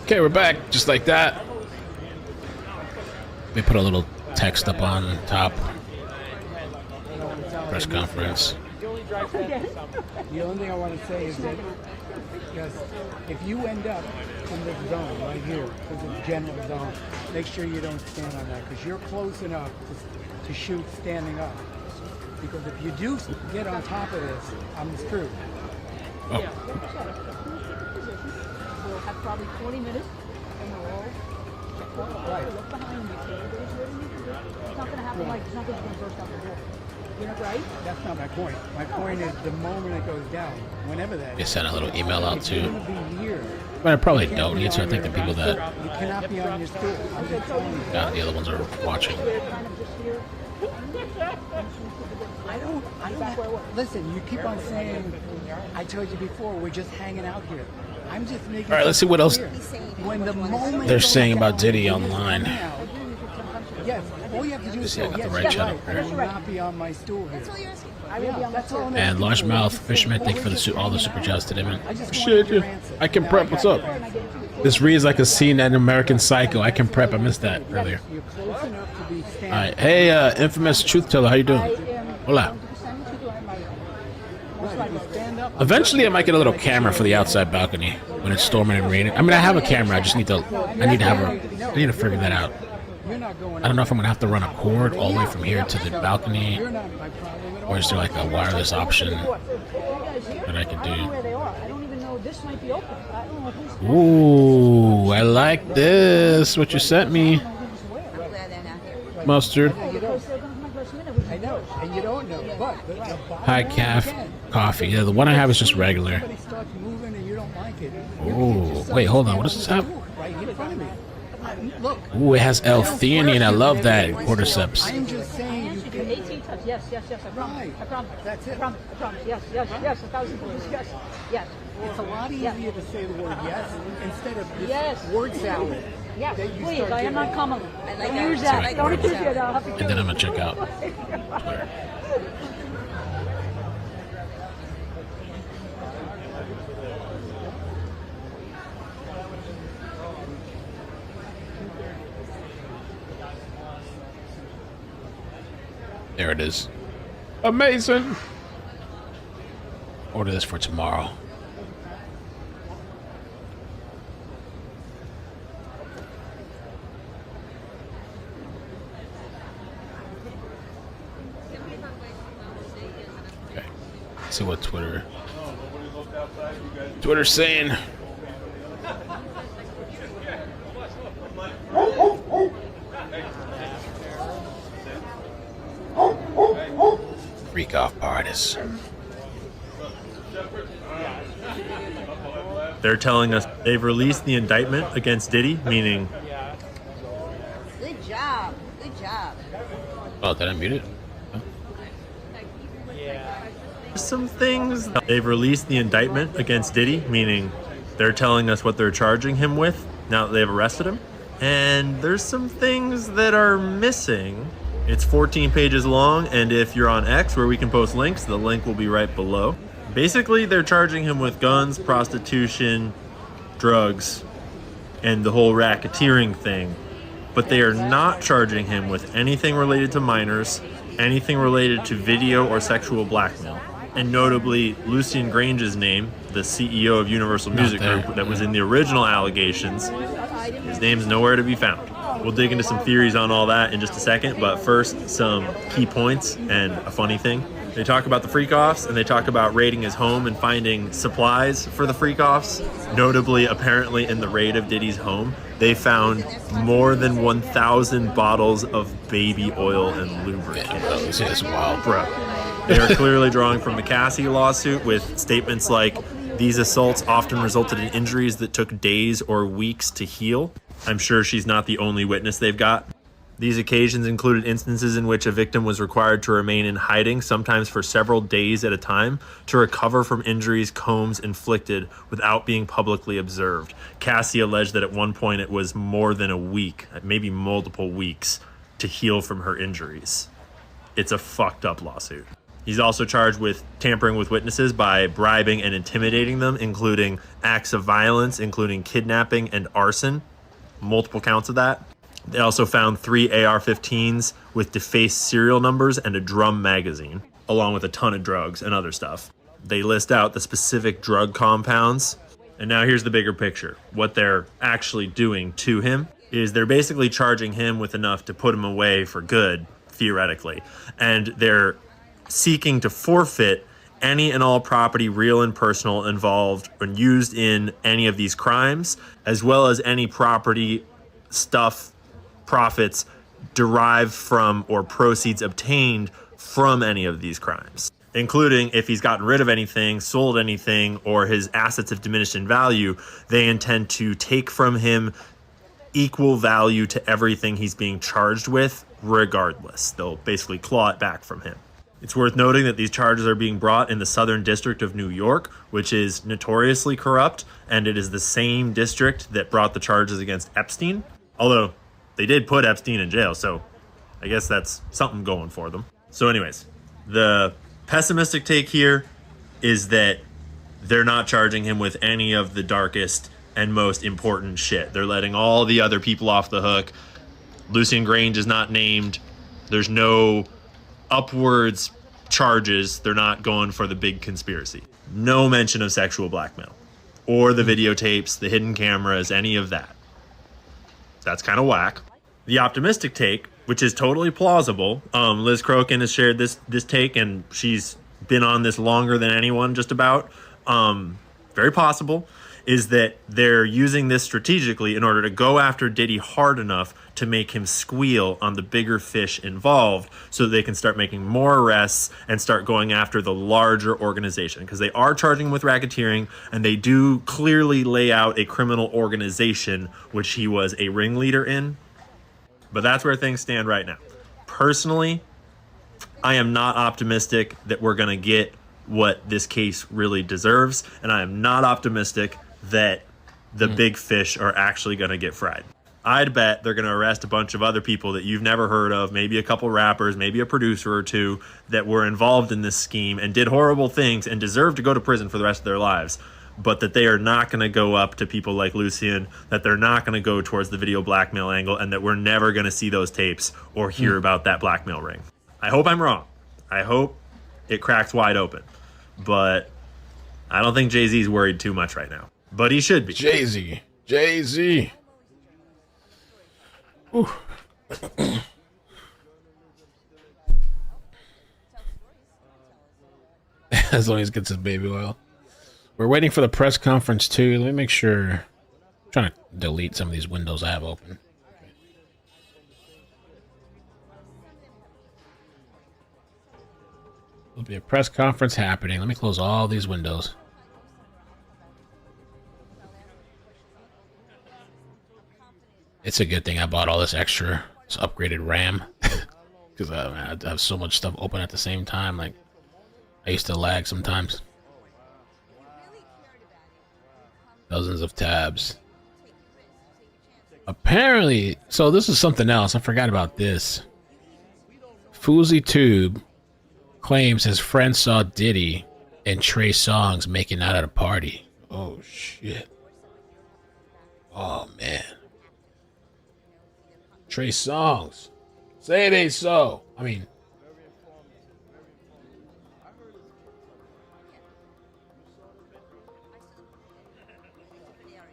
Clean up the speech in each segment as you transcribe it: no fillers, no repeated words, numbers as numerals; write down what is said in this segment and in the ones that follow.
Okay, we're back, just like that. We put a little text up on top. Press conference. The only thing I want to say is that if you end up in this zone right here, this is general zone, make sure you don't stand on that because you're close enough to shoot standing up. Because if you do get on top of this, I'm screwed. Oh. We'll have probably 20 minutes and we'll all look behind you. It's not going to happen like nothing's going to burst out the door. You know, right? That's not my point. My point is the moment it goes down, whenever that They sent a little email out too. it's going to be here. But I probably don't need to. I think the people that You cannot be on your stool. I'm just telling you. the other ones are watching. Listen, you keep on saying, I told you before, we're just hanging out here. I'm just making All right, let's see what else when the moment they're saying about Diddy online. Yes, all you have to do is Yeah, I say, got the yes, right you're channel right. I will not be on my stool here. I will be on That's all I'm And asking Largemouth for. Fisherman, thank you for all the super chats today, man. I just Shit, wanted your answer. I can prep. What's up? This reads like a scene in American Psycho. I can prep. I missed that earlier. You're close enough to be standing. All right, hey, infamous truth teller, how you doing? Hola. Eventually, I might get a little camera for the outside balcony when it's storming and raining. I mean, I have a camera. I just need to. I need to figure that out. I don't know if I'm gonna have to run a cord all the way from here to the balcony, or is there like a wireless option that I can do? Where they are. I don't even know this might be open. I don't know who's Ooh, I like this. What you sent me, mustard. I know, and you don't know, but the High calf coffee. Yeah, the one I have is just regular. somebody starts moving and you don't like it. Ooh, wait, hold on. What does this have? Right in front of me. Look, Ooh, it has L-theanine. I love that. Cordyceps. I'm just saying you do can. 18 touch. Yes, I promise. Right. I promise. That's it. I promise. Yes, 1,000 times. Yes. It's a lot easier to say the word yes instead of this Yes. word salad. Yes, that you please. start I am giving. not common. I like Don't that. use I that. like Don't word accuse me of salad. that. I'll have to And then I'm gonna check out Twitter. There it is. Amazing. Order this for tomorrow. Okay. Let's see what Twitter's saying. Freak off parties. They're telling us they've released the indictment against Diddy, meaning Good job. Good job. Oh, did I mute it? some things. They've released the indictment against Diddy, meaning they're telling us what they're charging him with now that they've arrested him. And there's some things that are missing. It's 14 pages long, and if you're on X, where we can post links, the link will be right below. Basically, they're charging him with guns, prostitution, drugs, and the whole racketeering thing. But they are not charging him with anything related to minors, anything related to video or sexual blackmail. And notably, Lucian Grange's name, the CEO of Universal Music Group that was in the original allegations, his name's nowhere to be found. We'll dig into some theories on all that in just a second, but first, some key points and a funny thing. They talk about the freak-offs, and they talk about raiding his home and finding supplies for the freak-offs. Notably, apparently in the raid of Diddy's home, they found more than 1,000 bottles of baby oil and lubricant. This is wild, Bro. They are clearly drawing from the Cassie lawsuit with statements like, these assaults often resulted in injuries that took days or weeks to heal. I'm sure she's not the only witness they've got. These occasions included instances in which a victim was required to remain in hiding, sometimes for several days at a time, to recover from injuries Combs inflicted without being publicly observed. Cassie alleged that at one point it was more than a week, maybe multiple weeks, to heal from her injuries. It's a fucked up lawsuit. He's also charged with tampering with witnesses by bribing and intimidating them, including acts of violence, including kidnapping and arson. Multiple counts of that. They also found 3 AR-15s with defaced serial numbers and a drum magazine, along with a ton of drugs and other stuff. They list out the specific drug compounds. And now here's the bigger picture. What they're actually doing to him is they're basically charging him with enough to put him away for good, theoretically. And they're seeking to forfeit any and all property, real and personal, involved and used in any of these crimes, as well as any property, stuff, profits derived from or proceeds obtained from any of these crimes, including if he's gotten rid of anything, sold anything, or his assets have diminished in value. They intend to take from him equal value to everything he's being charged with, regardless. They'll basically claw it back from him. It's worth noting that these charges are being brought in the Southern District of New York, which is notoriously corrupt, and it is the same district that brought the charges against Epstein. Although they did put Epstein in jail, so I guess that's something going for them. So anyways, the pessimistic take here is that they're not charging him with any of the darkest and most important shit. They're letting all the other people off the hook. Lucien Grange is not named. There's no upwards charges. They're not going for the big conspiracy. No mention of sexual blackmail or the videotapes, the hidden cameras, any of that. That's kind of whack. The optimistic take, which is totally plausible. Liz Crokin has shared this take, and she's been on this longer than anyone, just about. Very possible, is that they're using this strategically in order to go after Diddy hard enough to make him squeal on the bigger fish involved, so that they can start making more arrests and start going after the larger organization. Because they are charging him with racketeering, and they do clearly lay out a criminal organization which he was a ringleader in. But that's where things stand right now. Personally, I am not optimistic that we're going to get what this case really deserves, and I am not optimistic that the big fish are actually going to get fried. I'd bet they're going to arrest a bunch of other people that you've never heard of, maybe a couple rappers, maybe a producer or two that were involved in this scheme and did horrible things and deserve to go to prison for the rest of their lives, but that they are not going to go up to people like Lucien, that they're not going to go towards the video blackmail angle, and that we're never going to see those tapes or hear about that blackmail ring. I hope I'm wrong. I hope it cracks wide open. But I don't think Jay-Z's worried too much right now. But he should be. Jay-Z. Ooh. As long as he gets his baby oil. We're waiting for the press conference too. Let me make sure. I'm trying to delete some of these windows I have open. There'll be a press conference happening. Let me close all these windows. It's a good thing I bought all this extra, this upgraded RAM. Because I have so much stuff open at the same time. Like, I used to lag sometimes. Dozens of tabs. Apparently, so this is something else. I forgot about this. Fousey Tube claims his friend saw Diddy and Trey Songz making out at a party. Oh, shit. Oh, man. Trey Songz. Say it ain't so. I mean...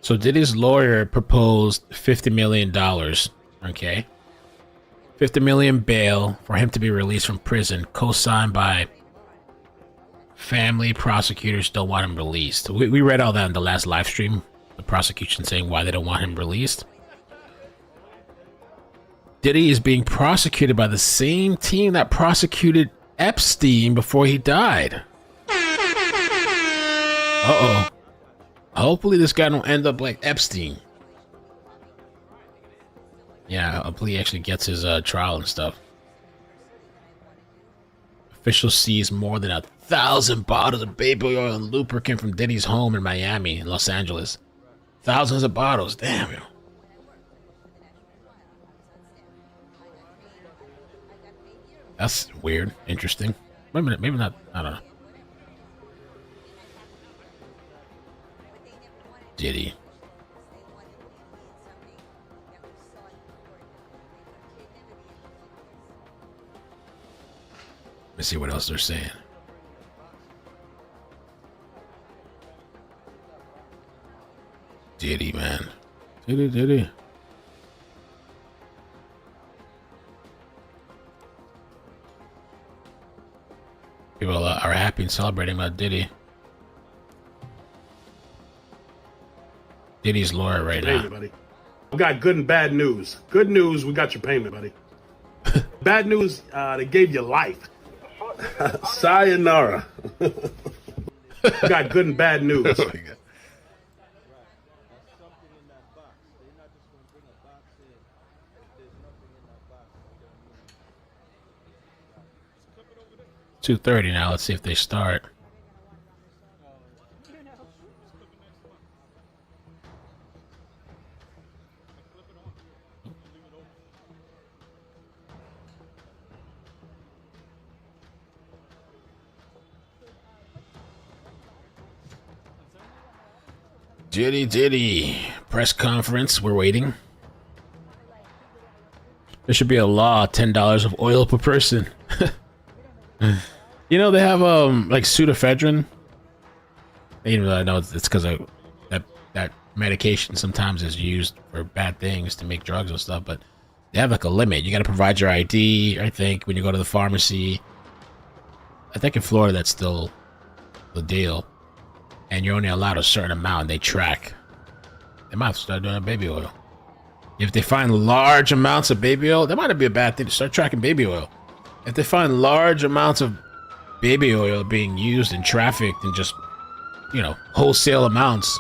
So Diddy's lawyer proposed $50 million, okay? $50 million bail for him to be released from prison, co-signed by family. Prosecutors don't want him released. We read all that in the last live stream, the prosecution saying why they don't want him released. Diddy is being prosecuted by the same team that prosecuted Epstein before he died. Uh-oh. Hopefully this guy don't end up like Epstein. Yeah, hopefully he actually gets his trial and stuff. Officials seized more than 1,000 bottles of baby oil and lubricant from Diddy's home in Miami and Los Angeles. Thousands of bottles, damn. Yo. That's weird, interesting. Wait a minute, maybe not. I don't know. Diddy. Let's see what else they're saying. Diddy, man. Diddy. People are happy and celebrating about Diddy. Diddy's lawyer right now. Buddy. We got good and bad news. Good news, we got your payment, buddy. Bad news, they gave you life. Sayonara. We got good and bad news. Oh my God. $2:30 now. Let's see if they start. Diddy. Press conference. We're waiting. There should be a law, $10 of oil per person. You know, they have like pseudoephedrine. I didn't really know it's because of that medication sometimes is used for bad things to make drugs and stuff, but they have like a limit. You got to provide your ID, I think, when you go to the pharmacy. I think in Florida that's still the deal. And you're only allowed a certain amount. They track. They might start doing baby oil. If they find large amounts of baby oil, that might not be a bad thing to start tracking baby oil. If they find large amounts of baby oil being used and trafficked in just, you know, wholesale amounts,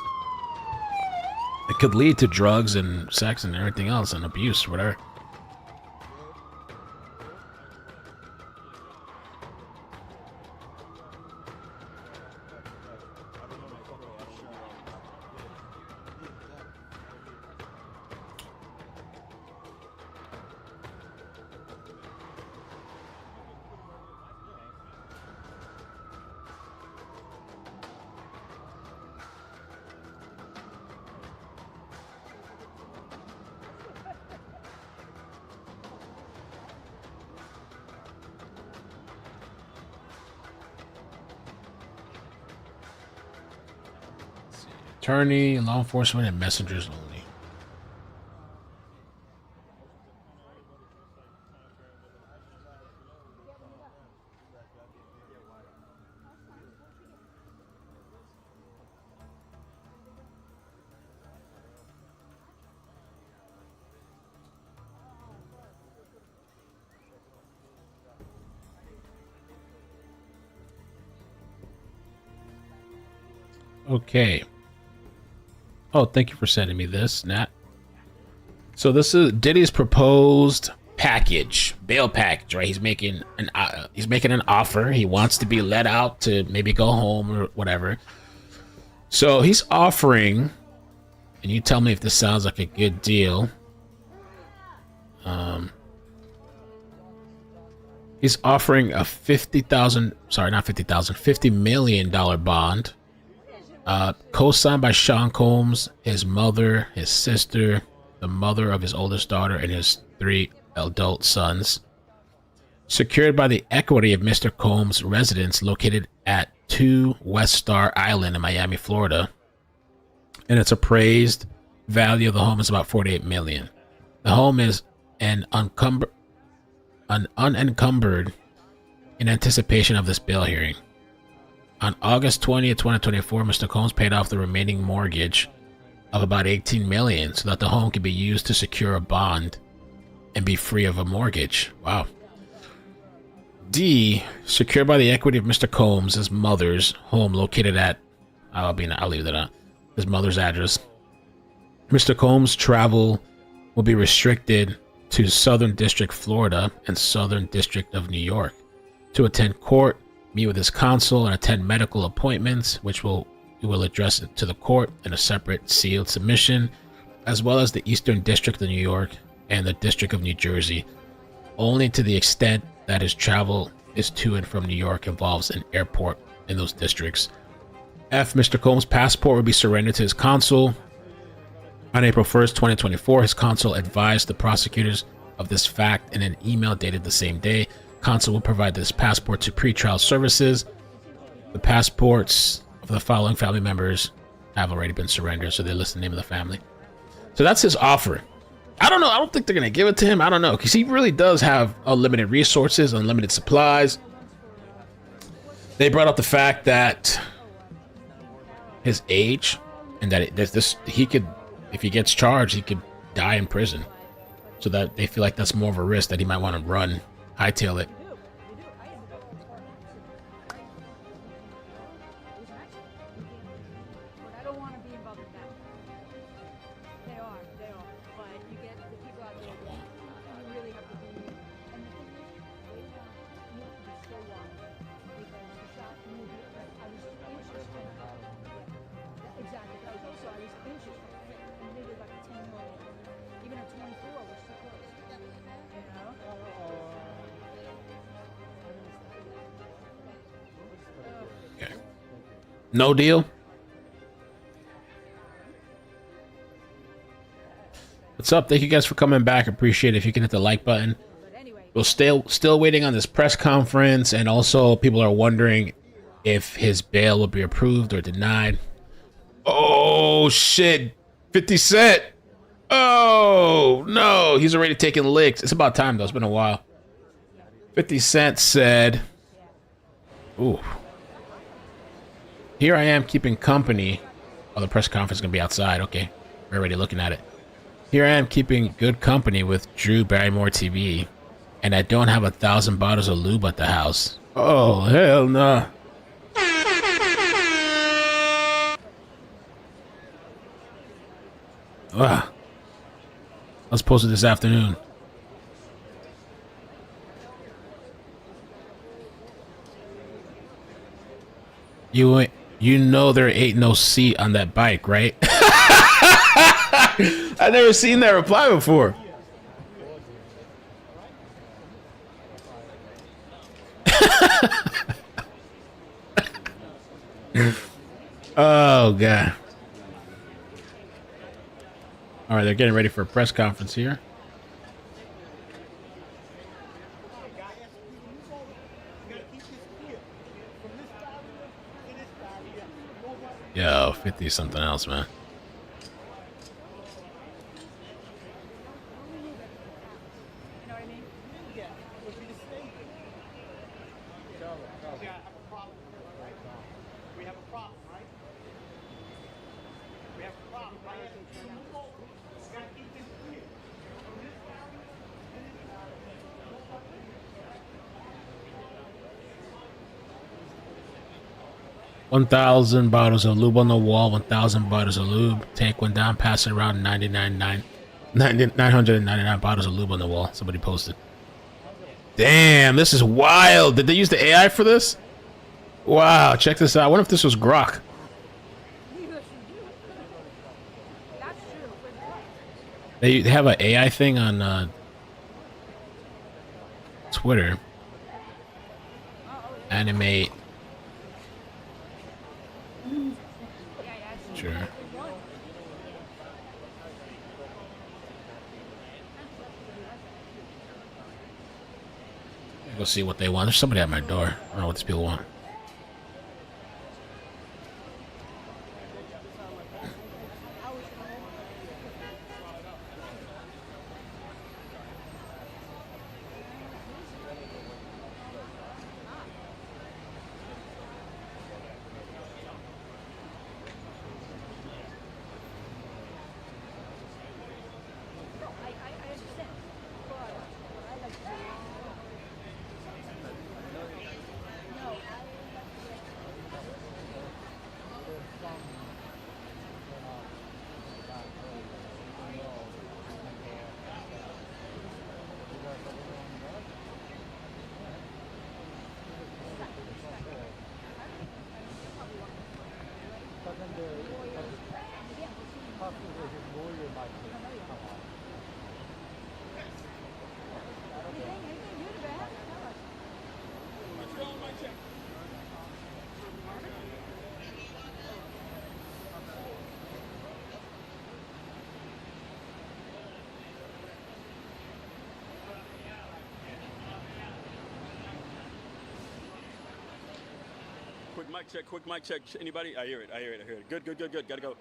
it could lead to drugs and sex and everything else and abuse, whatever. Attorney, law enforcement, and messengers only. Okay. Oh, thank you for sending me this, Nat. So this is Diddy's proposed package, bail package, right? He's making an offer. He wants to be let out to maybe go home or whatever. So he's offering, and you tell me if this sounds like a good deal. He's offering a $50 million bond. Co-signed by Sean Combs, his mother, his sister, the mother of his oldest daughter, and his 3 adult sons. Secured by the equity of Mr. Combs' residence located at 2 West Star Island in Miami, Florida. And its appraised value of the home is about $48 million. The home is unencumbered in anticipation of this bail hearing. On August 20th, 2024, Mr. Combs paid off the remaining mortgage of about $18 million so that the home could be used to secure a bond and be free of a mortgage. Wow. D, secured by the equity of Mr. Combs' his mother's home located at, I'll leave that out, his mother's address. Mr. Combs' travel will be restricted to Southern District, Florida, and Southern District of New York to attend court, meet with his counsel, and attend medical appointments, which he will address it to the court in a separate sealed submission, as well as the Eastern District of New York and the District of New Jersey, only to the extent that his travel is to and from New York involves an airport in those districts. F. Mr. Combs' passport will be surrendered to his consul. On April 1st, 2024, his consul advised the prosecutors of this fact in an email dated the same day. Consul will provide this passport to pretrial services. The passports of the following family members have already been surrendered, so they list the name of the family. So that's his offer. I don't know. I don't think they're going to give it to him. I don't know, because he really does have unlimited resources, unlimited supplies. They brought up the fact that his age and that he could, if he gets charged, he could die in prison. So that they feel like that's more of a risk that he might want to run, hightail it. I don't want to be involved with that. They are. But you get the people out there that you really have to be. And the thing is, you have to be so wise because the shot movie. I was anxious to exactly. I was anxious and maybe like a 10-year-old, even a 24 was so close. You know. Okay. No deal. What's up? Thank you guys for coming back. Appreciate it. If you can hit the like button. We're still waiting on this press conference, and also people are wondering if his bail will be approved or denied. Oh shit, 50 Cent. Oh no, he's already taking licks. It's about time though. It's been a while. 50 Cent said, "Ooh, here I am keeping company." Oh, the press conference is gonna be outside. Okay, we're already looking at it. Here I am keeping good company with Drew Barrymore TV, and I don't have 1,000 bottles of lube at the house. Oh, hell no. I was posted this afternoon. You know there ain't no seat on that bike, right? I've never seen that reply before. Oh, God. All right, they're getting ready for a press conference here. Yo, 50 something else, man. $1,000 bottles of lube on the wall, 1,000 bottles of lube. Take one down, pass it around, 999 bottles of lube on the wall. Somebody posted. Damn, this is wild. Did they use the AI for this? Wow, check this out. I wonder if this was Grok. They have an AI thing on Twitter. Animate. Sure. Go see what they want. There's somebody at my door. I don't know what these people want. Quick mic check. Anybody? I hear it. Good. Gotta go.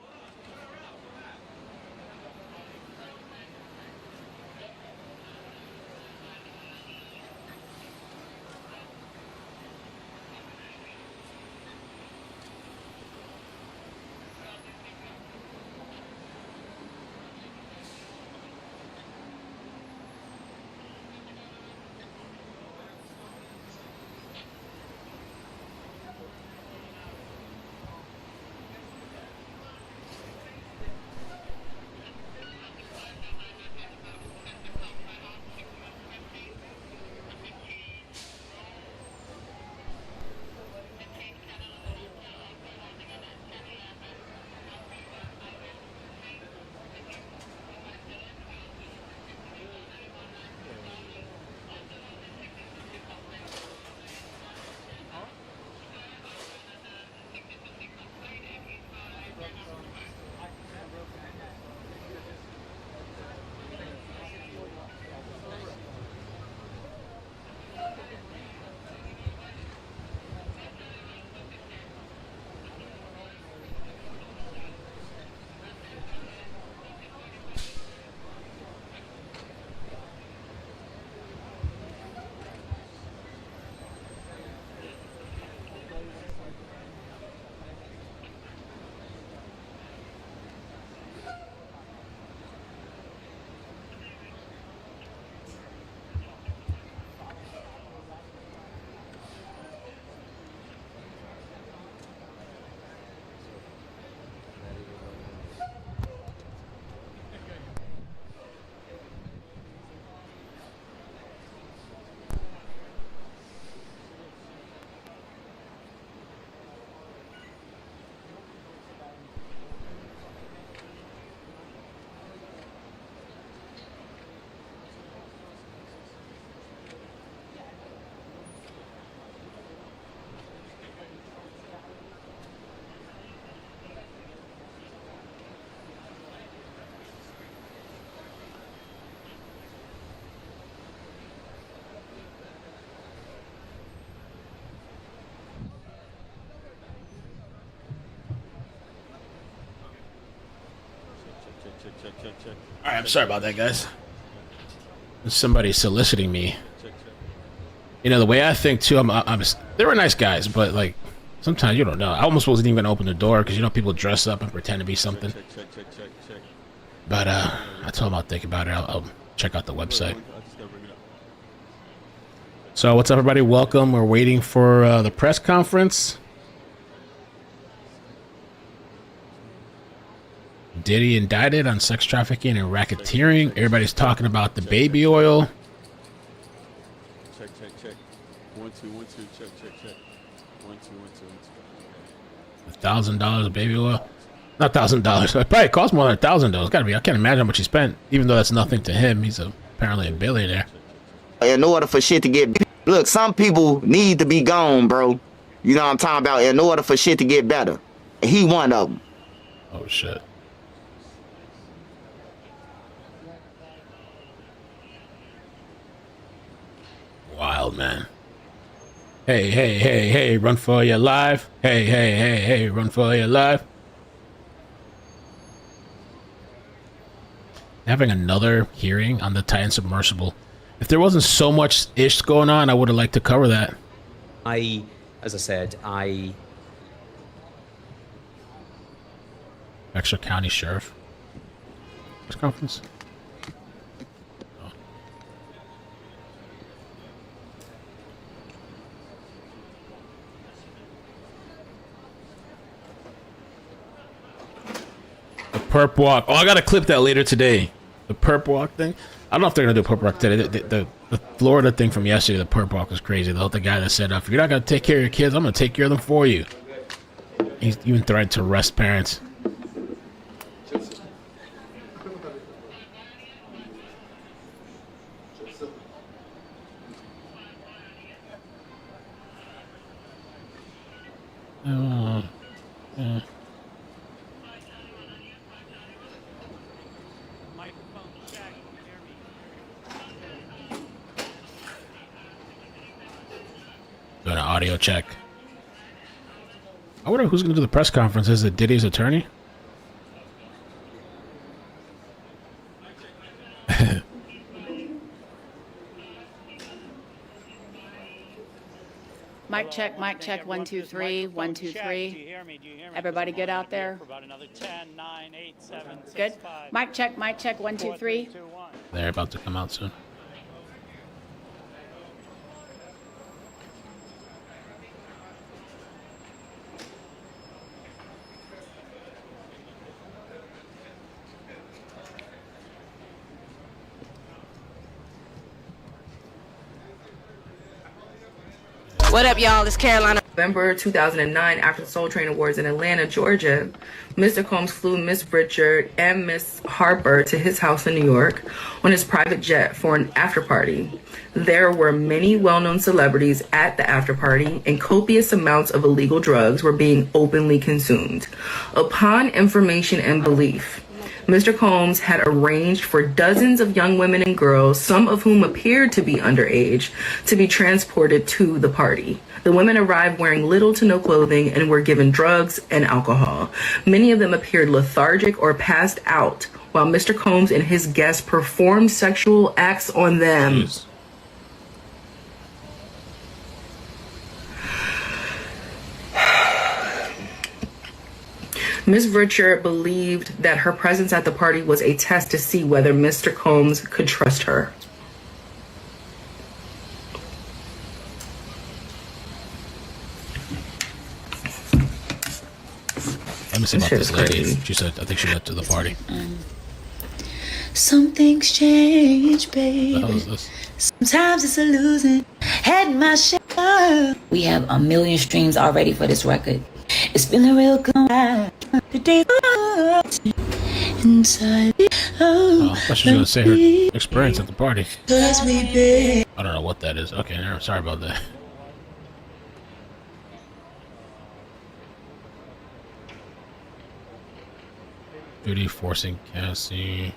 All right, I'm sorry about that, guys. Somebody soliciting me. You know, the way I think too. They were nice guys, but like sometimes you don't know. I almost wasn't even gonna open the door because you know people dress up and pretend to be something. But I told them I'll think about it. I'll check out the website. So what's up, everybody? Welcome. We're waiting for the press conference. Diddy indicted on sex trafficking and racketeering. Everybody's talking about the baby oil. Check. 1 2 1 2. Check. 1 2 1 2. $1,000 of baby oil. Not $1,000. It probably cost more than $1,000. It's gotta be. I can't imagine how much he spent. Even though that's nothing to him, he's apparently a billionaire. In order for shit to get, look, some people need to be gone, bro. You know what I'm talking about? In order for shit to get better, he one of them. Oh shit. Wild, man. Hey, run for your life. Hey, run for your life. Having another hearing on the Titan submersible. If there wasn't so much ish going on, I would have liked to cover that. As I said, Extra County Sheriff. Press conference. The perp walk. Oh, I gotta clip that later today. The perp walk thing. I don't know if they're gonna do a perp walk today. The Florida thing from yesterday, the perp walk was crazy. The guy that said, if you're not gonna take care of your kids, I'm gonna take care of them for you. He's even threatened to arrest parents. Doing an audio check. I wonder who's going to do the press conference. Is it Diddy's attorney? Mic check, 1, 2, 3, 1, 2, 3. Everybody good out there? Good. Mic check, 1, 2, 3. They're about to come out soon. What up, y'all? It's Carolina. November 2009, after the Soul Train Awards in Atlanta, Georgia, Mr. Combs flew Miss Richard and Miss Harper to his house in New York on his private jet for an after party. There were many well-known celebrities at the after party, and copious amounts of illegal drugs were being openly consumed. Upon information and belief, Mr. Combs had arranged for dozens of young women and girls, some of whom appeared to be underage, to be transported to the party. The women arrived wearing little to no clothing and were given drugs and alcohol. Many of them appeared lethargic or passed out, while Mr. Combs and his guests performed sexual acts on them. Jeez. Ms. Richard believed that her presence at the party was a test to see whether Mr. Combs could trust her. Let me see about this lady. She said, I think she went to the party. Some things change, baby. What the hell is this? Sometimes it's a losing. Had my share. We have 1 million streams already for this record. It's been a real good ride. The day inside. Oh, I thought she was going to say her experience at the party. I don't know what that is. Okay, sorry about that. Judy forcing Cassie.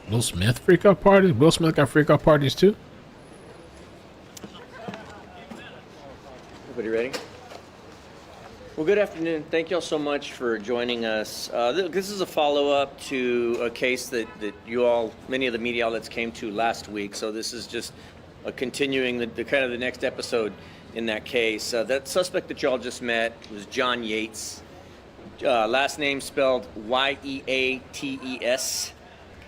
Will Smith freak out parties? Will Smith got freak out parties too? Everybody ready? Well, good afternoon. Thank you all so much for joining us. This is a follow-up to a case that you all, many of the media outlets came to last week. So this is just a continuing the kind of the next episode in that case. That suspect that you all just met was John Yates. Last name spelled Y-E-A-T-E-S.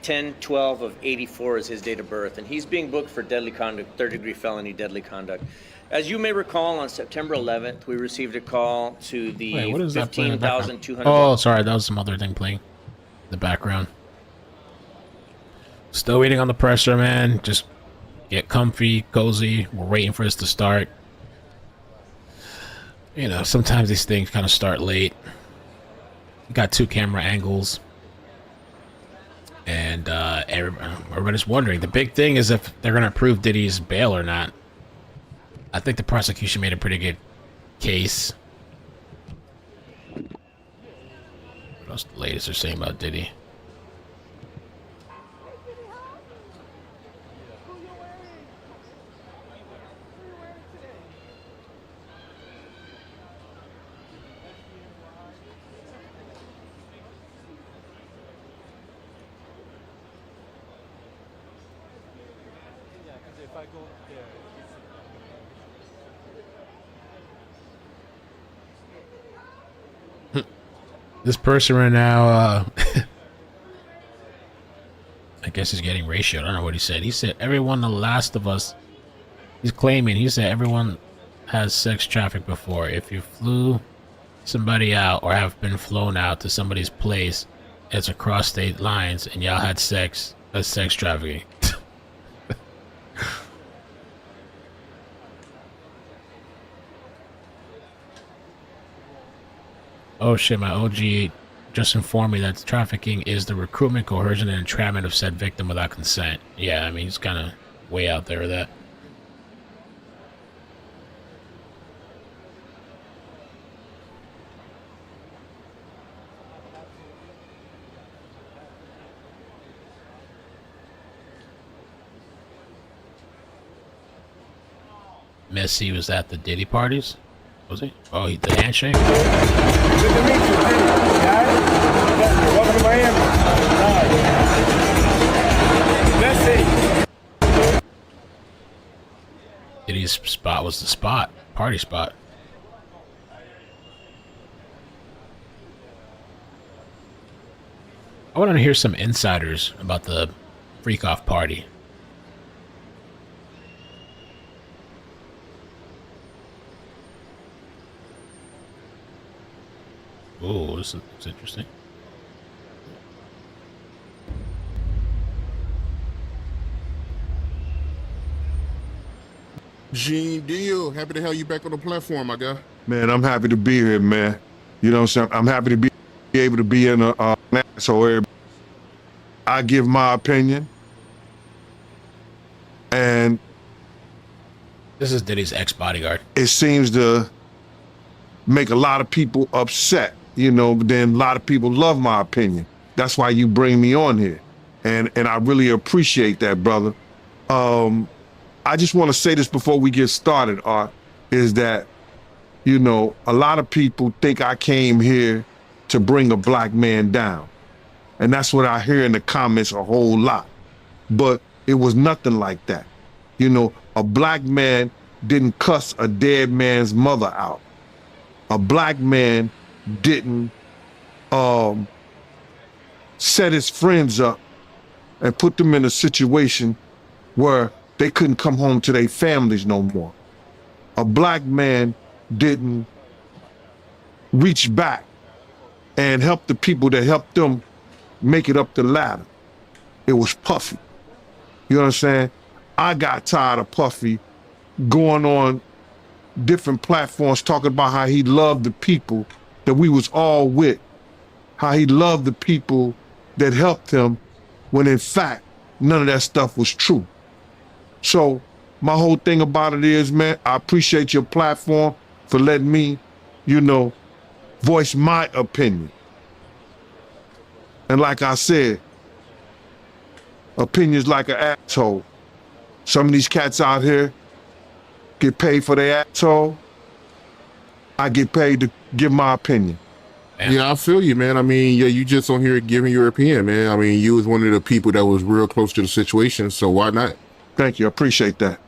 10/12 of 84 is his date of birth, and he's being booked for deadly conduct, third-degree felony deadly conduct. As you may recall, on September 11th, we received a call to the Wait, what is that playing in the background? 15,200. Oh, sorry, that was some other thing playing in the background. Still waiting on the pressure, man. Just get comfy, cozy. We're waiting for this to start. You know, sometimes these things kind of start late. Got 2 camera angles. And everybody's wondering. The big thing is if they're going to approve Diddy's bail or not. I think the prosecution made a pretty good case. What else the latest are saying about Diddy? This person right now, I guess he's getting ratioed. I don't know what he said. He said, everyone, The Last of Us, he's claiming, he said, everyone has sex trafficked before. If you flew somebody out or have been flown out to somebody's place, it's across state lines and y'all had sex, that's sex trafficking. Oh shit, my OG just informed me that trafficking is the recruitment, coercion, and entrapment of said victim without consent. Yeah, I mean, he's kind of way out there with that. Missy was at the Diddy parties? Was he? Oh, the handshake? Good to meet you, guys. Welcome to Miami. Let's see. Diddy's spot was the spot. Party spot. I want to hear some insiders about the freak off party. Oh, this is interesting. Gene Deal, happy to have you back on the platform, my guy. Man, I'm happy to be here, man. You know what I'm saying? I'm happy to be able to be in a so I give my opinion. And this is Diddy's ex-bodyguard. It seems to make a lot of people upset, you know, but then a lot of people love my opinion. That's why you bring me on here. And I really appreciate that, brother. I just want to say this before we get started, Art, is that, you know, a lot of people think I came here to bring a black man down. And that's what I hear in the comments a whole lot. But it was nothing like that. You know, a black man didn't cuss a dead man's mother out. A black man didn't set his friends up and put them in a situation where they couldn't come home to their families no more. A black man didn't reach back and help the people that helped them make it up the ladder. It was Puffy. You know what I'm saying? I got tired of Puffy going on different platforms talking about how he loved the people that we was all with, how he loved the people that helped him, when in fact, none of that stuff was true. So my whole thing about it is, man, I appreciate your platform for letting me, you know, voice my opinion. And like I said, opinions like an asshole. Some of these cats out here get paid for their asshole. I get paid to give my opinion. Yeah, I feel you, man. I mean, yeah, you just on here giving your opinion, man. I mean, you was one of the people that was real close to the situation, so why not? Thank you, I appreciate that.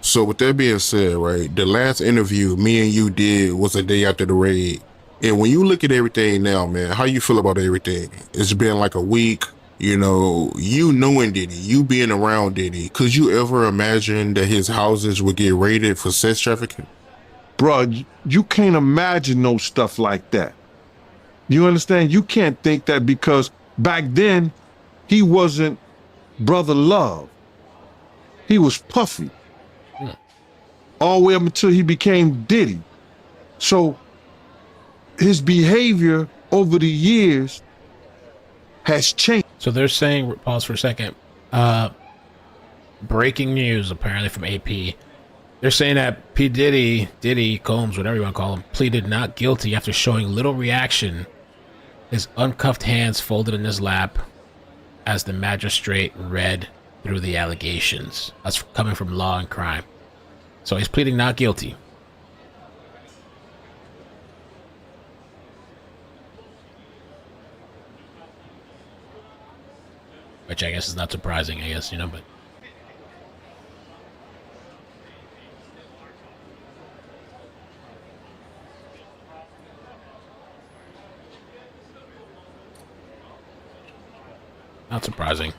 So with that being said, right, the last interview me and you did was a day after the raid. And when you look at everything now, man, how you feel about everything? It's been like a week, you know, you knowing Diddy, you being around Diddy. Could you ever imagine that his houses would get raided for sex trafficking? Bruh, you can't imagine no stuff like that. You understand? You can't think that, because back then, he wasn't Brother Love. He was Puffy. All the way up until he became Diddy. So his behavior over the years has changed. So they're saying, pause for a second, breaking news apparently from AP. They're saying that P. Diddy, Combs, whatever you want to call him, pleaded not guilty after showing little reaction, his uncuffed hands folded in his lap as the magistrate read through the allegations. That's coming from Law and Crime. So he's pleading not guilty. Which I guess is not surprising, I guess, you know, but... not surprising.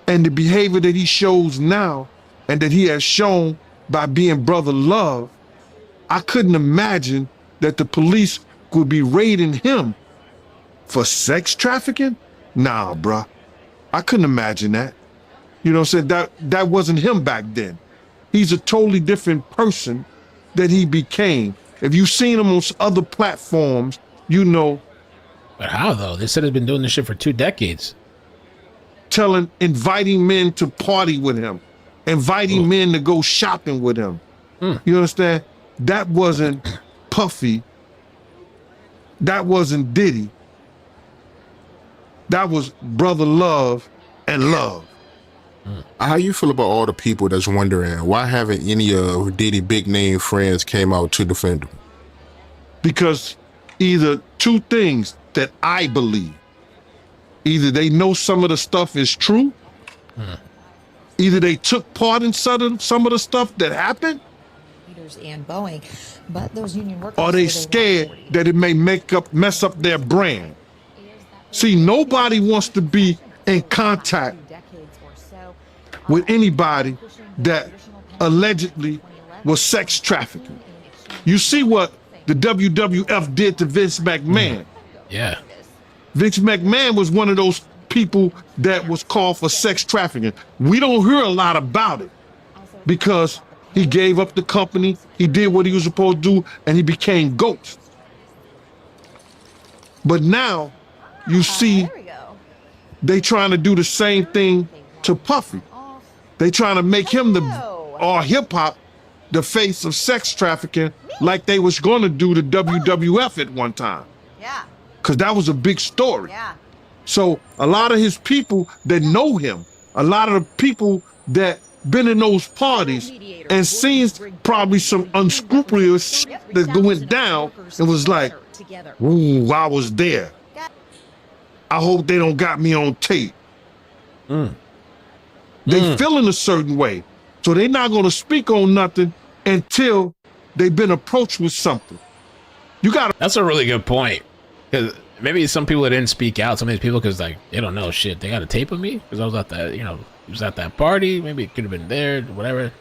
And the behavior that he shows now, and that he has shown by being Brother Love, I couldn't imagine that the police would be raiding him for sex trafficking. Nah, bruh. I couldn't imagine that. You know what I'm saying? That wasn't him back then. He's a totally different person that he became. If you've seen him on other platforms, you know. But how, though? They said he's been doing this shit for 2 decades. Inviting men to party with him, inviting men to go shopping with him. You understand? That wasn't Puffy. That wasn't Diddy. That was brother love and love. How you feel about all the people that's wondering why haven't any of Diddy big name friends came out to defend him? Because either two things that I believe. Either they know some of the stuff is true, either they took part in some of the stuff that happened, and Boeing, but those union workers or they scared that it may mess up their brand. See, nobody wants to be in contact with anybody that allegedly was sex trafficking. You see what the WWF did to Vince McMahon. Yeah. Vince McMahon was one of those people that was called for sex trafficking. We don't hear a lot about it because he gave up the company, he did what he was supposed to do, and he became Ghost. But now you see they trying to do the same thing to Puffy. They trying to make him or hip hop the face of sex trafficking like they was going to do to WWF at one time. Yeah. Because that was a big story. Yeah. So a lot of his people that know him, a lot of the people that been in those parties and seen probably some unscrupulous shit that went down and was like, ooh, I was there. I hope they don't got me on tape. They feeling a certain way. So they're not going to speak on nothing until they've been approached with something. You got. That's a really good point. Because maybe some people that didn't speak out, some of these people, because like they don't know shit. They got a tape of me because I was at that, he was at that party. Maybe it could have been there, whatever.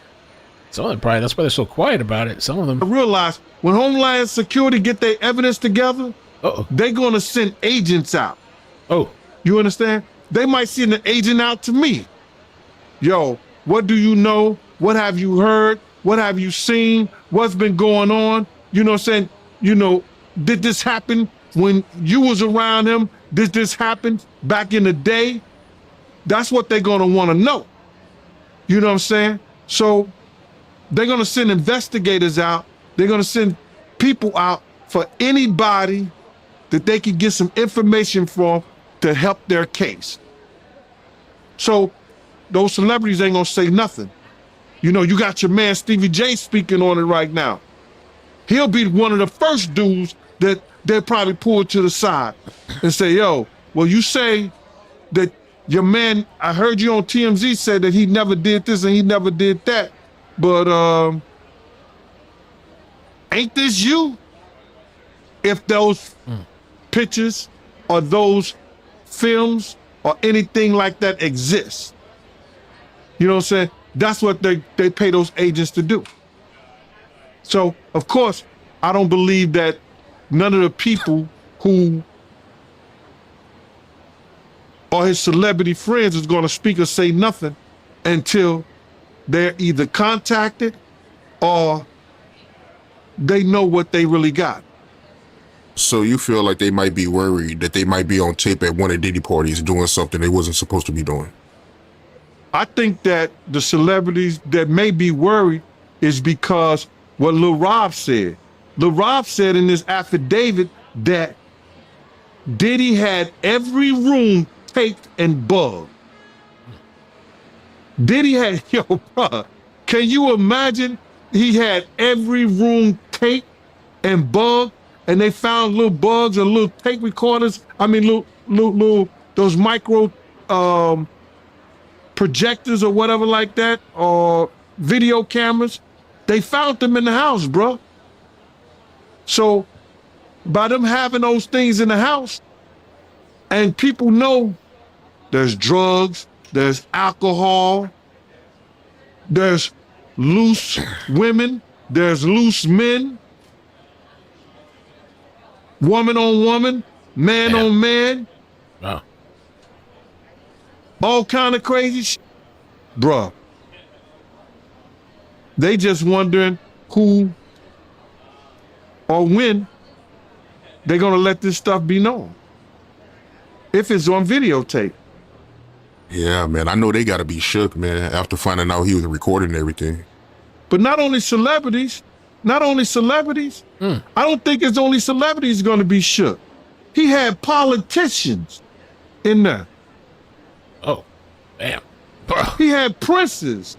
Some of them probably, that's why they're so quiet about it. Some of them. I realize when Homeland Security get their evidence together, they're going to send agents out. You understand? They might send an agent out to me. Yo, what do you know? What have you heard? What have you seen? What's been going on? You know what I'm saying? Did this happen when you was around him? Did this happen back in the day? That's what they're gonna wanna know. You know what I'm saying? So they're gonna send investigators out. They're gonna send people out for anybody that they can get some information from to help their case. So those celebrities ain't gonna say nothing. You got your man Stevie J speaking on it right now. He'll be one of the first dudes that they'll probably pull to the side and say, yo, well, you say that your man, I heard you on TMZ said that he never did this and he never did that, but ain't this you? If those pictures or those films or anything like that exists, you know what I'm saying? That's what they pay those agents to do. So, of course, I don't believe that none of the people who are his celebrity friends is going to speak or say nothing until they're either contacted or they know what they really got. So you feel like they might be worried that they might be on tape at one of Diddy parties doing something they wasn't supposed to be doing? I think that the celebrities that may be worried is because what Lil Rob said. Lil Rob said in his affidavit that Diddy had every room taped and bugged. Diddy had, yo, bro, can you imagine he had every room taped and bugged and they found little bugs or little tape recorders, little those micro projectors or whatever like that, or video cameras. They found them in the house, bro. So by them having those things in the house, and people know there's drugs, there's alcohol, there's loose women, there's loose men, woman on woman, man on man. Wow. All kind of crazy shit. Bruh. They just wondering who or when they're gonna let this stuff be known. If it's on videotape. Yeah, man, I know they gotta be shook, man, after finding out he was recording everything. But not only celebrities. I don't think it's only celebrities gonna be shook. He had politicians in there. Oh, damn. He had princes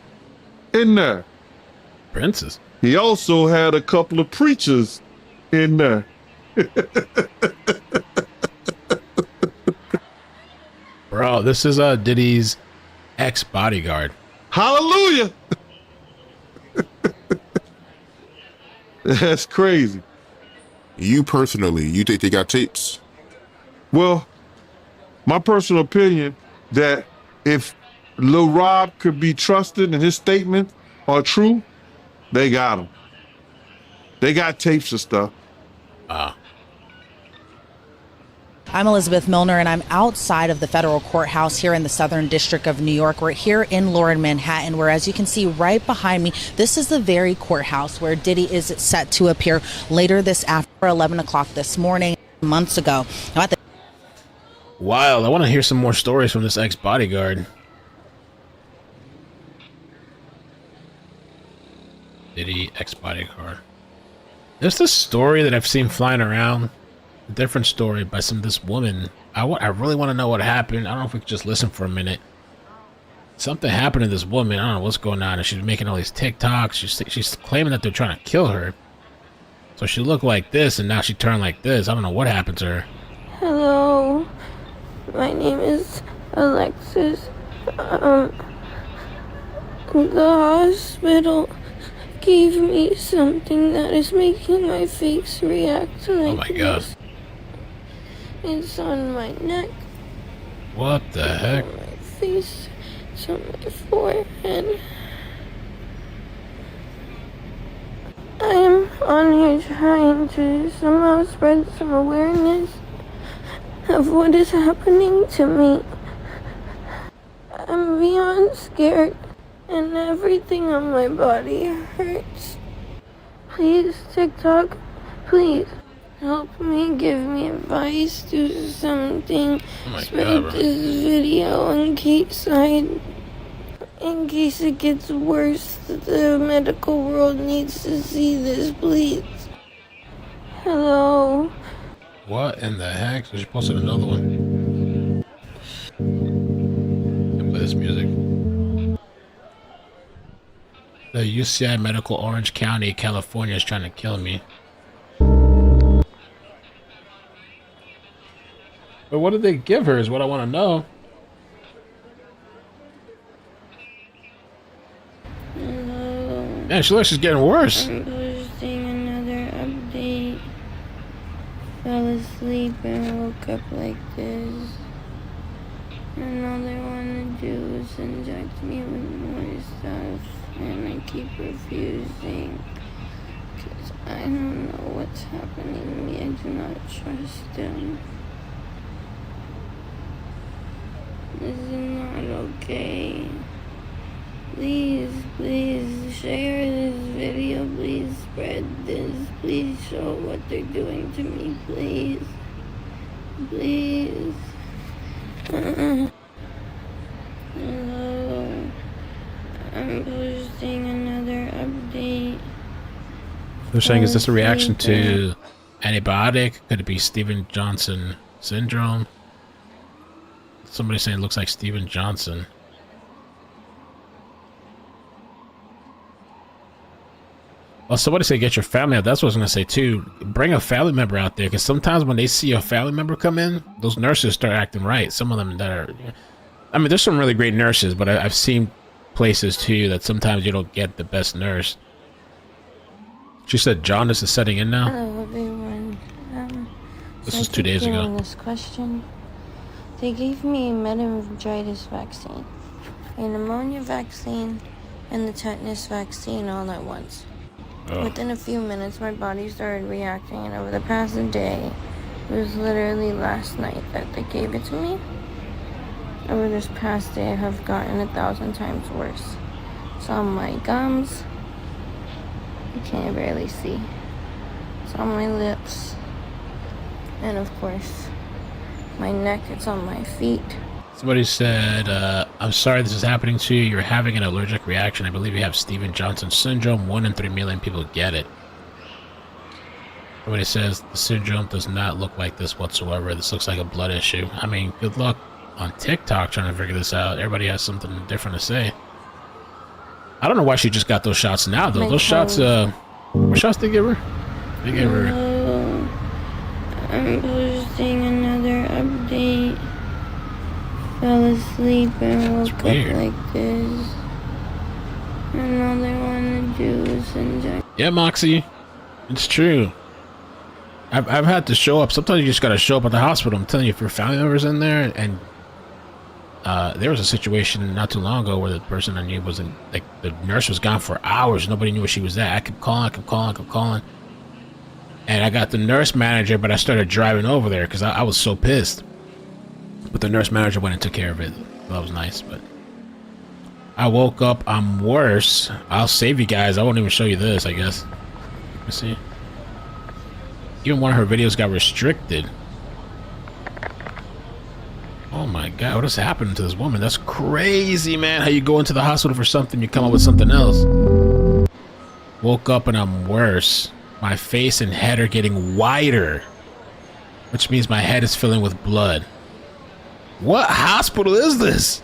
in there. Princes? He also had a couple of preachers in there. Bro, this is Diddy's ex-bodyguard. Hallelujah. That's crazy. You personally, you think they got tapes? Well, my personal opinion that if Lil Rob could be trusted and his statements are true, they got him. They got tapes and stuff. I'm Elizabeth Milner, and I'm outside of the federal courthouse here in the Southern District of New York. We're here in Lower Manhattan, where, as you can see right behind me, this is the very courthouse where Diddy is set to appear later this after 11 o'clock this morning, months ago. Now, Wild. I want to hear some more stories from this ex-bodyguard. Diddy, ex-bodyguard. There's this story that I've seen flying around. A different story by this woman. I really want to know what happened. I don't know if we could just listen for a minute. Something happened to this woman. I don't know what's going on. And she's making all these TikToks. She's claiming that they're trying to kill her. So she looked like this, and now she turned like this. I don't know what happened to her. Hello, my name is Alexis. The hospital gave me something that is making my face react like Oh my god. this. It's on my neck, What the heck? on my face, it's on my forehead. I'm on here trying to somehow spread some awareness of what is happening to me. I'm beyond scared, and everything on my body hurts. Please, TikTok, please help me, give me advice, do something. Oh my Spread god, bro. this video in case it gets worse. The medical world needs to see this, please. Hello. What in the heck? So she posted another one. Play this music. The UCI Medical Orange County, California is trying to kill me. But what did they give her is what I want to know. Hello. Man, she looks like she's getting worse. I'm posting another update. Fell asleep and woke up like this. And all they want to do is inject me with more stuff. And I keep refusing. Because I don't know what's happening to me. I do not trust them. This is not okay. Please, please share this video. Please spread this. Please show what they're doing to me. Please. Please. Hello. I'm posting another update. They're saying, is this a reaction to antibiotic? Could it be Steven Johnson syndrome? Somebody's saying it looks like Steven Johnson. Well, somebody said get your family out. That's what I was going to say too. Bring a family member out there, because sometimes when they see a family member come in, those nurses start acting right. Some of them that are, I mean, there's some really great nurses, but I've seen places too that sometimes you don't get the best nurse. She said jaundice is setting in now. Hello, everyone. This so was I 2 days keep ago. getting this question. They gave me a meningitis vaccine, a pneumonia vaccine, and the tetanus vaccine all at once. Oh. Within a few minutes, my body started reacting, and over the past day, it was literally last night that they gave it to me. Over this past day, I have gotten 1,000 times worse. It's on my gums. You can't barely see. It's on my lips. And of course, my neck, it's on my feet. Somebody said, I'm sorry this is happening to you. You're having an allergic reaction. I believe you have Steven Johnson syndrome. 1 in 3 million people get it. Somebody says the syndrome does not look like this whatsoever. This looks like a blood issue. I mean, good luck on TikTok trying to figure this out. Everybody has something different to say. I don't know why she just got those shots now, though. Those shots, what shots they give her? They gave her... I'm posting another update. Fell asleep and woke up like this. And all they want to do is inject. Yeah, Moxie. It's true. I've had to show up. Sometimes you just gotta show up at the hospital. I'm telling you, if your family member's in there, and there was a situation not too long ago where the person I knew wasn't, like, the nurse was gone for hours. Nobody knew where she was at. I kept calling. And I got the nurse manager, but I started driving over there because I was so pissed. But the nurse manager went and took care of it. That was nice, but I woke up. I'm worse. I'll save you guys. I won't even show you this, I guess. Let's see. Even one of her videos got restricted. Oh my god, what has happened to this woman? That's crazy, man. How you go into the hospital for something, you come up with something else. Woke up and I'm worse. My face and head are getting wider, which means my head is filling with blood. What hospital is this?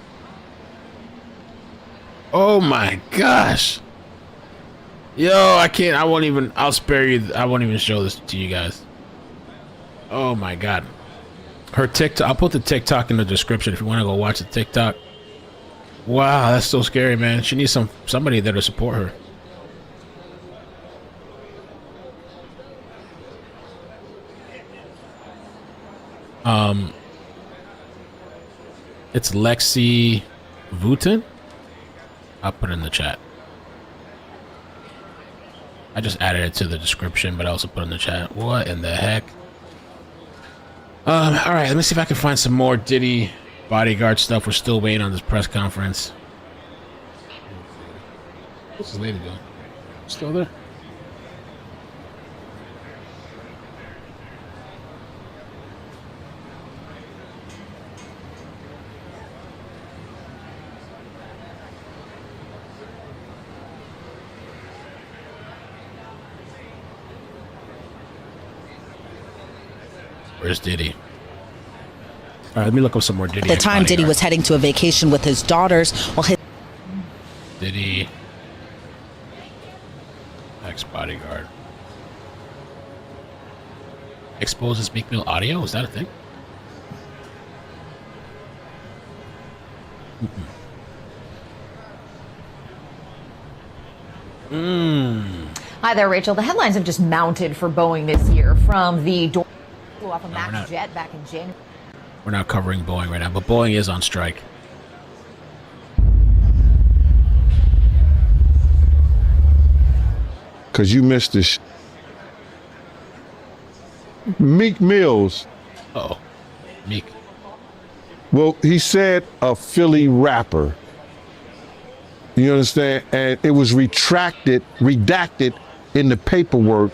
Oh my gosh. Yo, I can't. I'll spare you. I won't even show this to you guys. Oh my god. Her TikTok. I'll put the TikTok in the description if you want to go watch the TikTok. Wow, that's so scary, man. She needs somebody there to support her. It's Lexi Vuton. I'll put it in the chat. I just added it to the description, but I also put it in the chat. What in the heck? All right, let me see if I can find some more Diddy bodyguard stuff. We're still waiting on this press conference. What's this lady doing? Still there? Where's Diddy? All right, let me look up some more Diddy. At the time, Diddy was heading to a vacation with his daughters while his... Diddy ex-bodyguard exposes Meek Mill audio? Is that a thing? Hi there, Rachel. The headlines have just mounted for Boeing this year, from the door flew off a MAX jet back in January. We're not covering Boeing right now, but Boeing is on strike. Because you missed this. Meek Mills. Uh-oh. Meek. Well, he said a Philly rapper. You understand? And it was redacted in the paperwork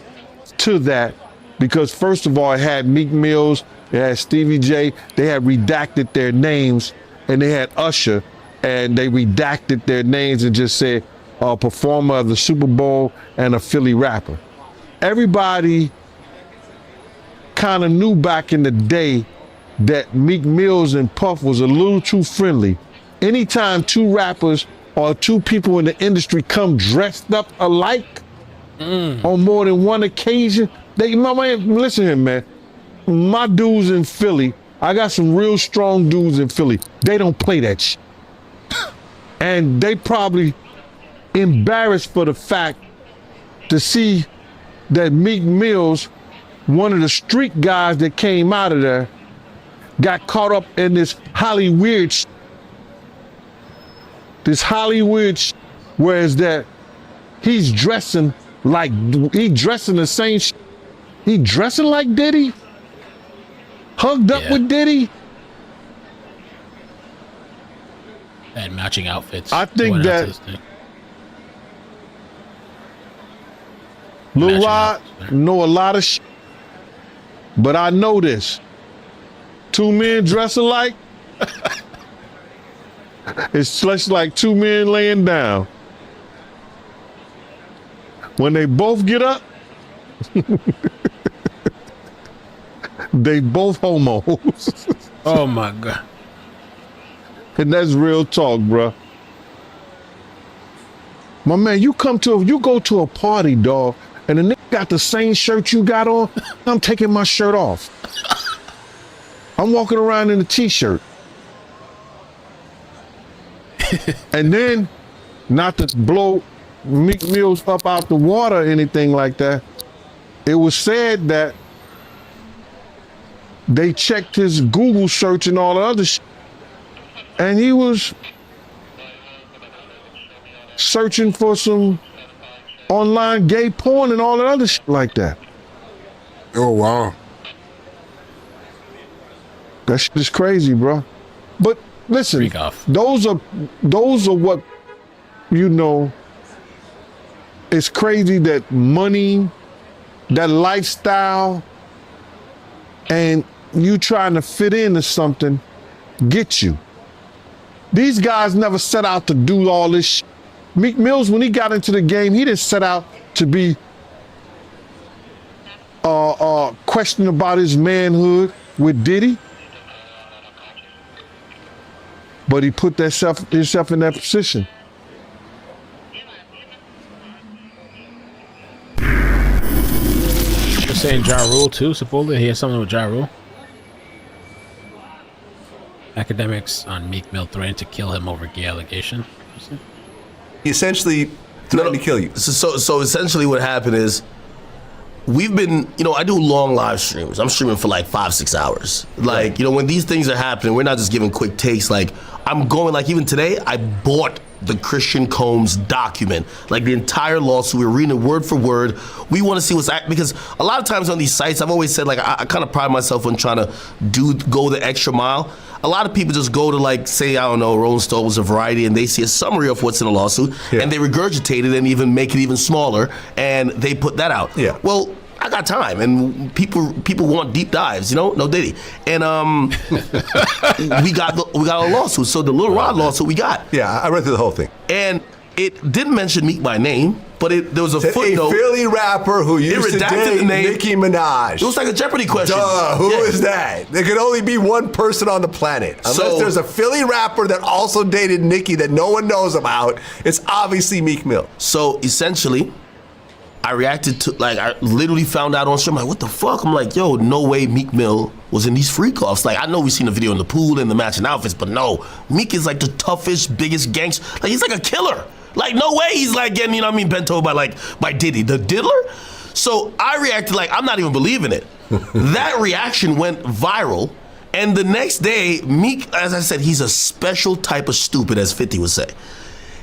to that, because first of all, it had Meek Mills, it had Stevie J, they had redacted their names, and they had Usher, and they redacted their names and just said a performer of the Super Bowl and a Philly rapper. Everybody kind of knew back in the day that Meek Mills and Puff was a little too friendly. Anytime two rappers or two people in the industry come dressed up alike on more than one occasion, listen here, man. My dudes in Philly, I got some real strong dudes in Philly. They don't play that shit. And they probably embarrassed for the fact to see that Meek Mills, one of the street guys that came out of there, got caught up in this Hollywood shit. This Hollywood shit, whereas that he's dressing the same shit. He dressing like Diddy? Hugged up with Diddy? And matching outfits. I think that Lil Rod know a lot of shit, but I know this. Two men dress alike, it's just like two men laying down. When they both get up, they both homos. Oh my god. And that's real talk, bruh. My man, you go to a party, dog, and the nigga got the same shirt you got on, I'm taking my shirt off. I'm walking around in a t-shirt. And then, not to blow Meek Mill's up out the water or anything like that, it was said that they checked his Google search and all the other shit, and he was searching for some online gay porn and all that other shit like that. Oh, wow. That shit is crazy, bro. But listen, those are what, you know, it's crazy that money, that lifestyle, and you trying to fit into something get you. These guys never set out to do all this shit. Meek Mills, when he got into the game, he didn't set out to be questioning about his manhood with Diddy. But he put himself in that position. You're saying Ja Rule too, supposedly he has something with Ja Rule. Academics on Meek Mill threatening to kill him over gay allegation. He essentially threatened to kill you. So essentially what happened is, we've been, I do long live streams. I'm streaming for like 5-6 hours. Like, when these things are happening, we're not just giving quick takes. Like, I'm going, like, even today, I bought the Christian Combs document, like the entire lawsuit. We're reading it word for word. We want to see because a lot of times on these sites, I've always said, like, I kind of pride myself on trying to go the extra mile. A lot of people just go to, like, say, I don't know, Rolling Stones or Variety, and they see a summary of what's in the lawsuit, and they regurgitate it and even make it even smaller, and they put that out. Yeah. Well, I got time, and people want deep dives, no Diddy, and we got a lawsuit. So the Lil Rod lawsuit we got. Yeah, I read through the whole thing, and it didn't mention Meek by name, but there was a footnote. A Philly rapper who used to date Nicki Minaj. It was like a Jeopardy question. Duh, who is that? There could only be one person on the planet. Unless there's a Philly rapper that also dated Nicki that no one knows about, it's obviously Meek Mill. So essentially, I reacted to, like, I literally found out on stream, like, what the fuck? I'm like, yo, no way Meek Mill was in these freak-offs. Like, I know we've seen the video in the pool and the matching outfits, but no, Meek is like the toughest, biggest gangster. Like, he's like a killer. Like, no way he's like getting, bent over by Diddy, the diddler. So I reacted like, I'm not even believing it. That reaction went viral. And the next day, Meek, as I said, he's a special type of stupid, as 50 would say.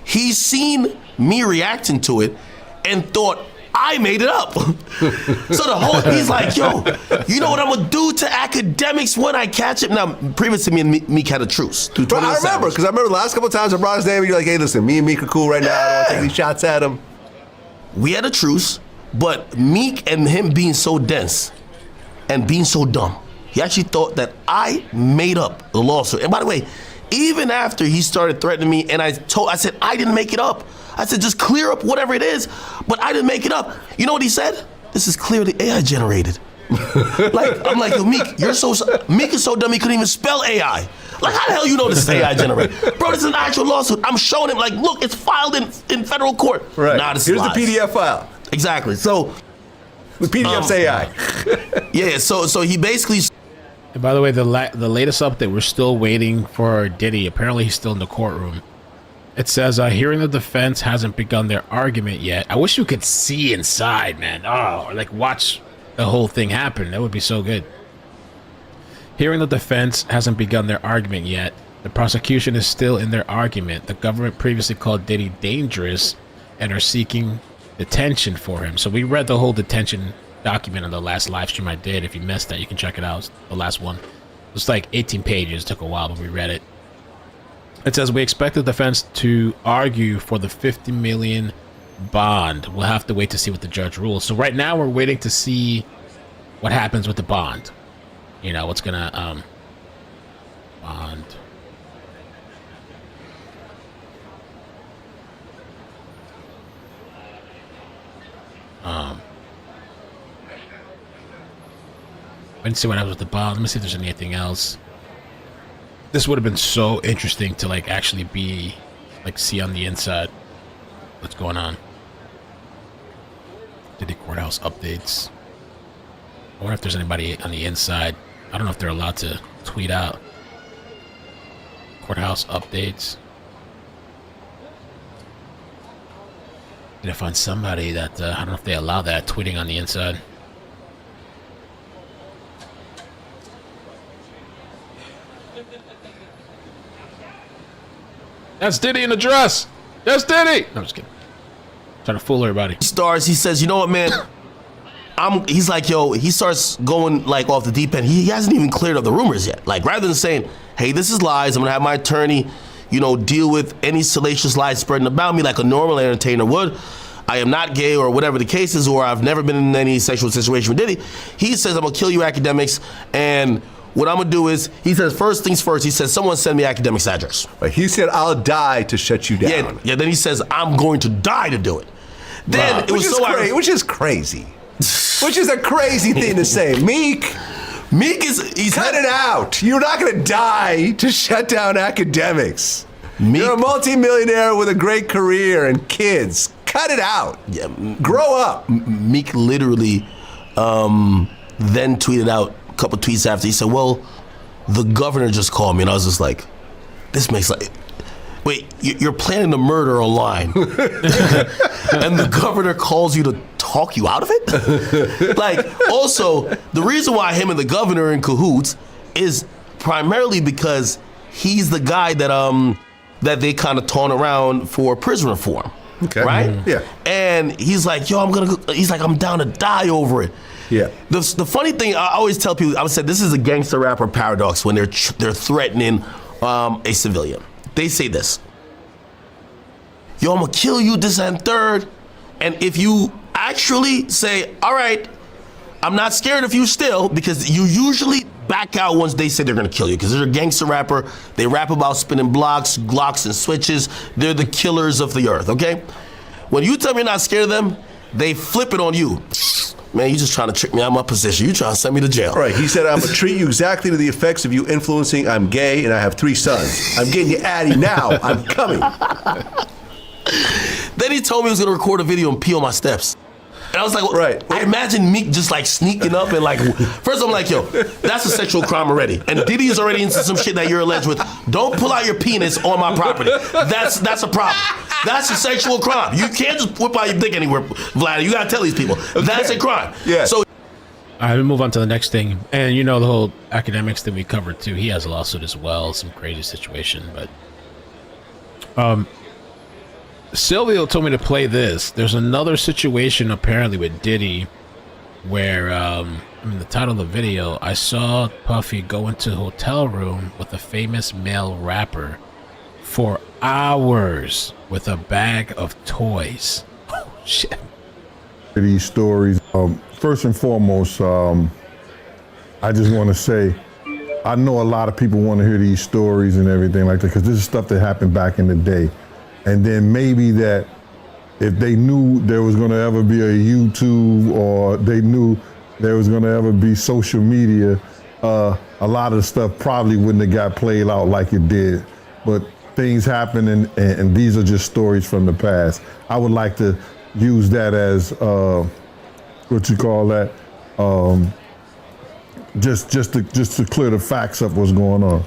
He's seen me reacting to it and thought, I made it up. So he's like, yo, you know what I'm gonna do to academics when I catch him? Now, previously me and Meek had a truce. But I remember, because I remember the last couple of times I brought his name, and you're like, hey, listen, me and Meek are cool right now. I don't want to take any shots at him. We had a truce, but Meek and him being so dense and being so dumb, he actually thought that I made up the lawsuit. And by the way, even after he started threatening me, and I said, I didn't make it up. I said, just clear up whatever it is, but I didn't make it up. You know what he said? This is clearly AI generated. I'm like, yo, Meek, Meek is so dumb he couldn't even spell AI. Like, how the hell you know this is AI generated? Bro, this is an actual lawsuit. I'm showing him, like, look, it's filed in federal court. Right. Nah, this Here's lies. the PDF file. Exactly. So the PDF's AI. Yeah. So he basically. And by the way, the latest update, we're still waiting for Diddy. Apparently, he's still in the courtroom. It says, hearing the defense hasn't begun their argument yet. I wish you could see inside, man. Oh, or like watch the whole thing happen. That would be so good. Hearing the defense hasn't begun their argument yet. The prosecution is still in their argument. The government previously called Diddy dangerous and are seeking detention for him. So we read the whole detention document on the last live stream I did. If you missed that, you can check it out. It's the last one. It was like 18 pages. It took a while, but we read it. It says, we expect the defense to argue for the $50 million bond. We'll have to wait to see what the judge rules. So right now we're waiting to see what happens with the bond. You know, what's gonna, bond. Let me see what happens with the bond. Let me see if there's anything else. This would have been so interesting to like actually be like see on the inside what's going on. Diddy Courthouse updates. I wonder if there's anybody on the inside. I don't know if they're allowed to tweet out. Courthouse updates. Need to find somebody that I don't know if they allow that tweeting on the inside. That's Diddy in the dress. That's Diddy. No, I'm just kidding. Trying to fool everybody. Stars. He says, you know what, man? He's like, yo. He starts going like off the deep end. He hasn't even cleared up the rumors yet. Like rather than saying, hey, this is lies. I'm gonna have my attorney, deal with any salacious lies spreading about me like a normal entertainer would. I am not gay or whatever the case is, or I've never been in any sexual situation with Diddy. He says, I'm gonna kill you academics, and what I'm gonna do is, he says, first things first, he says, someone send me academics address. He said, I'll die to shut you down. Yeah, then he says, I'm going to die to do it. Then it was which is crazy. Which is a crazy thing to say. Meek is cut it out. You're not gonna die to shut down academics. You're a multimillionaire with a great career and kids. Cut it out. Yeah, grow up. Meek literally then tweeted out a couple tweets after. He said, well, the governor just called me. And I was just like, this makes like, wait, you're planning a murder online. And the governor calls you to talk you out of it? Like, also, the reason why him and the governor are in cahoots is primarily because he's the guy that they kind of taunt around for prison reform. Okay. Right? Yeah. And he's like, yo, I'm down to die over it. Yeah. The funny thing, I always tell people, I would say this is a gangster rapper paradox when they're threatening a civilian. They say this. Yo, I'm gonna kill you, this and third. And if you actually say, all right, I'm not scared of you still, because you usually back out once they say they're gonna kill you, because they're a gangster rapper. They rap about spinning blocks, Glocks, and switches. They're the killers of the earth, okay? When you tell me you're not scared of them, they flip it on you. Man, you just trying to trick me out of my position. You trying to send me to jail. Right, he said, I'm gonna treat you exactly to the effects of you influencing. I'm gay and I have 3 sons. I'm getting you Addy now. I'm coming. Then he told me he was gonna record a video and pee on my steps. And I was like, right. I imagine Meek just like sneaking up and like, first I'm like, yo, that's a sexual crime already. And Diddy is already into some shit that you're alleged with. Don't pull out your penis on my property. That's a problem. That's a sexual crime. You can't just whip out your dick anywhere, Vlad. You gotta tell these people. Okay. That's a crime. Yeah. So all right, we move on to the next thing. And the whole academics that we covered too. He has a lawsuit as well, some crazy situation. But Silvio told me to play this. There's another situation apparently with Diddy where, the title of the video, I saw Puffy go into a hotel room with a famous male rapper for hours with a bag of toys. Oh, shit. These stories, first and foremost, I just want to say, I know a lot of people want to hear these stories and everything like that, because this is stuff that happened back in the day. And then maybe that if they knew there was going to ever be a YouTube, or they knew there was going to ever be social media, a lot of the stuff probably wouldn't have got played out like it did. But things happen, and these are just stories from the past. I would like to use that as, just to clear the facts up what's going on.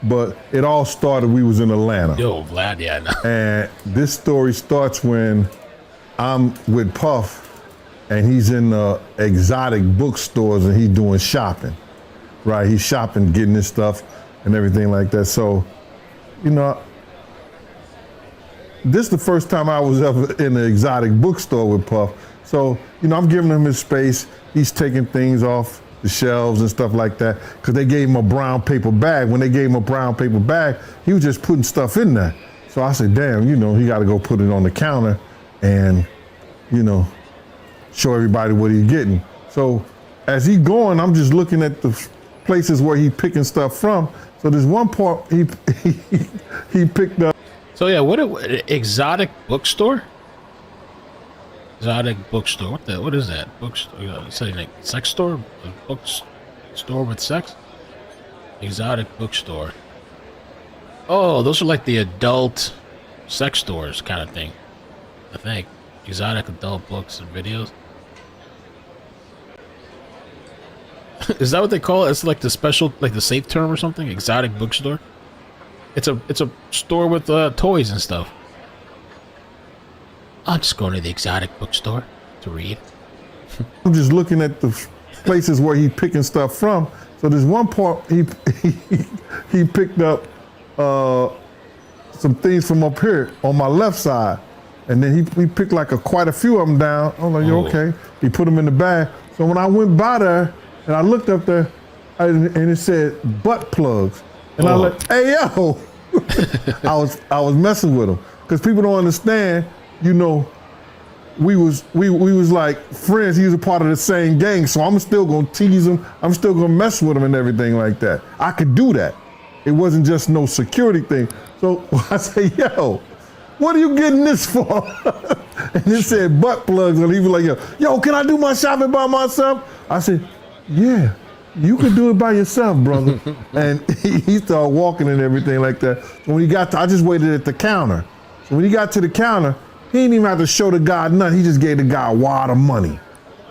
But it all started, we was in Atlanta. Yo, Vlad, yeah, I know. And this story starts when I'm with Puff, and he's in the exotic bookstores, and he's doing shopping, right? He's shopping, getting his stuff and everything like that. So, this is the first time I was ever in an exotic bookstore with Puff. So, I'm giving him his space. He's taking things off the shelves and stuff like that, because they gave him a brown paper bag. When they gave him a brown paper bag, he was just putting stuff in there. So I said, damn, he got to go put it on the counter and, show everybody what he's getting. So as he going, I'm just looking at the places where he picking stuff from. So there's one part he picked up. So yeah, what exotic bookstore? Exotic bookstore. What is that? Bookstore? Saying like sex store? A bookstore with sex? Exotic bookstore. Oh, those are like the adult sex stores kind of thing. I think. Exotic adult books and videos. Is that what they call it? It's like the special, like the safe term or something? Exotic bookstore? It's a store with toys and stuff. I'm just going to the exotic bookstore to read. I'm just looking at the places where he's picking stuff from. So there's one part he picked up some things from up here on my left side, and then he picked like quite a few of them down. I'm like, "You okay?" He put them in the bag. So when I went by there and I looked up there, and it said butt plugs, and I was like, "Hey yo," I was messing with him because people don't understand. You know, we was like friends. He was a part of the same gang, so I'm still gonna tease him. I'm still gonna mess with him and everything like that. I could do that. It wasn't just no security thing. So I say, "Yo, what are you getting this for?" And it said butt plugs, and he was like, "Yo, can I do my shopping by myself?" I said, "Yeah, you can do it by yourself, brother." And he started walking and everything like that. So when he got to, I just waited at the counter. So when he got to the counter, he didn't even have to show the guy nothing. He just gave the guy a wad of money.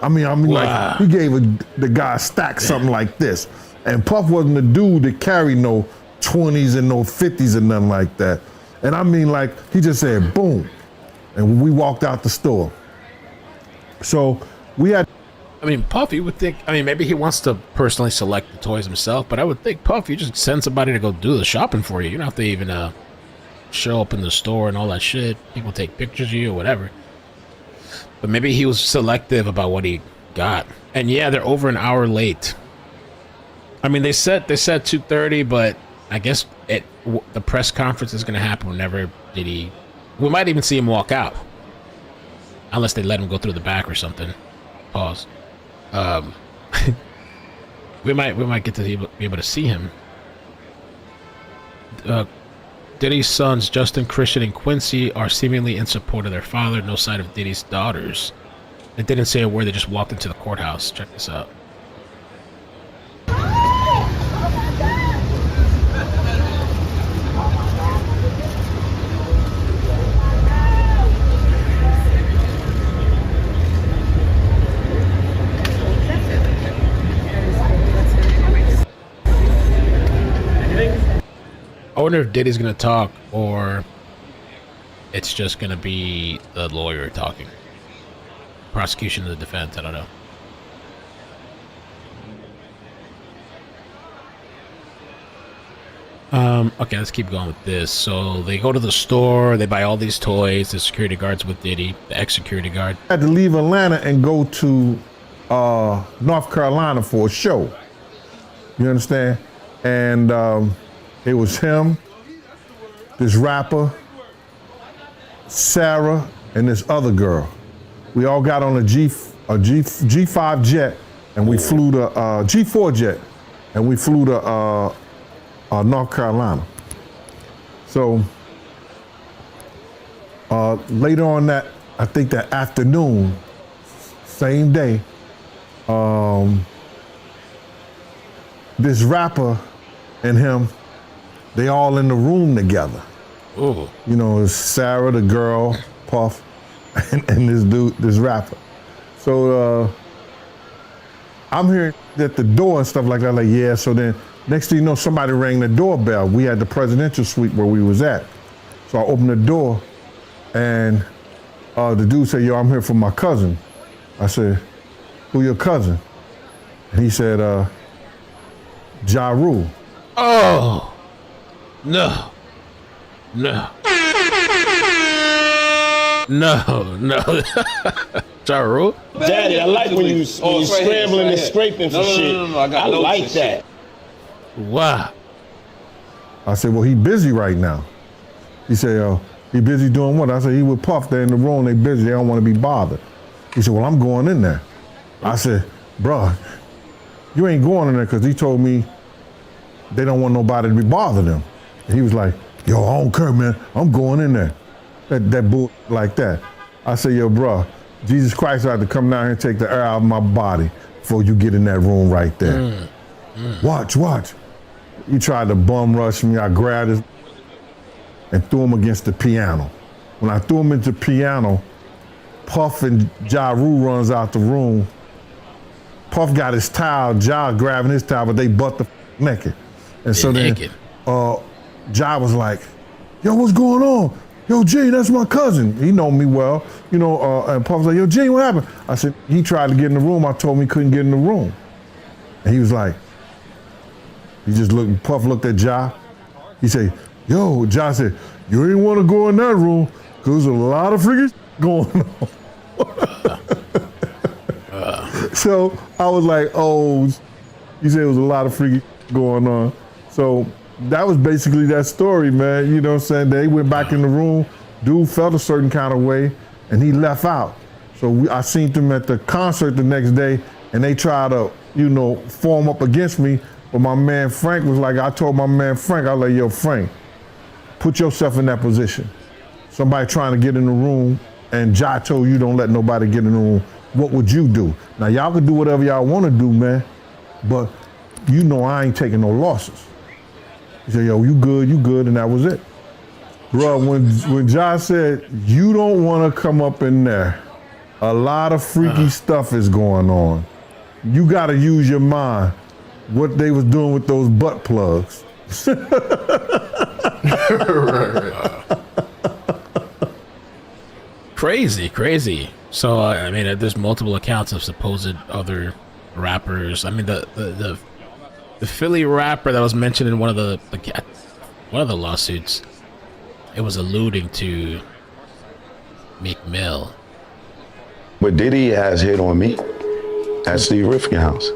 I mean, wow. Like he gave the guy a stack something like this. And Puff wasn't the dude that carried no 20s and no 50s and nothing like that. And I mean, like, he just said, boom. And we walked out the store. So we had... I mean, Puff, you would think... I mean, maybe he wants to personally select the toys himself, but I would think, Puff, you just send somebody to go do the shopping for you. You don't have to even show up in the store and all that shit. People take pictures of you or whatever. But maybe he was selective about what he got. And yeah, they're over an hour late. I mean, they said 2:30, but I guess the press conference is going to happen whenever Diddy... We might even see him walk out. Unless they let him go through the back or something. Pause. We might get to be able to see him. Diddy's sons, Justin, Christian, and Quincy, are seemingly in support of their father. No sign of Diddy's daughters. They didn't say a word. They just walked into the courthouse. Check this out. I wonder if Diddy's gonna talk or it's just gonna be the lawyer talking. Prosecution and the defense, I don't know. Okay, let's keep going with this. So they go to the store, they buy all these toys, the security guard's with Diddy, the ex-security guard. I had to leave Atlanta and go to North Carolina for a show. You understand? And it was him, this rapper, Sarah, and this other girl. We all got on a G5 jet, and we flew to G4 jet, and we flew to North Carolina. So later on that, I think that afternoon, same day, this rapper and him, they all in the room together. Ooh. You know, it's Sarah, the girl, Puff, and this dude, this rapper. So I'm here at the door and stuff like that, like, yeah, so then next thing you know, somebody rang the doorbell. We had the presidential suite where we was at. So I opened the door and the dude said, "Yo, I'm here for my cousin." I said, "Who your cousin?" And he said, Ja Rule. Oh, no, no, no. Ja Rule? Daddy, I like when you scrambling and scraping for shit. No, I like that. Wow. I said, "Well, he busy right now." He said, "He busy doing what?" I said, "He with Puff. They're in the room. They busy. They don't want to be bothered." He said, "Well, I'm going in there." I said, "Bruh, you ain't going in there because he told me they don't want nobody to be bothering them." And he was like, "Yo, I don't care, man. I'm going in there." That bull like that. I said, "Yo, bruh, Jesus Christ had to come down here and take the air out of my body before you get in that room right there. Watch. He tried to bum rush me. I grabbed his and threw him against the piano. When I threw him into the piano, Puff and Ja Rule runs out the room. Puff got his towel, Ja grabbing his towel, but they butt the naked. And so then Ja was like, yo, what's going on? Yo, G, that's my cousin. He know me well. You know, and Puff was like, yo, G, what happened? I said, he tried to get in the room. I told him he couldn't get in the room. And he was like, he just looked, Puff looked at Ja. He said, yo, Ja said, you ain't want to go in that room because there's a lot of freaking going on. So I was like, oh, he said it was a lot of freaking going on. So that was basically that story, man. You know what I'm saying? They went back in the room. Dude felt a certain kind of way, and he left out. So I seen them at the concert the next day, and they tried to, you know, form up against me. But my man Frank was like, I told my man Frank, I was like, yo, Frank, put yourself in that position. Somebody trying to get in the room, and Ja told you don't let nobody get in the room. What would you do? Now, y'all can do whatever y'all want to do, man, but you know I ain't taking no losses. He said, yo, you good, and that was it. Bro, when Ja said, you don't want to come up in there, a lot of freaky stuff is going on. You got to use your mind. What they was doing with those butt plugs. Crazy. So, I mean, there's multiple accounts of supposed other rappers. I mean, the Philly rapper that was mentioned in one of the lawsuits, it was alluding to Meek Mill. But Diddy has hit on me at Steve Rifkin house.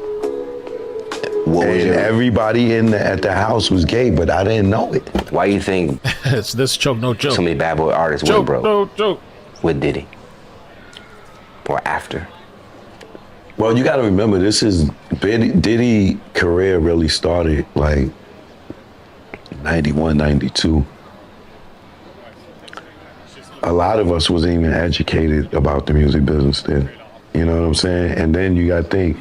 And everybody at the house was gay, but I didn't know it. Why you think it's this joke, no joke? So many bad boy artists went broke. No joke. With Diddy. Or after. Well, you got to remember, this is Diddy career really started like 91, 92. A lot of us wasn't even educated about the music business then. You know what I'm saying? And then you got to think,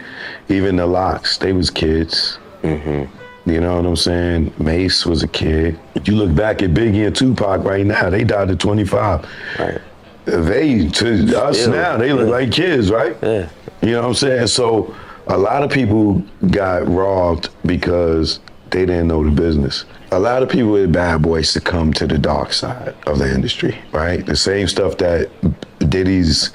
even the Locks, they was kids. Mm-hmm. You know what I'm saying? Mace was a kid. If you look back at Biggie and Tupac right now, they died at 25. Right. They, to us now, they look like kids, right? Yeah. You know what I'm saying? So a lot of people got robbed because they didn't know the business. A lot of people with Bad Boys succumb to the dark side of the industry, right? The same stuff that Diddy's,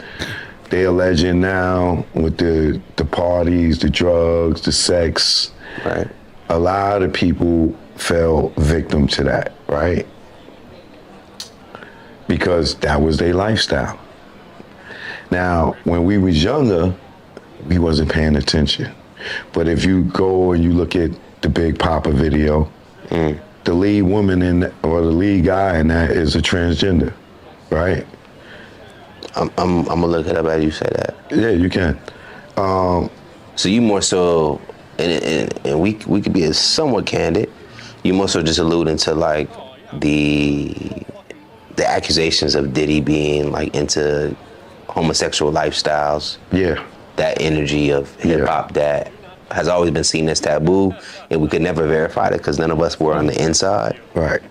they alleging now with the parties, the drugs, the sex. Right. A lot of people fell victim to that, right? Because that was their lifestyle. Now, when we was younger, we wasn't paying attention. But if you go and you look at the Big Papa video, the lead woman or the lead guy in that is a transgender, right? I'm gonna look it up as you say that. Yeah, you can. So you more so, and we could be somewhat candid. You more so just alluding to like the accusations of Diddy being like into homosexual lifestyles. Yeah. That energy of hip hop that has always been seen as taboo, and we could never verify it because none of us were on the inside. Right.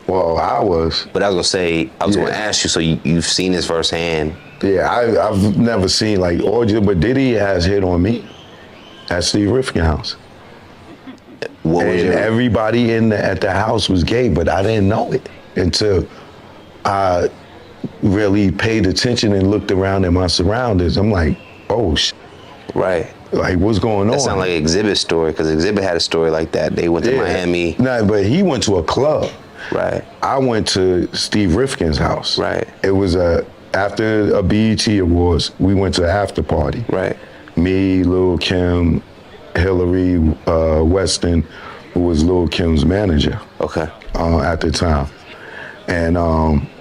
Well, I was. But I was gonna ask you, so you've seen this firsthand. Yeah, I've never seen like orgy, but Diddy has hit on me at Steve Rifkin house. Everybody at the house was gay, but I didn't know it until I really paid attention and looked around at my surroundings. I'm like, oh, right. Like, what's going on? That sounds like Exhibit's story, because Exhibit had a story like that. They went to Miami. No, but he went to a club. Right. I went to Steve Rifkin's house. Right. It was after a BET Awards, we went to an after party. Right. Me, Lil' Kim, Hillary Weston, who was Lil' Kim's manager. Okay. At the time. And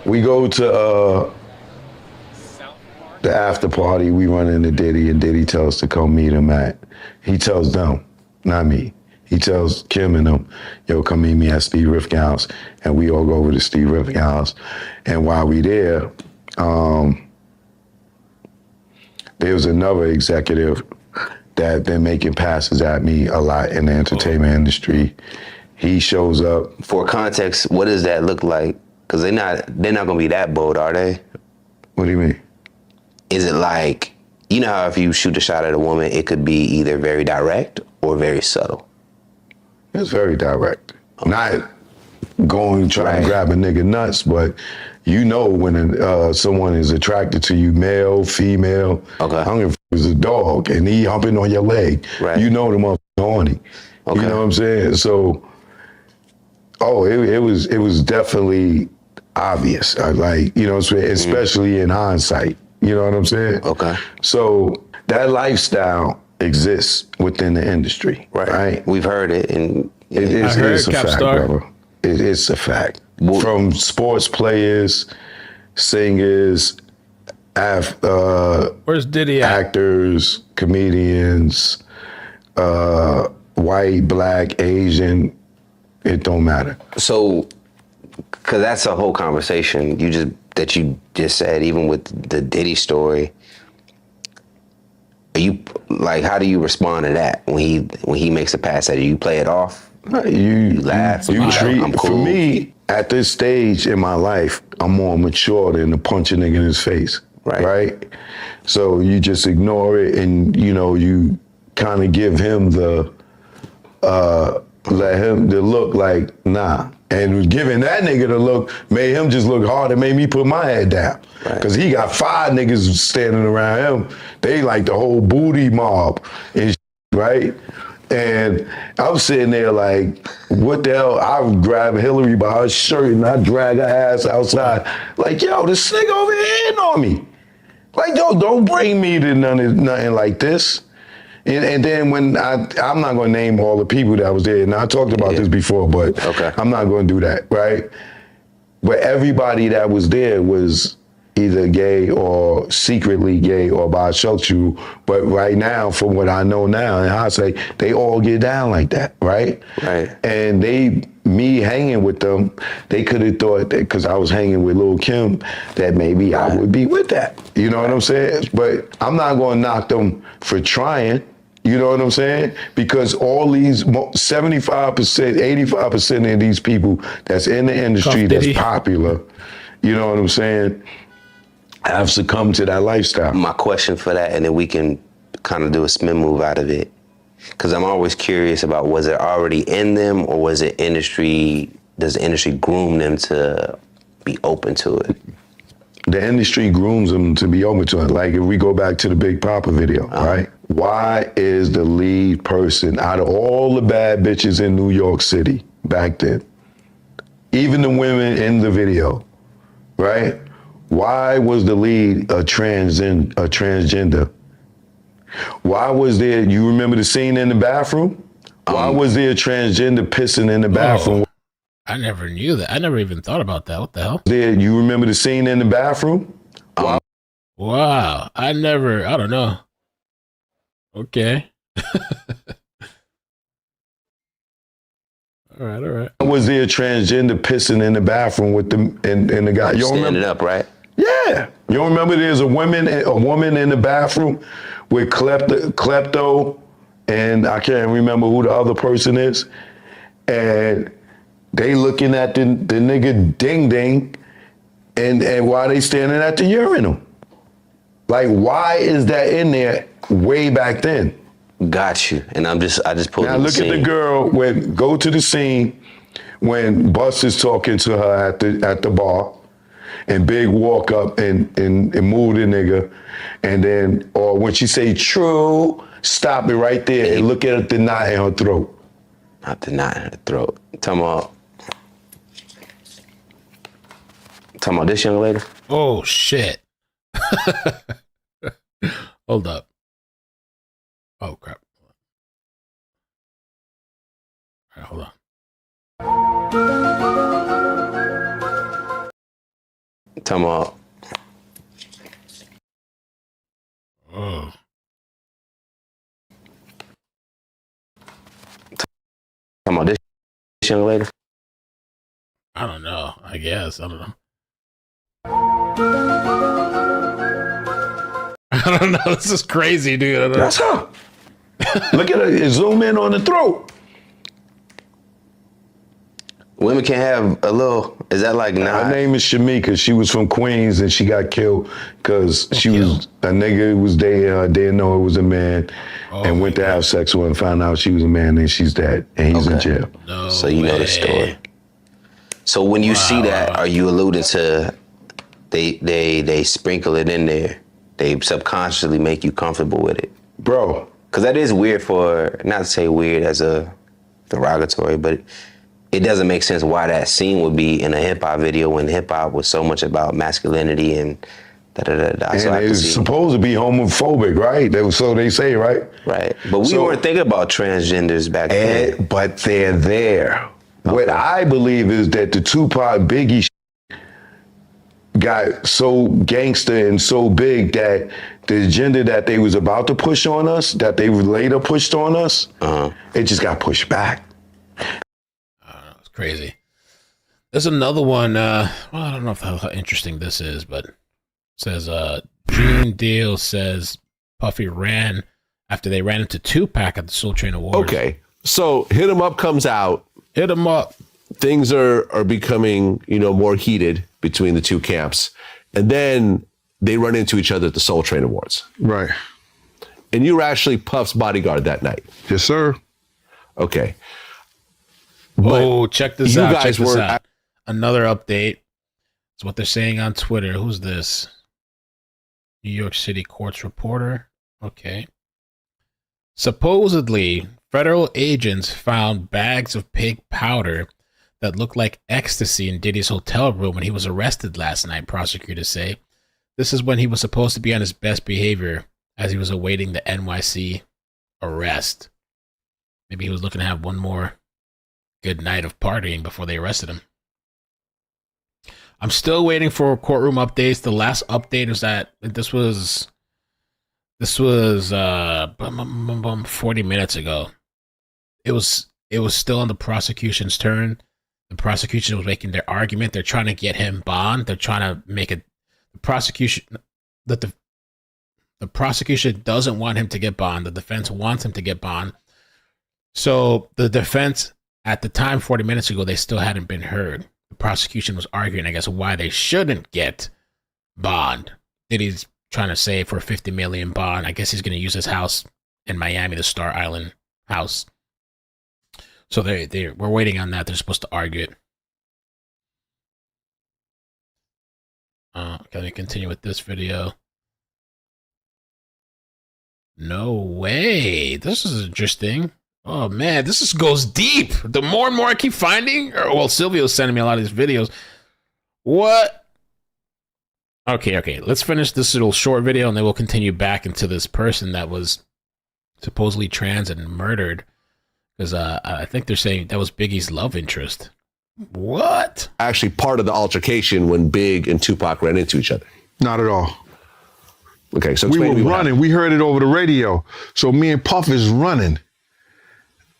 we go to the after party, we run into Diddy, and Diddy tells us to come meet him he tells them, not me, he tells Kim and them, yo, come meet me at Steve Rifkin house. And we all go over to Steve Rifkin house. And while we there, there was another executive that been making passes at me a lot in the entertainment industry. He shows up. For context, what does that look like? Because they're not gonna be that bold, are they? What do you mean? Is it like, you know how if you shoot a shot at a woman, it could be either very direct or very subtle? It's very direct. Not going trying to grab a nigga nuts, but you know when someone is attracted to you, male, female. Okay. I don't give a f- is a dog and he humping on your leg. Right. You know the motherfucker horny. Okay. You know what I'm saying? So, it was definitely obvious. Like, you know what I'm saying? Especially in hindsight. You know what I'm saying? Okay. So that lifestyle exists within the industry, right? We've heard it, and it's a fact, brother. It's a fact. From sports players, singers, where's Diddy at? Actors, comedians, white, black, Asian, it don't matter. So, because that's a whole conversation you just said, even with the Diddy story. Are you like, how do you respond to that when he makes a pass at you? You play it off? You laugh? I'm cool. For me, at this stage in my life, I'm more mature than to punch a nigga in his face. Right? So you just ignore it and, you know, you kind of give him the look like, nah. And giving that nigga the look made him just look hard and made me put my head down. Because he got 5 niggas standing around him. They like the whole booty mob and right? And I'm sitting there like, what the hell? I would grab Hillary by her shirt and I drag her ass outside. Like, yo, this nigga over here hitting on me. Like, yo, don't bring me to nothing like this. And then when I'm not going to name all the people that was there. And I talked about this before, but I'm not going to do that, right? But everybody that was there was either gay or secretly gay or bisexual. But right now, from what I know now, and I say they all get down like that, right? Right. And me hanging with them, they could have thought that because I was hanging with Lil' Kim, that maybe I would be with that. You know what I'm saying? But I'm not going to knock them for trying. You know what I'm saying? Because all these 75%, 85% of these people that's in the industry that's popular, you know what I'm saying, have succumbed to that lifestyle. My question for that, and then we can kind of do a spin move out of it. Because I'm always curious about, was it already in them, or was it does the industry groom them to be open to it? The industry grooms them to be open to it. Like if we go back to the Big Papa video, right? Why is the lead person out of all the bad bitches in New York City back then, even the women in the video, right? Why was the lead a transgender? Why was there, you remember the scene in the bathroom? Why was there a transgender pissing in the bathroom? I never knew that. I never even thought about that. What the hell? You remember the scene in the bathroom? Wow. I don't know. Okay. All right. Was there a transgender pissing in the bathroom with them and the guy? You standing up, right? Yeah. You don't remember there's a woman in the bathroom with klepto, and I can't remember who the other person is, and they looking at the nigga ding ding, and why they standing at the urinal? Like, why is that in there way back then? Got you. And I just pulled. Now look at the girl go to the scene when Bus is talking to her at the bar, and Big walk up and move the nigga, and then, or when she say true, stop it right there and look at the knot in her throat. Not the knot in her throat. Talking about this young lady? Oh shit. Hold up. Oh crap. All right, hold on. Talking about. Oh. Talking about this young lady? I don't know. I guess. I don't know. I don't know. This is crazy, dude. That's her. Look at her. Zoom in on the throat. Women can have a little. Is that like Her name is Shamika. She was from Queens and she got killed because she was a nigga who was dating her, didn't know it was a man, and went to have sex with her and found out she was a man and she's dead and he's in jail. So you know the story. So when you see that, are you alluding to they sprinkle it in there? They subconsciously make you comfortable with it, bro. Because that is weird not to say weird as a derogatory, but it doesn't make sense why that scene would be in a hip hop video when hip hop was so much about masculinity and da-da-da-da. And it was supposed to be homophobic, right? So they say, right? Right. But we weren't thinking about transgenders back then. But they're there. Okay. What I believe is that the Tupac Biggie got so gangster and so big that the agenda that they was about to push on us, that they later pushed on us, it just got pushed back. It's crazy. There's another one. Well, I don't know how interesting this is, but it says Gene Deal says Puffy ran after they ran into Tupac at the Soul Train Awards. Okay, so Hit 'Em Up comes out. Hit 'Em Up. Things are becoming, more heated between the two camps. And then they run into each other at the Soul Train Awards. Right. And you were actually Puff's bodyguard that night. Yes, sir. Okay. Oh, check this out. Check guys this were out. Another update. It's what they're saying on Twitter. Who's this? New York City courts reporter. Okay. Supposedly, federal agents found bags of pink powder that looked like ecstasy in Diddy's hotel room when he was arrested last night, prosecutors say. This is when he was supposed to be on his best behavior as he was awaiting the NYC arrest. Maybe he was looking to have one more good night of partying before they arrested him. I'm still waiting for courtroom updates. The last update was that this was 40 minutes ago. It was still on the prosecution's turn. The prosecution was making their argument. They're trying to get him bond. They're trying to make it the prosecution doesn't want him to get bond. The defense wants him to get bond. So the defense at the time, 40 minutes ago, they still hadn't been heard. The prosecution was arguing, I guess, why they shouldn't get bond. Diddy's trying to save for $50 million bond. I guess he's going to use his house in Miami, the Star Island house. So we're waiting on that. They're supposed to argue it. Can we continue with this video? No way. This is interesting. Oh man, this goes deep. The more and more I keep finding, Silvio's sending me a lot of these videos. What? Okay. Let's finish this little short video and then we'll continue back into this person that was supposedly trans and murdered. Because I think they're saying that was Biggie's love interest. What? Actually, part of the altercation when Big and Tupac ran into each other. Not at all. Okay, so we were running. We heard it over the radio. So me and Puff is running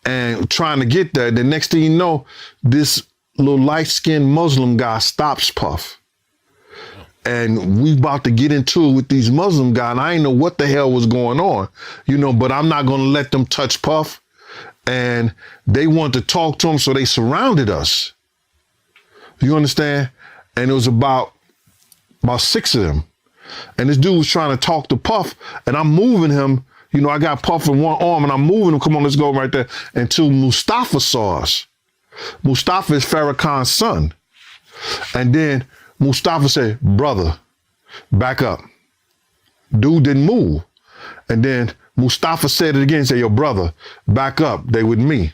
and trying to get there. The next thing you know, this little light-skinned Muslim guy stops Puff. And we about to get into it with these Muslim guys. And I didn't know what the hell was going on, but I'm not going to let them touch Puff. And they wanted to talk to him, so they surrounded us. You understand? And it was about 6 of them. And this dude was trying to talk to Puff, and I'm moving him. I got Puff in one arm, and I'm moving him. Come on, let's go right there. Until Mustafa saw us. Mustafa is Farrakhan's son. And then Mustafa said, "Brother, back up." Dude didn't move. And then Mustafa said it again, said, "Yo, brother, back up. They with me."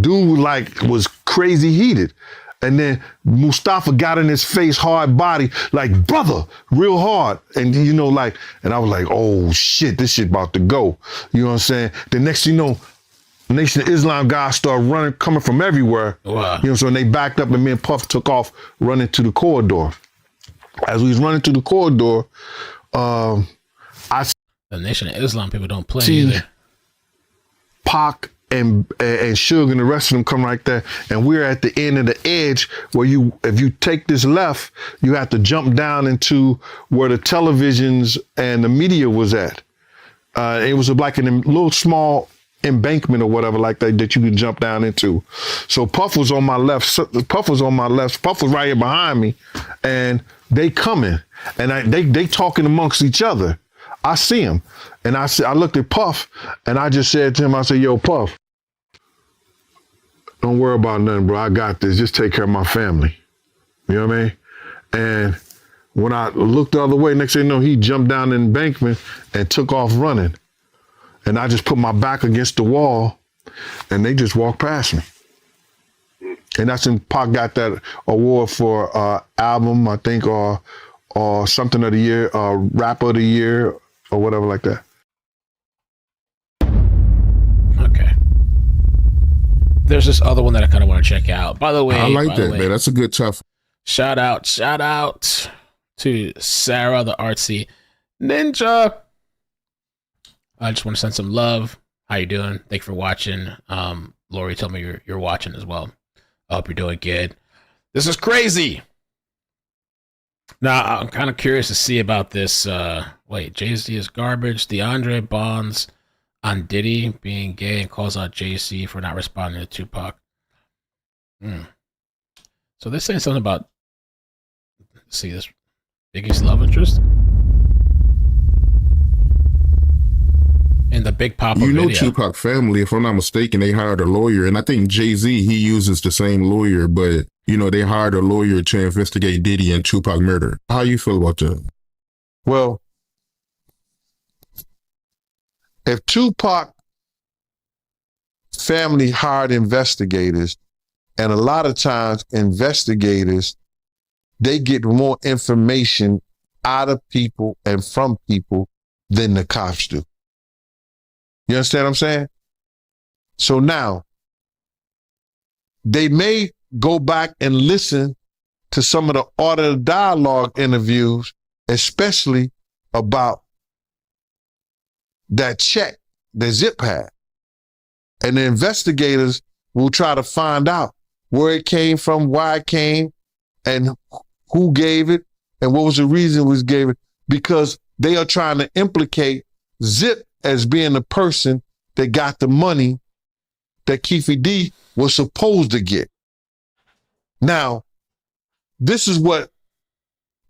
Dude was crazy heated. And then Mustafa got in his face, hard body, like, "Brother," real hard. And and I was like, oh shit, this shit about to go. You know what I'm saying? The next thing you know, Nation of Islam guys started running, coming from everywhere. Wow. So they backed up and me and Puff took off running to the corridor. As we was running to the corridor, the Nation of Islam people don't play either. Pac and Suge and the rest of them come right there, and we're at the end of the edge where if you take this left, you have to jump down into where the televisions and the media was at. It was like in a little small embankment or whatever like that you can jump down into. So Puff was on my left. Puff was right here behind me, and they coming, and they talking amongst each other. I see him, and I looked at Puff, and I just said to him, I said, "Yo, Puff, don't worry about nothing, bro. I got this. Just take care of my family." You know what I mean? And when I looked the other way, next thing you know, he jumped down the embankment and took off running. And I just put my back against the wall, and they just walked past me. And that's when Pac got that award for album, I think, or something of the year, rapper of the year, or whatever like that. Okay. There's this other one that I kind of want to check out. By the way, I like that, man. That's a good tough. Shout out to Sarah, the artsy ninja. I just want to send some love. How you doing? Thank you for watching. Lori told me you're watching as well. I hope you're doing good. This is crazy. Now, I'm kind of curious to see about this. Wait, Jay-Z is garbage. DeAndre Bonds on Diddy being gay and calls out Jay-Z for not responding to Tupac. So they're saying something about, let's see this, Biggie's love interest in the Big Papa video. You know, Tupac family, if I'm not mistaken, they hired a lawyer, and I think Jay-Z, he uses the same lawyer, but you know, they hired a lawyer to investigate Diddy and Tupac murder. How you feel about that? Well, if Tupac family hired investigators, and a lot of times investigators, they get more information out of people and from people than the cops do. You understand what I'm saying? So now, they may go back and listen to some of the Art of the Dialogue interviews, especially about that check that Zip had. And the investigators will try to find out where it came from, why it came, and who gave it, and what was the reason it was gave it, because they are trying to implicate Zip as being the person that got the money that Keefe D was supposed to get. Now, this is what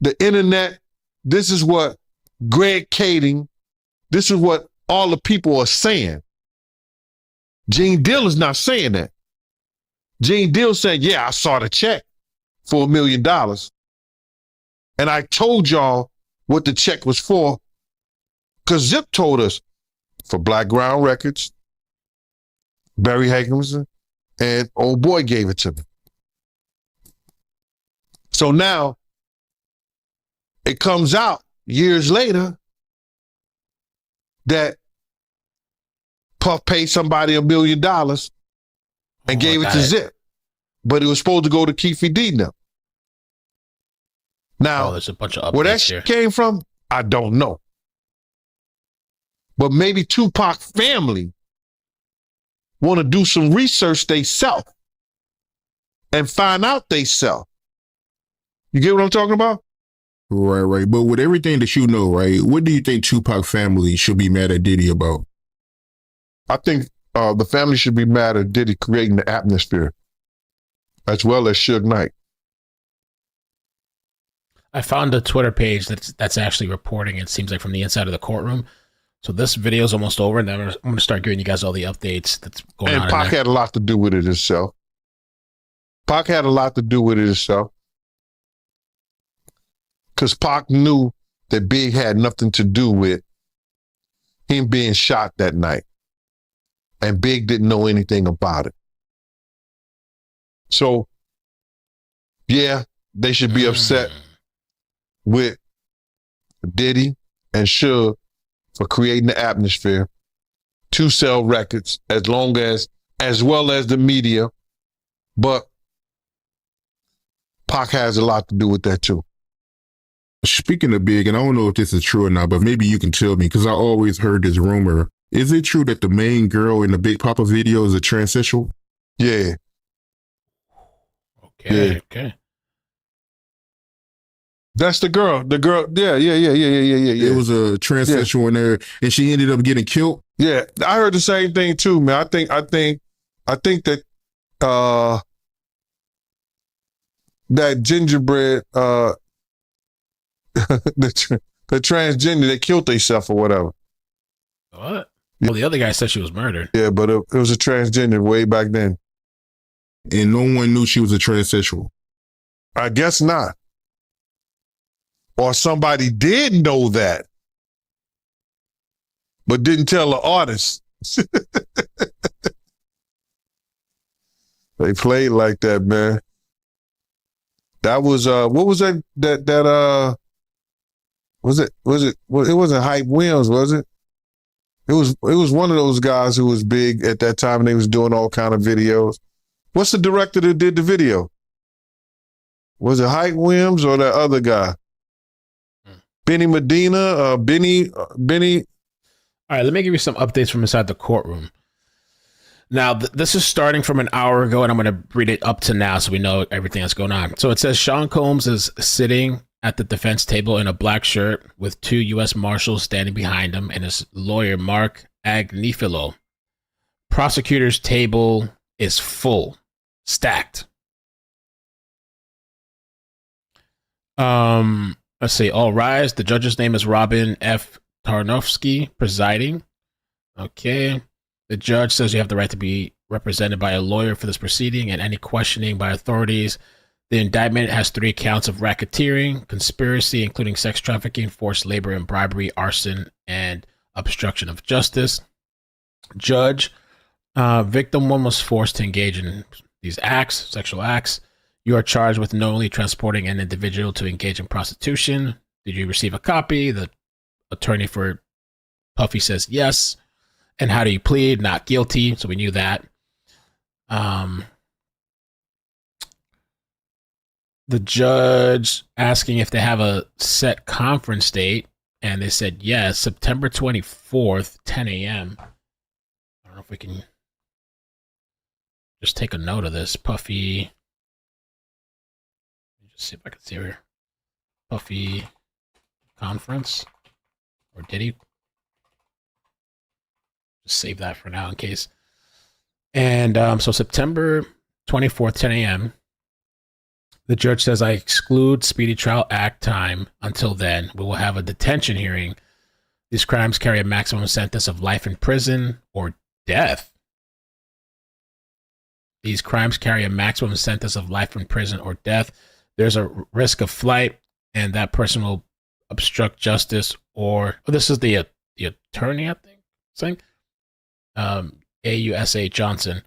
the internet, this is what Greg Kading, this is what all the people are saying. Gene Deal is not saying that. Gene Deal said, yeah, I saw the check for $1 million. And I told y'all what the check was for, because Zip told us for Black Ground Records, Barry Higginson, and old boy gave it to me. So now it comes out years later that Puff paid somebody $1 million and gave it to Zip, but it was supposed to go to Keefe D now. Now, there's a bunch of where that updates here. came from, I don't know. But maybe Tupac family want to do some research theyself and find out theyself. You get what I'm talking about? Right. But with everything that you know, right, what do you think Tupac family should be mad at Diddy about? I think the family should be mad at Diddy creating the atmosphere, as well as Suge Knight. I found a Twitter page that's actually reporting, it seems like, from the inside of the courtroom. So this video is almost over, and then I'm going to start giving you guys all the updates that's going on. And Pac had a lot to do with it himself. Pac had a lot to do with it himself. Because Pac knew that Big had nothing to do with him being shot that night. And Big didn't know anything about it. So, yeah, they should be upset with Diddy and Suge for creating the atmosphere to sell records, as well as the media. But Pac has a lot to do with that too. Speaking of Big, and I don't know if this is true or not, but maybe you can tell me, because I always heard this rumor. Is it true that the main girl in the Big Papa video is a transsexual? Yeah. Okay. That's the girl. The girl. Yeah. It was a transsexual in there, and she ended up getting killed. Yeah, I heard the same thing too, man. I think that that gingerbread the transgender, they killed themselves or whatever. What? Well, the other guy said she was murdered. Yeah, but it was a transgender way back then. And no one knew she was a transsexual. I guess not. Or somebody did know that, but didn't tell the artist. They played like that, man. That was what was that it wasn't Hype Williams, was it? It was one of those guys who was big at that time and they was doing all kind of videos. What's the director that did the video? Was it Hype Williams or that other guy? Benny Medina, Benny. All right, let me give you some updates from inside the courtroom. Now, this is starting from an hour ago, and I'm going to read it up to now so we know everything that's going on. So it says Sean Combs is sitting at the defense table in a black shirt with 2 U.S. Marshals standing behind him and his lawyer, Mark Agnifilo. Prosecutor's table is full, stacked. Let's see. All rise. The judge's name is Robin F. Tarnowski, presiding. Okay. The judge says you have the right to be represented by a lawyer for this proceeding and any questioning by authorities. The indictment has 3 counts of racketeering, conspiracy, including sex trafficking, forced labor and bribery, arson, and obstruction of justice. Judge, victim 1 was forced to engage in these acts, sexual acts. You are charged with knowingly transporting an individual to engage in prostitution. Did you receive a copy? The attorney for Puffy says yes. And how do you plead? Not guilty. So we knew that. The judge asking if they have a set conference date, and they said yes, September 24th, 10 a.m. I don't know if we can just take a note of this. Puffy. Let me just see if I can see her. Puffy conference. Or Diddy. Just save that for now in case. And so September 24th, 10 a.m. The judge says, I exclude Speedy Trial Act time. Until then, we will have a detention hearing. These crimes carry a maximum sentence of life in prison or death. These crimes carry a maximum sentence of life in prison or death. There's a risk of flight, and that person will obstruct justice or this is the attorney, I think, saying AUSA Johnson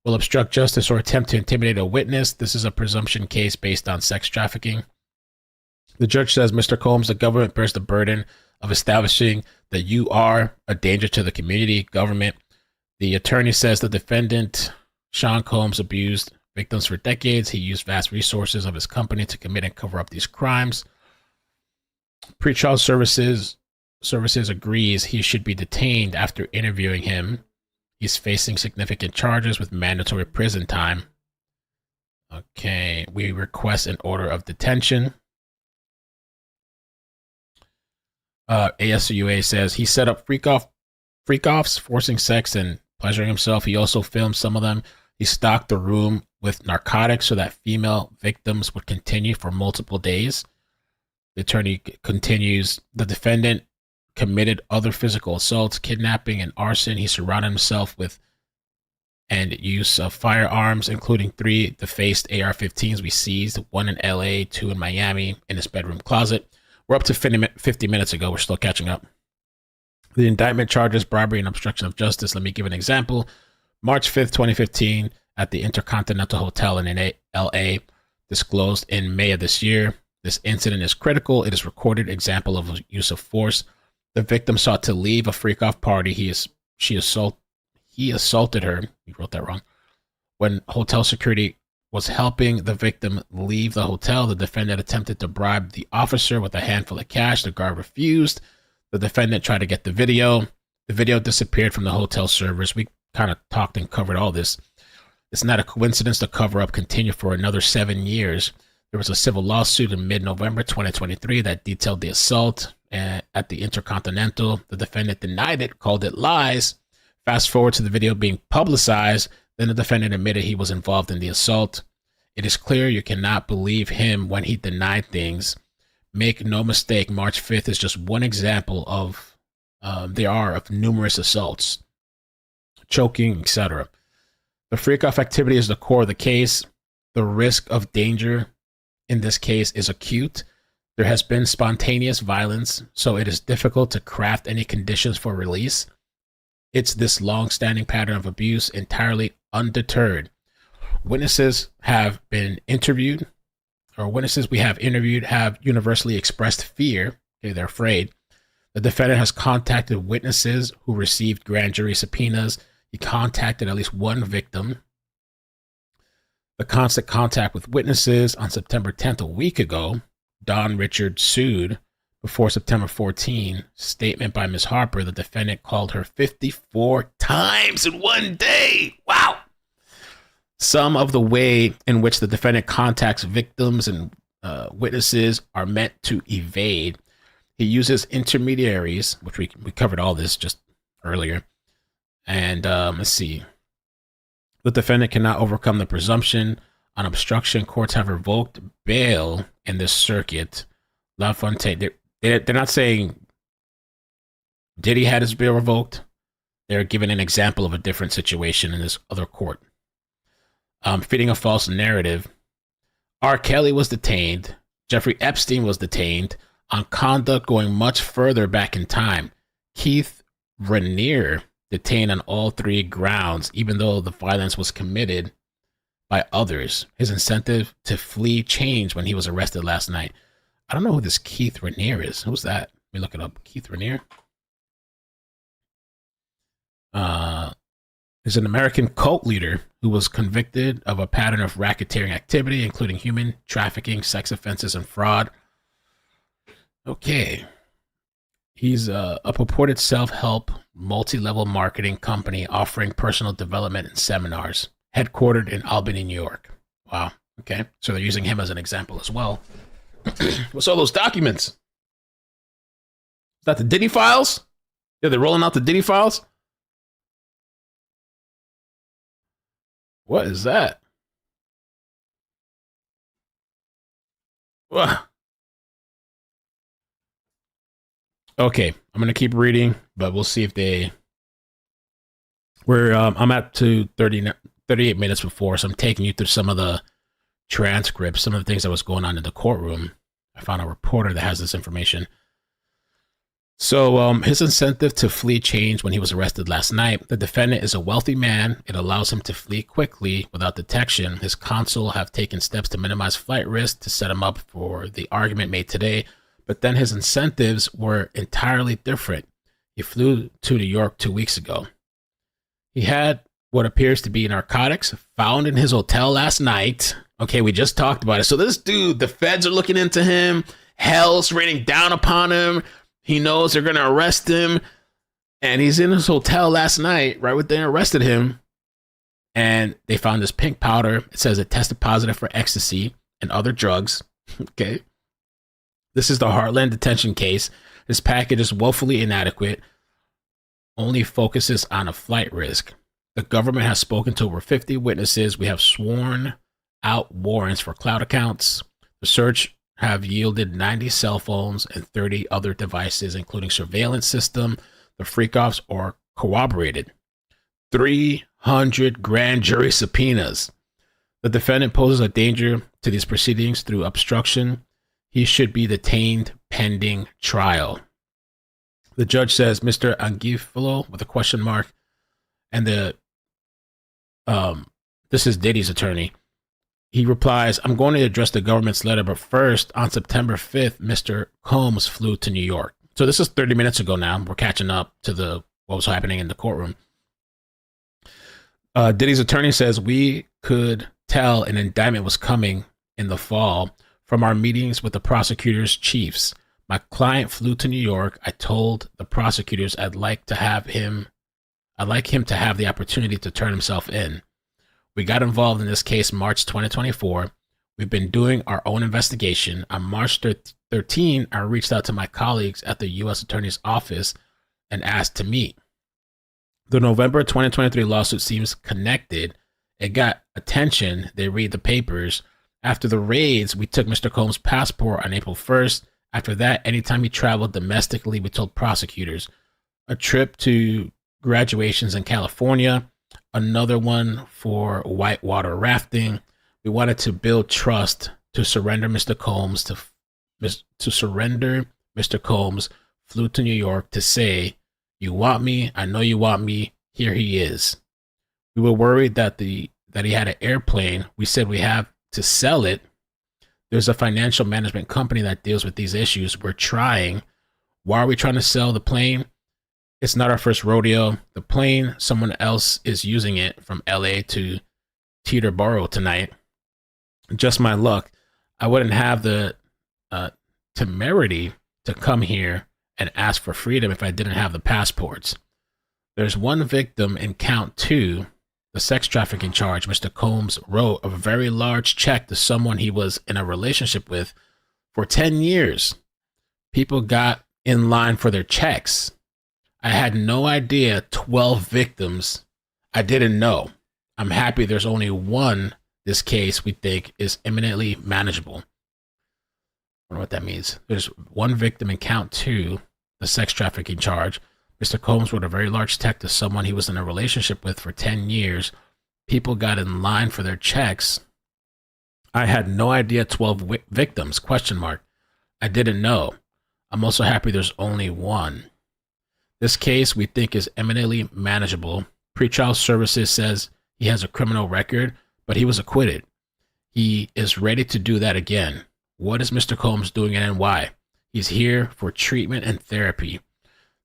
will obstruct justice or attempt to intimidate a witness. This is a presumption case based on sex trafficking. The judge says, Mr. Combs, the government bears the burden of establishing that you are a danger to the community, government. The attorney says the defendant, Sean Combs, abused victims for decades. He used vast resources of his company to commit and cover up these crimes. Pretrial services agrees he should be detained after interviewing him. He's facing significant charges with mandatory prison time. Okay, we request an order of detention. ASUA says he set up freak-offs, forcing sex and pleasuring himself. He also filmed some of them. He stocked the room with narcotics so that female victims would continue for multiple days. The attorney continues, the defendant committed other physical assaults, kidnapping, and arson. He surrounded himself with and use of firearms, including 3 defaced AR-15s we seized, 1 in LA, 2 in Miami, in his bedroom closet. We're up to 50 minutes ago. We're still catching up. The indictment charges bribery and obstruction of justice. Let me give an example. March 5th, 2015, at the Intercontinental Hotel in LA, disclosed in May of this year. This incident is critical. It is recorded example of use of force. The victim sought to leave a freak-off party. He assaulted her. You wrote that wrong. When hotel security was helping the victim leave the hotel, the defendant attempted to bribe the officer with a handful of cash. The guard refused. The defendant tried to get the video. The video disappeared from the hotel servers. We kind of talked and covered all this. It's not a coincidence. The cover-up continued for another 7 years. There was a civil lawsuit in mid-November 2023 that detailed the assault at the Intercontinental. The defendant denied it, called it lies. Fast forward to the video being publicized, then the defendant admitted he was involved in the assault. It is clear you cannot believe him when he denied things. Make no mistake, March 5th is just one example of there are of numerous assaults, choking, etc. The freak-off activity is the core of the case. The risk of danger in this case is acute. There has been spontaneous violence, so it is difficult to craft any conditions for release. It's this long-standing pattern of abuse entirely undeterred. Witnesses have been interviewed, or witnesses we have interviewed have universally expressed fear. Okay, they're afraid. The defendant has contacted witnesses who received grand jury subpoenas. He contacted at least one victim. The constant contact with witnesses on September 10th, a week ago, Don Richard sued. Before September 14, statement by Ms. Harper, the defendant called her 54 times in one day. Wow. Some of the way in which the defendant contacts victims and witnesses are meant to evade. He uses intermediaries, which we covered all this just earlier. And let's see. The defendant cannot overcome the presumption on obstruction. Courts have revoked bail in this circuit. LaFontaine, they're not saying Diddy had his bail revoked. They're giving an example of a different situation in this other court. Feeding a false narrative. R. Kelly was detained. Jeffrey Epstein was detained on conduct going much further back in time. Keith Raniere detained on all three grounds, even though the violence was committed by others. His incentive to flee changed when he was arrested last night. I don't know who this Keith Raniere is. Who's that? Let me look it up. Keith Raniere. Is an American cult leader who was convicted of a pattern of racketeering activity, including human trafficking, sex offenses, and fraud. Okay. He's a purported self-help, multi-level marketing company offering personal development and seminars, headquartered in Albany, New York. Wow. Okay. So they're using him as an example as well. What's all those documents? Is that the Diddy files? Yeah, they're rolling out the Diddy files? What is that? Ugh. Okay, I'm gonna keep reading, but we'll see if they. I'm at 38 minutes before, so I'm taking you through some of the transcripts, some of the things that was going on in the courtroom. I found a reporter that has this information. So his incentive to flee changed when he was arrested last night. The defendant is a wealthy man. It allows him to flee quickly without detection. His counsel have taken steps to minimize flight risk to set him up for the argument made today. But then his incentives were entirely different. He flew to New York 2 weeks ago. He had what appears to be narcotics found in his hotel last night. Okay, we just talked about it. So this dude, the feds are looking into him. Hell's raining down upon him. He knows they're going to arrest him. And he's in his hotel last night, right when they arrested him. And they found this pink powder. It says it tested positive for ecstasy and other drugs. Okay. This is the Heartland detention case. This package is woefully inadequate. Only focuses on a flight risk. The government has spoken to over 50 witnesses. We have sworn out warrants for cloud accounts. The search have yielded 90 cell phones and 30 other devices, including surveillance system. The freak-offs are corroborated. 300 grand jury subpoenas. The defendant poses a danger to these proceedings through obstruction. He should be detained pending trial. The judge says, Mr. Angifalo, with a question mark, and this is Diddy's attorney. He replies, I'm going to address the government's letter, but first, on September 5th, Mr. Combs flew to New York. So this is 30 minutes ago now. We're catching up to what was happening in the courtroom. Diddy's attorney says, we could tell an indictment was coming in the fall from our meetings with the prosecutor's chiefs. My client flew to New York. I told the prosecutors I'd like him to have the opportunity to turn himself in. We got involved in this case March 2024. We've been doing our own investigation. On March 13, I reached out to my colleagues at the U.S. Attorney's Office and asked to meet. The November 2023 lawsuit seems connected. It got attention. They read the papers. After the raids, we took Mr. Combs' passport on April 1st. After that, anytime he traveled domestically, we told prosecutors. A trip to graduations in California, another one for whitewater rafting. We wanted to build trust to surrender Mr. Combs to surrender Mr. Combs. Flew to New York to say, "You want me? I know you want me. Here he is." We were worried that he had an airplane. We said we have to sell it. There's a financial management company that deals with these issues. We're trying. Why are we trying to sell the plane? It's not our first rodeo. The plane, someone else is using it from LA to Teterboro tonight. Just my luck. I wouldn't have the temerity to come here and ask for freedom if I didn't have the passports. There's one victim in count 2, the sex trafficking charge. Mr. Combs wrote a very large check to someone he was in a relationship with for 10 years. People got in line for their checks. I had no idea 12 victims. I didn't know. I'm happy there's only one. This case we think is eminently manageable. I don't know what that means. There's one victim in count 2, the sex trafficking charge. Mr. Combs wrote a very large check to someone he was in a relationship with for 10 years. People got in line for their checks. I had no idea 12 victims, ? I didn't know. I'm also happy there's only one. This case we think is eminently manageable. Pretrial services says he has a criminal record, but he was acquitted. He is ready to do that again. What is Mr. Combs doing in NY? He's here for treatment and therapy.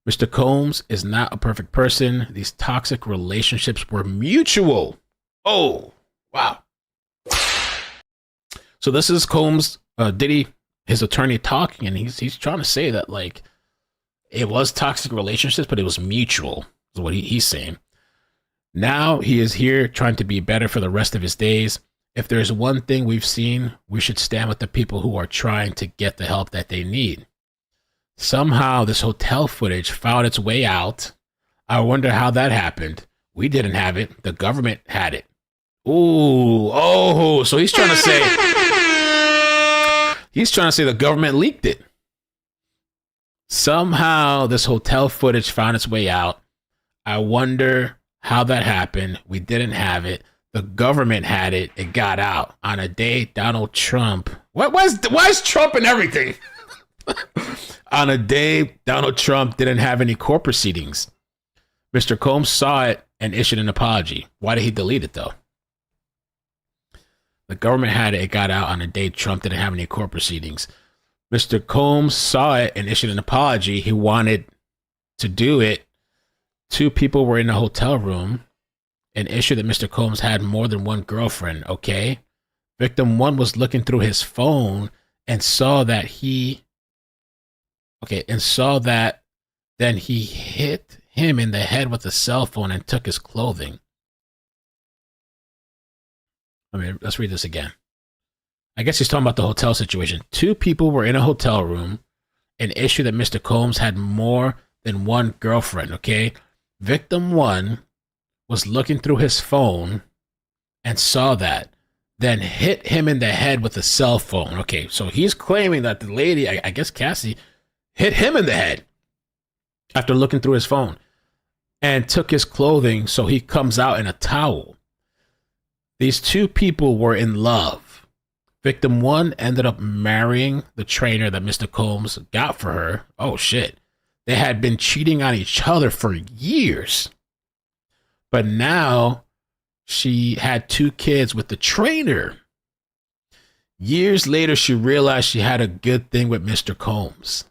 Mr. Combs is not a perfect person. These toxic relationships were mutual. Oh, wow. So this is Combs, Diddy, his attorney talking, and he's trying to say that, like, it was toxic relationships, but it was mutual, is what he's saying. Now he is here trying to be better for the rest of his days. If there's one thing we've seen, we should stand with the people who are trying to get the help that they need. Somehow this hotel footage found its way out. I wonder how that happened. We didn't have it. The government had it. Ooh, oh, so he's trying to say the government leaked it. Somehow this hotel footage found its way out. I wonder how that happened. We didn't have it. The government had it. It got out on a day Donald Trump. Why is Trump in everything? On a day Donald Trump didn't have any court proceedings. Mr. Combs saw it and issued an apology. Why did he delete it, though? The government had it. It got out on a day Trump didn't have any court proceedings. Mr. Combs saw it and issued an apology. He wanted to do it. 2 people were in a hotel room. An issue that Mr. Combs had more than one girlfriend, okay? Victim 1 was looking through his phone and saw that then he hit him in the head with a cell phone and took his clothing. Let's read this again. I guess he's talking about the hotel situation. 2 people were in a hotel room. An issue that Mr. Combs had more than one girlfriend, okay? Victim 1 was looking through his phone and saw that, then hit him in the head with a cell phone. Okay, so he's claiming that the lady, I guess Cassie, hit him in the head after looking through his phone and took his clothing, so he comes out in a towel. These 2 people were in love. Victim 1 ended up marrying the trainer that Mr. Combs got for her. Oh, shit. They had been cheating on each other for years. But now she had 2 kids with the trainer. Years later, she realized she had a good thing with Mr. Combs.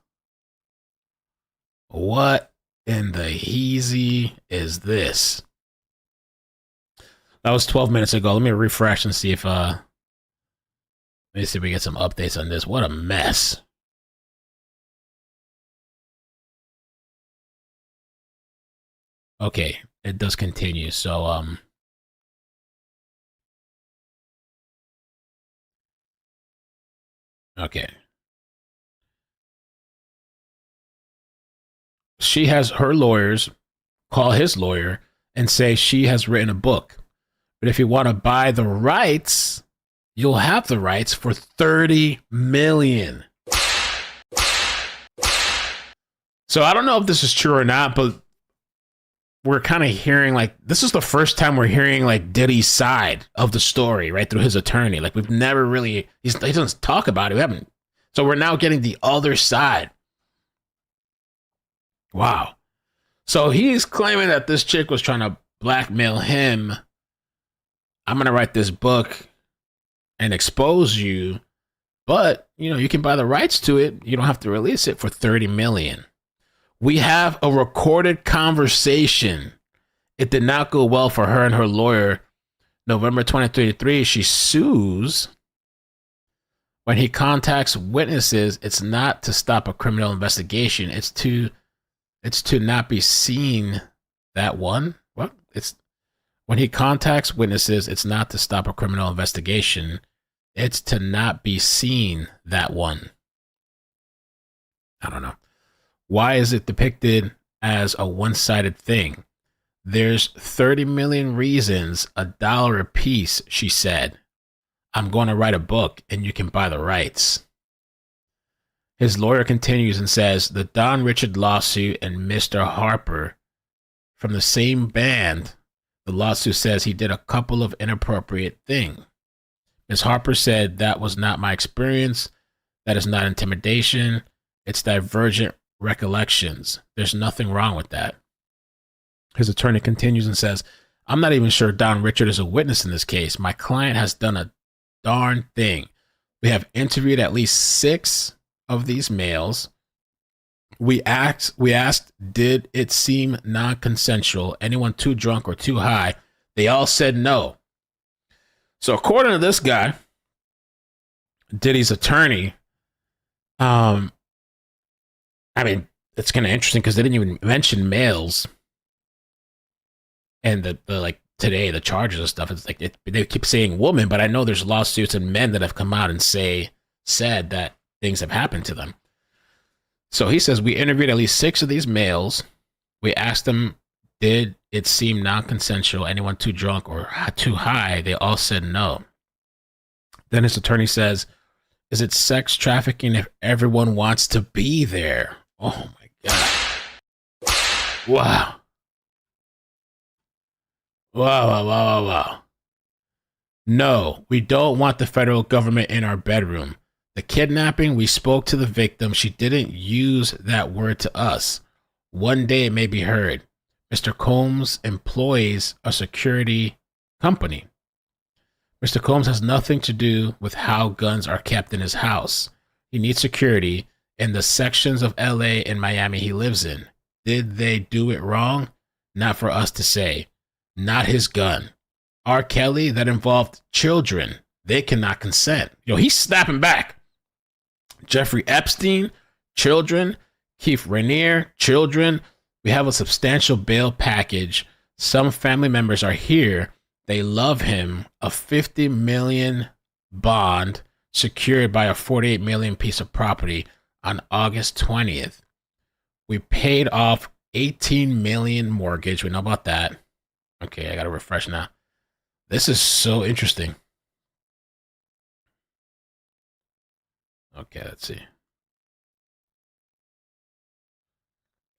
What in the heezy is this? That was 12 minutes ago. Let me refresh and see if let me see if we get some updates on this. What a mess. Okay, it does continue. So Okay. She has her lawyers call his lawyer and say she has written a book. But if you want to buy the rights, you'll have the rights for $30 million. So I don't know if this is true or not, but we're kind of hearing like this is the first time we're hearing like Diddy's side of the story, right, through his attorney. Like we've never really he doesn't talk about it. We haven't. So we're now getting the other side. Wow. So he's claiming that this chick was trying to blackmail him. I'm going to write this book and expose you, but you know, you can buy the rights to it. You don't have to release it for $30 million. We have a recorded conversation. It did not go well for her and her lawyer. November 2023, she sues. When he contacts witnesses, it's not to stop a criminal investigation. It's to not be seen. That one? What? It's when he contacts witnesses, it's not to stop a criminal investigation. It's to not be seen. That one. I don't know. Why is it depicted as a one-sided thing? There's 30 million reasons, $1 a piece, she said. I'm going to write a book and you can buy the rights. His lawyer continues and says the Don Richard lawsuit and Mr. Harper from the same band. The lawsuit says he did a couple of inappropriate things. Ms. Harper said that was not my experience. That is not intimidation. It's divergent recollections. There's nothing wrong with that. His attorney continues and says, I'm not even sure Don Richard is a witness in this case. My client has done a darn thing. We have interviewed at least 6 of these males. We asked, did it seem non-consensual? Anyone too drunk or too high? They all said no. So according to this guy, Diddy's attorney, I mean, it's kind of interesting because they didn't even mention males. And the like today, the charges and stuff, it's like they keep saying woman, but I know there's lawsuits and men that have come out and said that things have happened to them. So he says, we interviewed at least 6 of these males. We asked them, did it seem non-consensual? Anyone too drunk or too high? They all said no. Then his attorney says, is it sex trafficking if everyone wants to be there? Oh my God. Wow. Wow. No, we don't want the federal government in our bedroom. The kidnapping, we spoke to the victim. She didn't use that word to us. One day it may be heard. Mr. Combs employs a security company. Mr. Combs has nothing to do with how guns are kept in his house. He needs security in the sections of LA and Miami he lives in. Did they do it wrong? Not for us to say. Not his gun. R. Kelly, that involved children. They cannot consent. Yo, he's snapping back. Jeffrey Epstein, children. Keith Rainier, children. We have a substantial bail package. Some family members are here. They love him. A $50 million bond secured by a $48 million piece of property on August 20th. We paid off $18 million mortgage. We know about that. Okay, I got to refresh now. This is so interesting. Okay, let's see.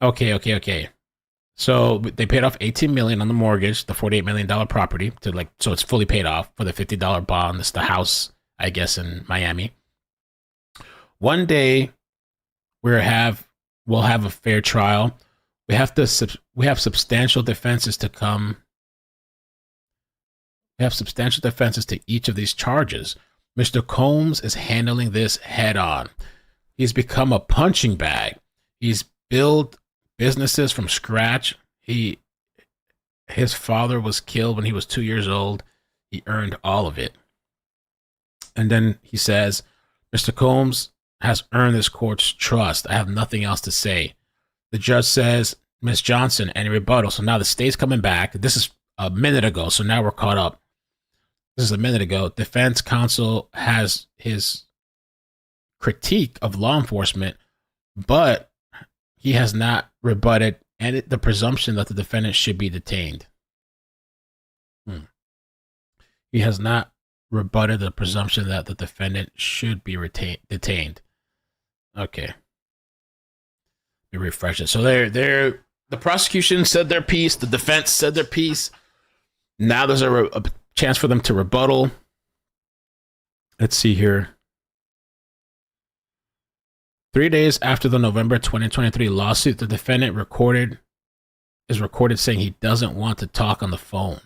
Okay. So they paid off $18 million on the mortgage, the $48 million property, so it's fully paid off for the $50 bond. It's the house, I guess, in Miami. One day we'll have a fair trial. We have substantial defenses to come. We have substantial defenses to each of these charges. Mr. Combs is handling this head on. He's become a punching bag. He's built businesses from scratch. His father was killed when he was 2 years old. He earned all of it. And then he says, Mr. Combs has earned this court's trust. I have nothing else to say. The judge says, Ms. Johnson, any rebuttal? So now the state's coming back. This is a minute ago, so now we're caught up. This is a minute ago. Defense counsel has his critique of law enforcement, but he has not rebutted the presumption that the defendant should be detained. He has not rebutted the presumption that the defendant should be detained. Okay. Let me refresh it. So the prosecution said their piece. The defense said their piece. Now there's a chance for them to rebuttal. Let's see here. 3 days after the November 2023 lawsuit, the defendant is recorded saying he doesn't want to talk on the phone.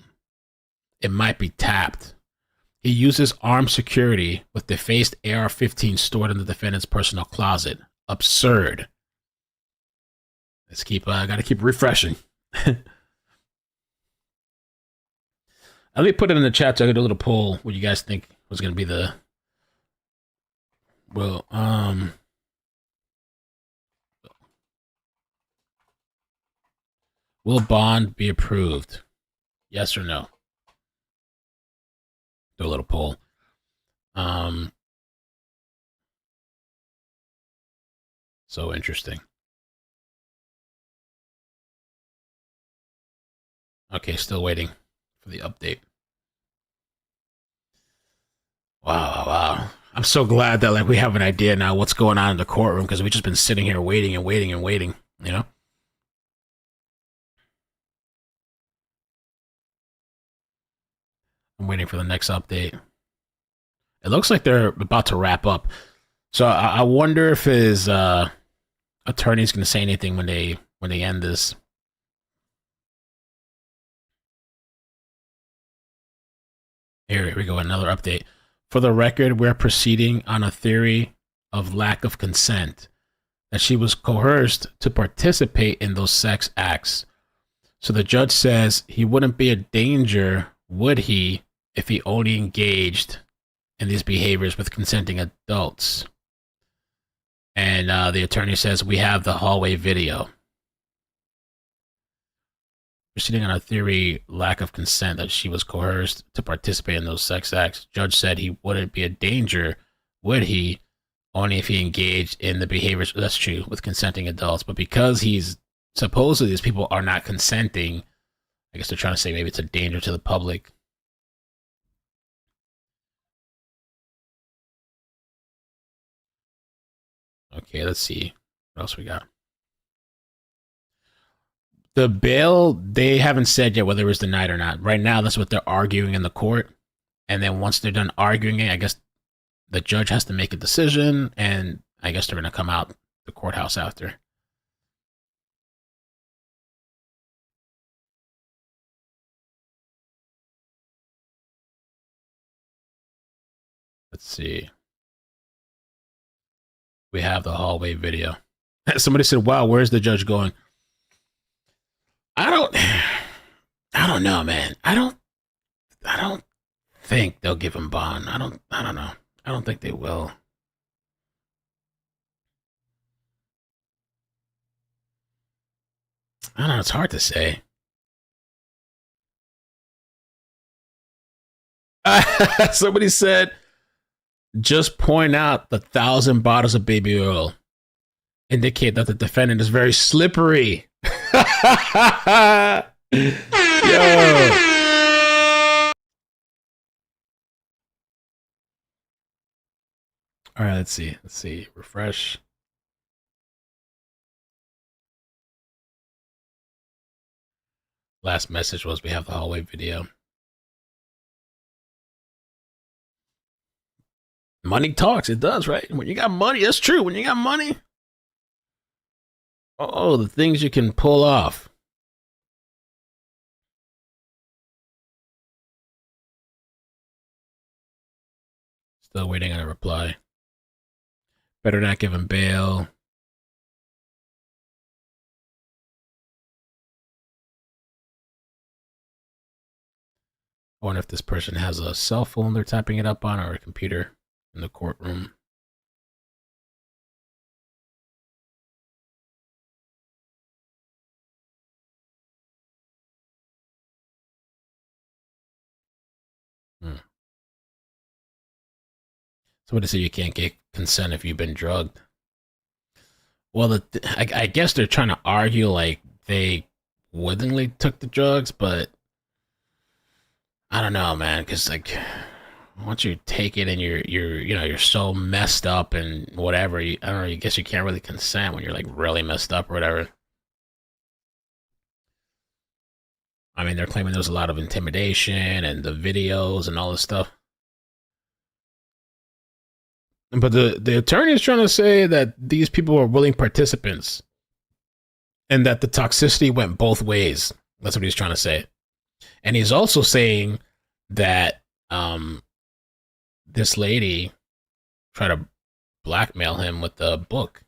It might be tapped. He uses armed security with defaced AR-15 stored in the defendant's personal closet. Absurd. Let's gotta keep refreshing. Let me put it in the chat so I get a little poll. What you guys think was gonna be the will bond be approved? Yes or no? Do a little poll. So interesting. Okay, still waiting for the update. Wow. I'm so glad that we have an idea now what's going on in the courtroom, because we've just been sitting here waiting, you know? I'm waiting for the next update. It looks like they're about to wrap up. So I wonder if his attorney's going to say anything when they end this. Here we go, another update. For the record, we're proceeding on a theory of lack of consent, that she was coerced to participate in those sex acts. So the judge says he wouldn't be a danger, would he, if he only engaged in these behaviors with consenting adults. And the attorney says, we have the hallway video. Proceeding on a theory, lack of consent, that she was coerced to participate in those sex acts. Judge said he wouldn't be a danger, would he, only if he engaged in the behaviors, that's true, with consenting adults. But because he's, supposedly these people are not consenting, I guess they're trying to say maybe it's a danger to the public. Okay, let's see. What else we got? The bail, they haven't said yet whether it was denied or not. Right now, that's what they're arguing in the court. And then once they're done arguing it, I guess the judge has to make a decision, and I guess they're going to come out the courthouse after. Let's see. We have the hallway video. Somebody said, wow, where's the judge going? I don't know, man. I don't think they'll give him bond. I don't know. I don't think they will. I don't know. It's hard to say. Somebody said, just point out the 1,000 bottles of baby oil indicate that the defendant is very slippery. Yo. All right, let's see. Refresh. Last message was, we have the hallway video. Money talks. It does, right? When you got money, that's true. When you got money, oh, the things you can pull off. Still waiting on a reply. Better not give him bail. I wonder if this person has a cell phone they're typing it up on, or a computer in the courtroom. Somebody said you can't get consent if you've been drugged. Well, I guess they're trying to argue like they willingly took the drugs, but I don't know, man, because like once you take it and you're so messed up and whatever, I don't know, I guess you can't really consent when you're like really messed up or whatever. I mean, they're claiming there's a lot of intimidation and the videos and all this stuff. But the attorney is trying to say that these people are willing participants and that the toxicity went both ways. That's what he's trying to say. And he's also saying that this lady tried to blackmail him with the book.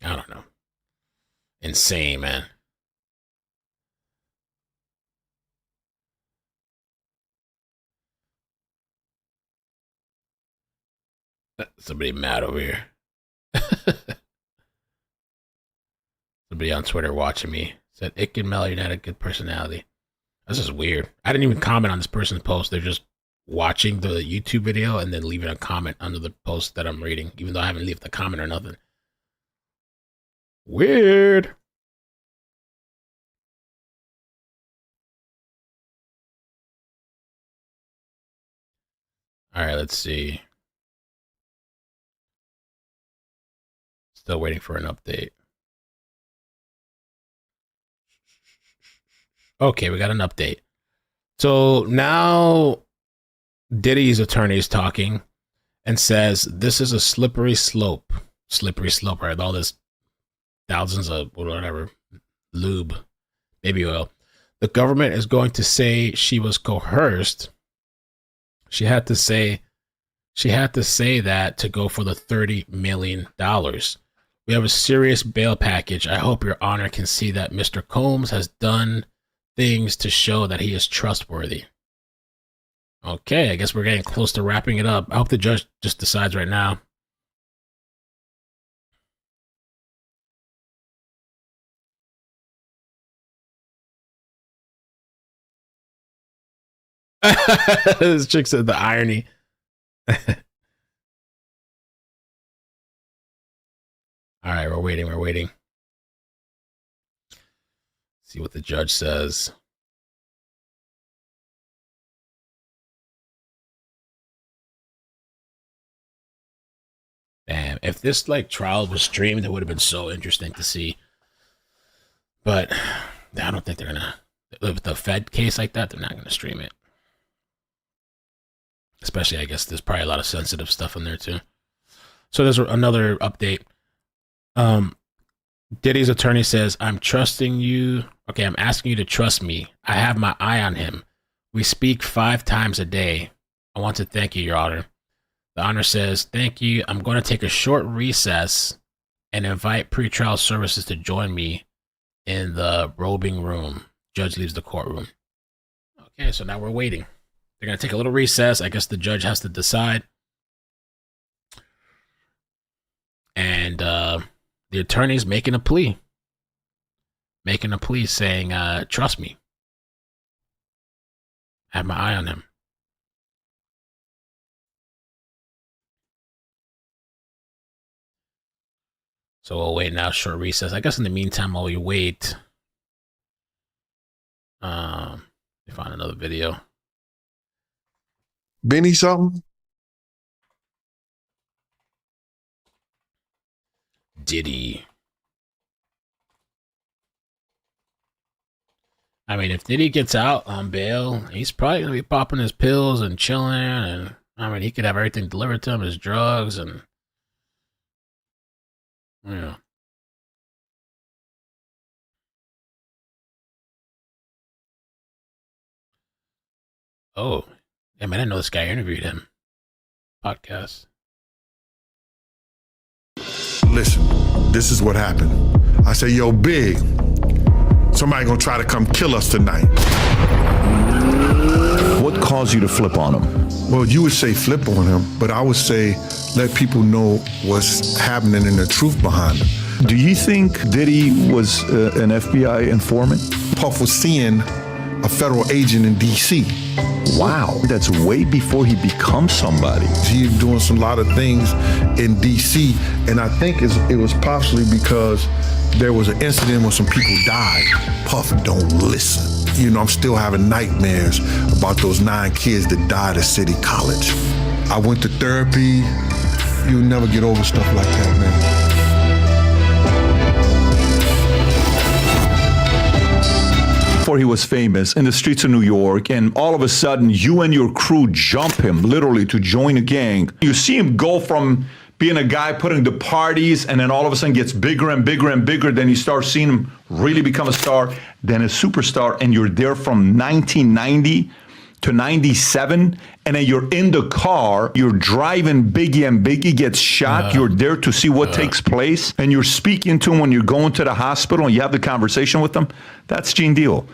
I don't know. Insane, man. Somebody mad over here. Somebody on Twitter watching me said, Ick and Melody had a good personality. This is weird. I didn't even comment on this person's post. They're just watching the YouTube video and then leaving a comment under the post that I'm reading, even though I haven't left a comment or nothing. Weird. All right, let's see. Still waiting for an update. Okay, we got an update. So now Diddy's attorney is talking and says this is a slippery slope. Slippery slope, right? All this thousands of whatever lube, baby oil. The government is going to say she was coerced. She had to say that to go for the $30 million. We have a serious bail package. I hope Your Honor can see that Mr. Combs has done things to show that he is trustworthy. Okay, I guess we're getting close to wrapping it up. I hope the judge just decides right now. This chick said the irony. All right, we're waiting. See what the judge says. Damn, if this like trial was streamed, it would have been so interesting to see. But I don't think they're gonna. With the Fed case like that, they're not gonna stream it. Especially, I guess there's probably a lot of sensitive stuff in there too. So there's another update. Diddy's attorney says, I'm trusting you. Okay, I'm asking you to trust me. I have my eye on him. We speak 5 times a day. I want to thank you, Your Honor. The Honor says, thank you. I'm going to take a short recess and invite pretrial services to join me in the robing room. Judge leaves the courtroom. Okay, so now we're waiting. They're going to take a little recess. I guess the judge has to decide. And the attorney's making a plea. Saying, trust me. I have my eye on him. So we'll wait now, short recess. I guess in the meantime, while we wait, we find another video. Benny something? Diddy. I mean, if Diddy gets out on bail, he's probably going to be popping his pills and chilling. And I mean, he could have everything delivered to him, his drugs and, yeah. Oh, I mean, I didn't know this guy interviewed him. Podcast. Listen, this is what happened. I say, yo, Big, somebody gonna try to come kill us tonight. What caused you to flip on him? Well, you would say flip on him, but I would say let people know what's happening and the truth behind it. Do you think Diddy was an FBI informant? Puff was seeing a federal agent in D.C. Wow, that's way before he becomes somebody. He's doing a lot of things in D.C., and I think it was possibly because there was an incident where some people died. Puff don't listen. You know, I'm still having nightmares about those 9 kids that died at City College. I went to therapy. You'll never get over stuff like that, man. Before he was famous in the streets of New York, and all of a sudden you and your crew jump him literally to join a gang. You see him go from being a guy putting the parties, and then all of a sudden gets bigger and bigger and bigger. Then you start seeing him really become a star, then a superstar, and you're there from 1990 to 97, and then you're in the car, you're driving Biggie, and Biggie gets shot. You're there to see what takes place, and you're speaking to him when you're going to the hospital, and you have the conversation with him. That's Gene Deal.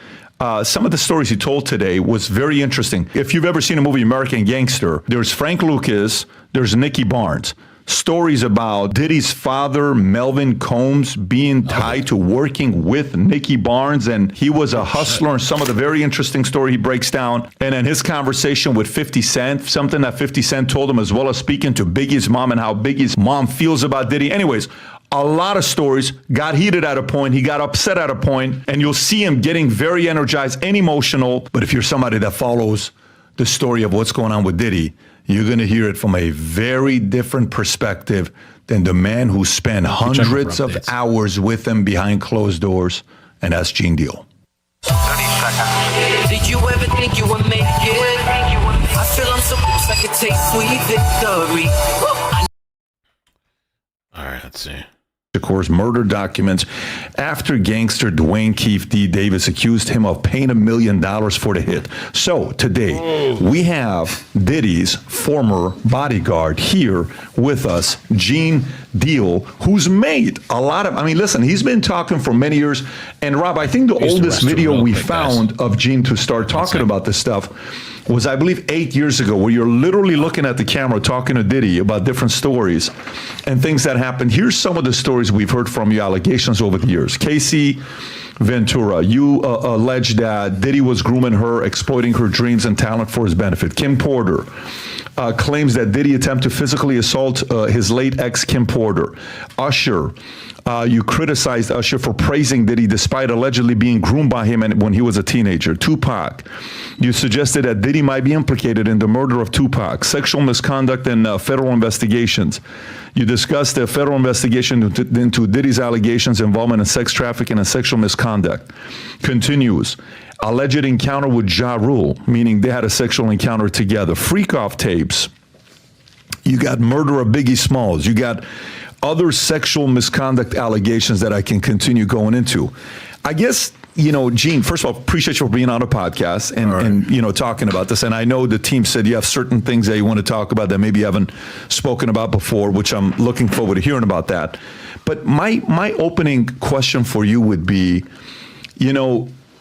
Some of the stories he told today was very interesting. If you've ever seen a movie, American Gangster, there's Frank Lucas, there's Nicky Barnes. Stories about Diddy's father, Melvin Combs, being tied to working with Nicky Barnes, and he was a hustler, and some of the very interesting story he breaks down. And then his conversation with 50 Cent, something that 50 Cent told him, as well as speaking to Biggie's mom and how Biggie's mom feels about Diddy. Anyways, a lot of stories. Got heated at a point, he got upset at a point, and you'll see him getting very energized and emotional. But if you're somebody that follows the story of what's going on with Diddy, you're going to hear it from a very different perspective than the man who spent hundreds of hours with him behind closed doors, and that's Gene Deal. 30 seconds. Did you ever think you would make it? I feel I'm so close I could taste sweet victory. All right, let's see. Of course, murder documents after gangster Dwayne Keefe D. Davis accused him of paying $1 million for the hit. So today we have Diddy's former bodyguard here with us, Gene Deal, who's made a lot of, listen, he's been talking for many years. And Rob, I think the oldest video we found of Gene to start talking about this stuff was, I believe, 8 years ago, where you're literally looking at the camera talking to Diddy about different stories and things that happened. Here's some of the stories we've heard from you, allegations over the years. Casey Ventura, you allege that Diddy was grooming her, exploiting her dreams and talent for his benefit. Kim Porter claims that Diddy attempted to physically assault his late ex, Kim Porter. Usher, you criticized Usher for praising Diddy despite allegedly being groomed by him when he was a teenager. Tupac, you suggested that Diddy might be implicated in the murder of Tupac. Sexual misconduct and federal investigations. You discussed a federal investigation into Diddy's allegations involvement in sex trafficking and sexual misconduct. Continues. Alleged encounter with Ja Rule, meaning they had a sexual encounter together. Freak-off tapes. You got murder of Biggie Smalls. You got other sexual misconduct allegations that I can continue going into. I guess, Gene, first of all, appreciate you for being on a podcast and talking about this. And I know the team said you have certain things that you want to talk about that maybe you haven't spoken about before, which I'm looking forward to hearing about that. But my opening question for you would be,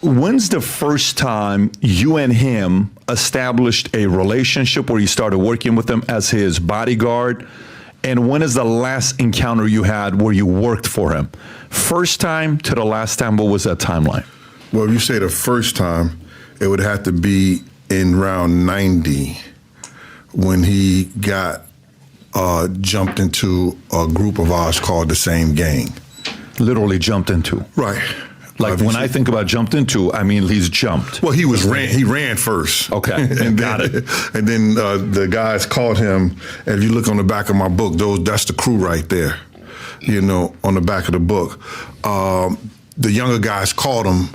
when's the first time you and him established a relationship where you started working with him as his bodyguard? And when is the last encounter you had where you worked for him? First time to the last time, what was that timeline? Well, if you say the first time, it would have to be in round 90 when he got jumped into a group of ours called the Same Gang. Literally jumped into? Right. Like when I think about jumped into, he's jumped. Well, he ran first. Okay, and got it. And then the guys caught him. And if you look on the back of my book, that's the crew right there. On the back of the book. The younger guys caught him.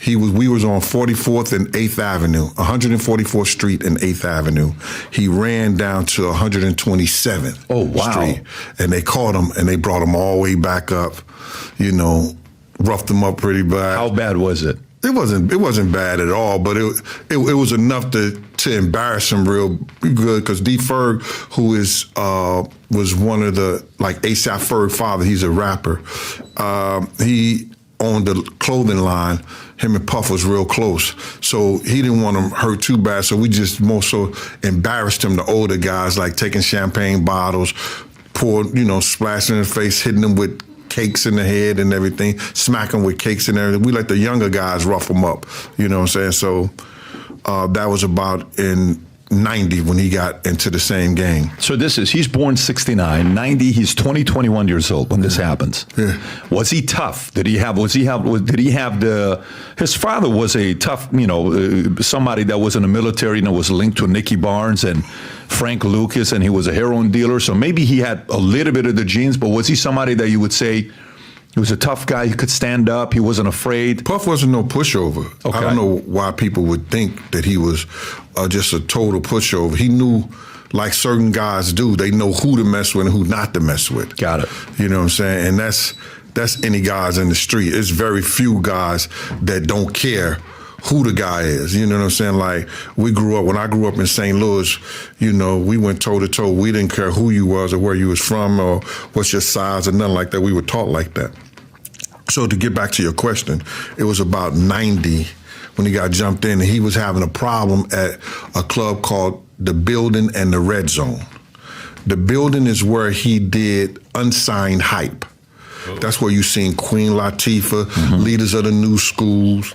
We was on 44th and 8th Avenue, 144th Street and 8th Avenue. He ran down to 127th Street. And they caught him and they brought him all the way back up, roughed him up pretty bad. How bad was it? It wasn't bad at all, but it was enough to embarrass him real good, because D. Ferg, who was one of the, like A$AP Ferg father, he's a rapper. He owned the clothing line. Him and Puff was real close, so he didn't want him hurt too bad. So we just more so embarrassed him. The older guys, like taking champagne bottles, splashing in his face, hitting him with cakes in the head and everything, smacking with cakes and everything. We let the younger guys rough them up, you know what I'm saying? So That was about in 90 when he got into the same gang. So he's born 69, 90, he's 21 years old when this happens. Yeah. Was he tough? Did he have his father was a tough, somebody that was in the military and was linked to Nicky Barnes and Frank Lucas, and he was a heroin dealer. So maybe he had a little bit of the genes, but was he somebody that you would say, he was a tough guy, he could stand up, he wasn't afraid? Puff wasn't no pushover. Okay. I don't know why people would think that he was just a total pushover. He knew, like certain guys do, they know who to mess with and who not to mess with. Got it. You know what I'm saying? And that's any guys in the street. It's very few guys that don't care who the guy is. You know what I'm saying? Like, when I grew up in St. Louis, we went toe to toe. We didn't care who you was or where you was from or what's your size or nothing like that. We were taught like that. So to get back to your question, it was about 90 when he got jumped in, and he was having a problem at a club called The Building and the Red Zone. The Building is where he did unsigned hype. That's where you seen Queen Latifah, leaders of the new schools.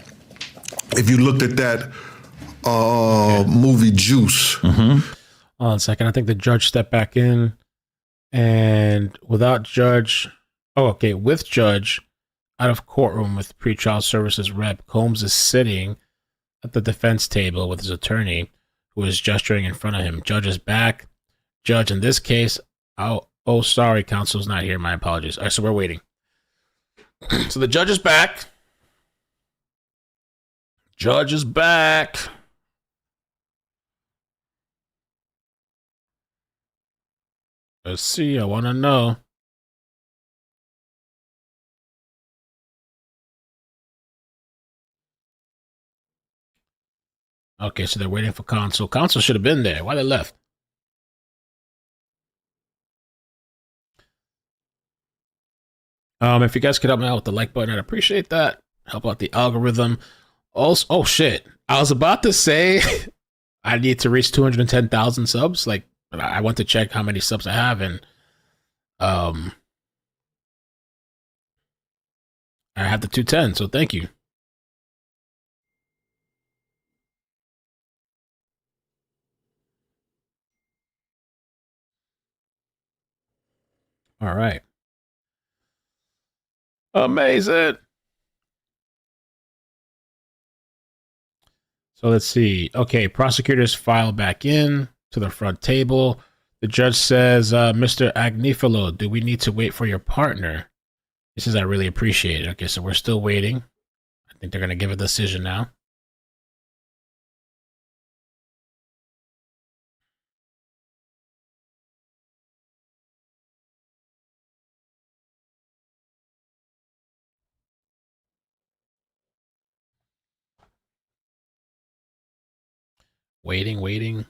If you looked at that movie Juice. Hold on a second. I think the judge stepped back in, and with Judge out of courtroom with pretrial services rep, Combs is sitting at the defense table with his attorney, who is gesturing in front of him. Judge is back. Judge, in this case, sorry, counsel's not here. My apologies. All right, so we're waiting. So the judge is back. Judge is back. Let's see. I want to know. Okay, so they're waiting for counsel. Counsel should have been there. Why they left? If you guys could help me out with the like button, I'd appreciate that. Help out the algorithm. Also, oh shit! I was about to say I need to reach 210,000 subs. Like, I went to check how many subs I have, and I have the 210. So thank you. All right. Amazing. So let's see. Okay, prosecutors file back in to the front table. The judge says, Mr. Agnifilo, do we need to wait for your partner? He says, I really appreciate it. Okay, so we're still waiting. I think they're going to give a decision now. Waiting.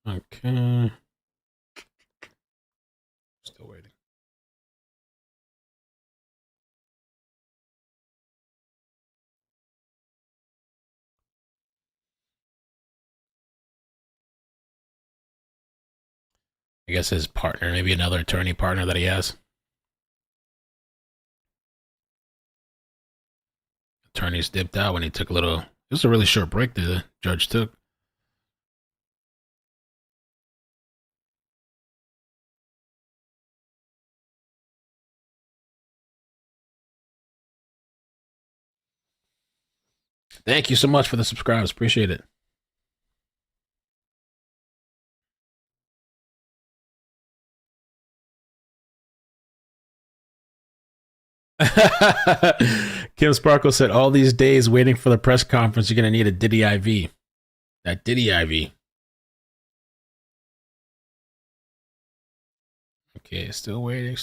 Okay. Still waiting. I guess his partner, maybe another attorney partner that he has. Attorneys dipped out when he took it was a really short break the judge took. Thank you so much for the subscribes. Appreciate it. Kim Sparkle said, all these days waiting for the press conference, you're going to need a Diddy IV. That Diddy IV. Okay, still waiting.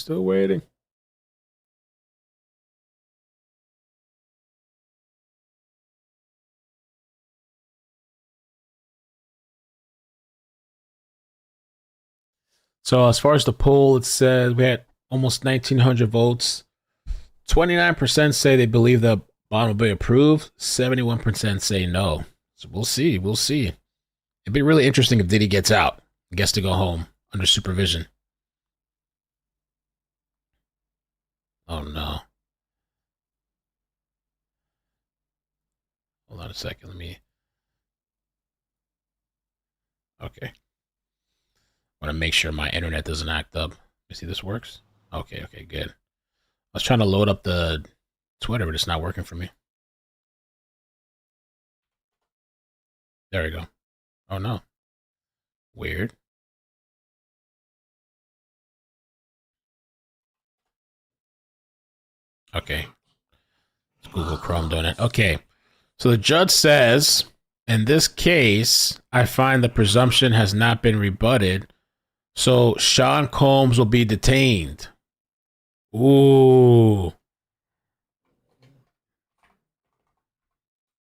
So as far as the poll, it says we had almost 1,900 votes. 29% say they believe the bond will be approved. 71% say no. So we'll see. It'd be really interesting if Diddy gets out, gets to go home under supervision. Oh no. Hold on a second. Let me. Okay. I want to make sure my internet doesn't act up. You see this works? Okay, good. I was trying to load up the Twitter, but it's not working for me. There we go. Oh no. Weird. Okay. It's Google Chrome doing it. Okay. So the judge says, in this case, I find the presumption has not been rebutted. So Sean Combs will be detained. Ooh.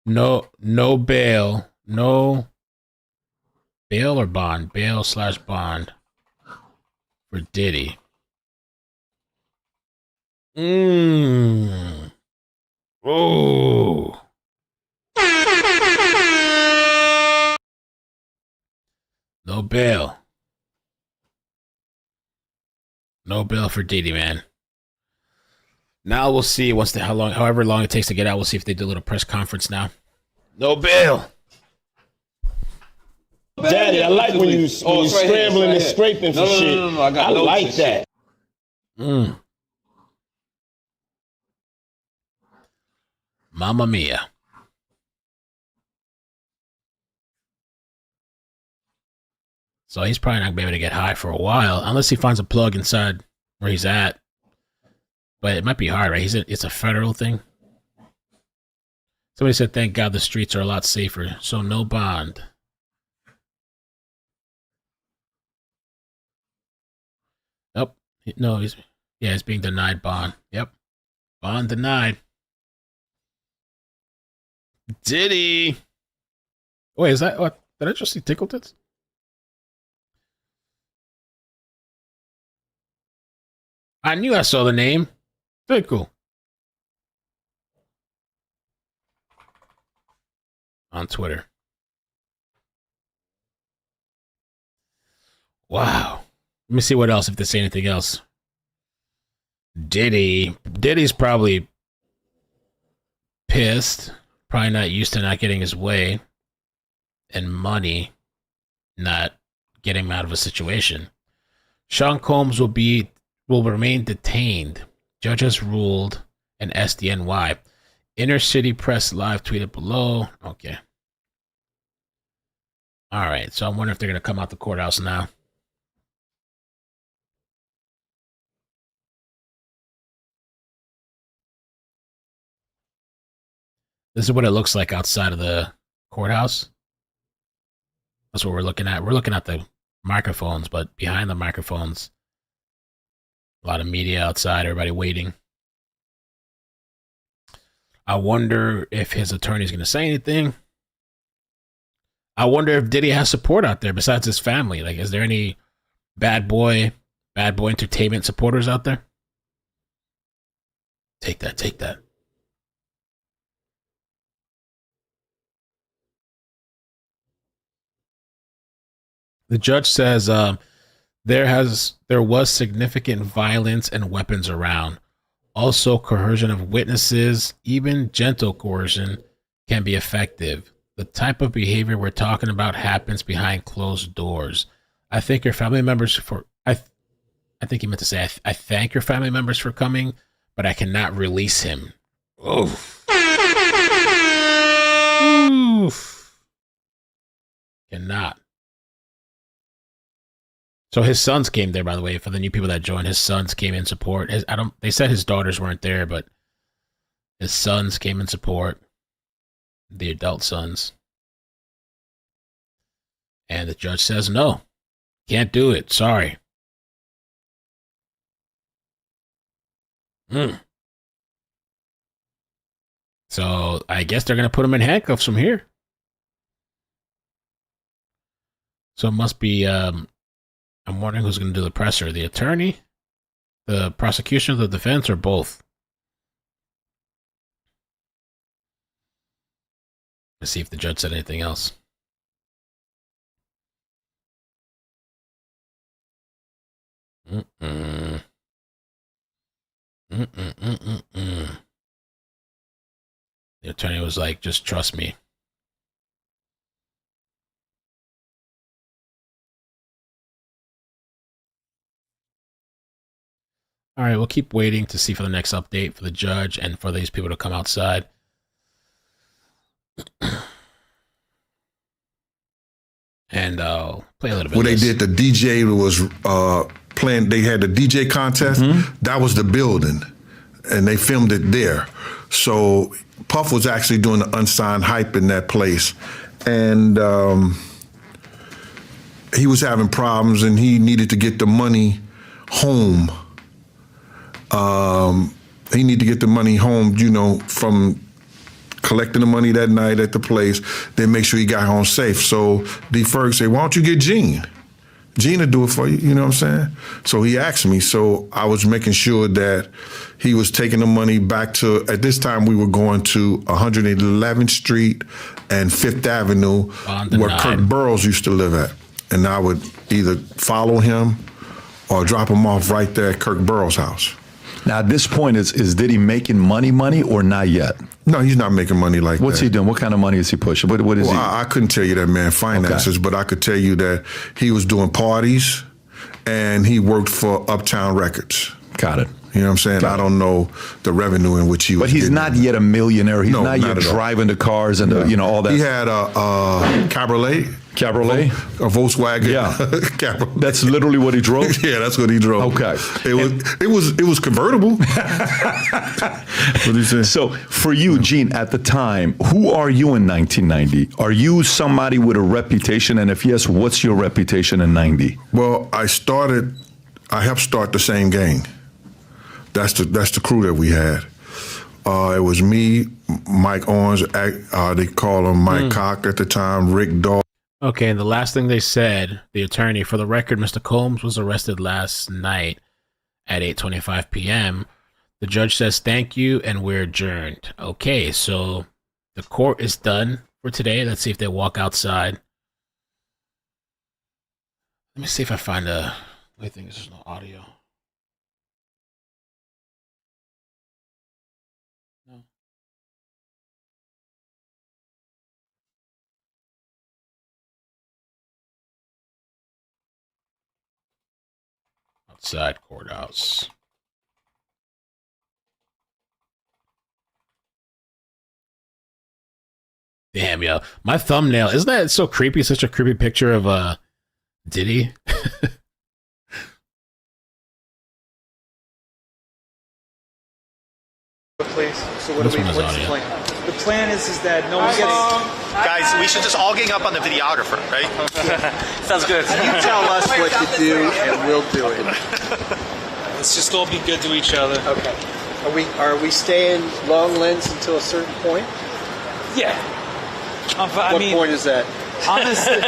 No bail. No bail or bond? Bail/bond for Diddy. Oh. No bail. No bail for Diddy, man. Now we'll see once however long it takes to get out. We'll see if they do a little press conference now. No bail. Daddy, I like when you scrambling and scraping for shit. No. I like that. Mamma mia. So he's probably not going to be able to get high for a while, unless he finds a plug inside where he's at. But it might be hard, right? It's a federal thing. Somebody said, thank God the streets are a lot safer, so no bond. Nope. No, he's being denied bond. Yep. Bond denied. Diddy. Wait, is that what? Did I just see Tickle Tits? I knew I saw the name. Very cool. On Twitter. Wow. Let me see what else, if they say anything else. Diddy's probably pissed. Probably not used to not getting his way. And money not getting him out of a situation. Sean Combs will remain detained. Judge has ruled an SDNY. Inner City Press Live tweeted below. Okay. All right. So I'm wondering if they're going to come out the courthouse now. This is what it looks like outside of the courthouse. That's what we're looking at. We're looking at the microphones, but behind the microphones, a lot of media outside, everybody waiting. I wonder if his attorney's going to say anything. I wonder if Diddy has support out there besides his family. Like, is there any bad boy entertainment supporters out there? Take that. The judge says there was significant violence and weapons around. Also, coercion of witnesses, even gentle coercion, can be effective. The type of behavior we're talking about happens behind closed doors. I thank your family members for. I think he meant to say I thank your family members for coming, but I cannot release him. Oof. Cannot. So his sons came there, by the way, for the new people that joined. His sons came in support. They said his daughters weren't there, but his sons came in support. The adult sons. And the judge says, no, can't do it. Sorry. So I guess they're going to put him in handcuffs from here. So it must be, I'm wondering who's going to do the presser, the attorney, the prosecution, the defense, or both. Let's see if the judge said anything else. The attorney was like, just trust me. All right, we'll keep waiting to see for the next update for the judge and for these people to come outside. And I'll play a little bit. Well, they did the DJ was playing. They had the DJ contest. That was the building, and they filmed it there. So Puff was actually doing the unsigned hype in that place, and he was having problems, and he needed to get the money home. He needed to get the money home, you know, from collecting the money that night at the place, then make sure he got home safe. So D. Ferg said, why don't you get Gene? Gene will do it for you, you know what I'm saying? So he asked me, so I was making sure that he was taking the money back to, at this time we were going to 111th Street and 5th Avenue, where Kirk Burroughs used to live at. And I would either follow him or drop him off right there at Kirk Burroughs' house. Now, at this point, is Diddy making money or not yet? No, he's not making money like What's that. he doing? What kind of money is he pushing? What is he? I couldn't tell you that, man, finances, but I could tell you that he was doing parties and he worked for Uptown Records. Got it. You know what I'm saying? I don't know the revenue in which he was. But he's not yet a millionaire. He's not yet driving the cars and the, you know, all that. He had a Cabriolet. A Volkswagen. Yeah. Cabriolet. That's literally what he drove? Yeah, that's what he drove. Okay. It was convertible. What did he say? So for you, Gene, at the time, who are you in 1990? Are you somebody with a reputation? And if yes, what's your reputation in 90? Well, I helped start the same gang. That's the crew that we had. It was me, Mike Owens, they call him Mike Cock at the time, Rick Dawg. Okay, and the last thing they said, the attorney, for the record, Mr. Combs was arrested last night at 8:25 p.m. The judge says thank you, and we're adjourned. Okay, so the court is done for today. Let's see if they walk outside. Let me see if I find a... I think there's no audio. No. Outside courthouse. Damn, yo. My thumbnail, isn't that so creepy? Such a creepy picture of Diddy. Please. So what's the plan? The plan is that no one gets... Guys, we should just all gang up on the videographer, right? Sounds good. You tell us what to do and we'll do it. Let's just all be good to each other. Okay. Are we staying long lens until a certain point? Yeah. What point is that? Honestly,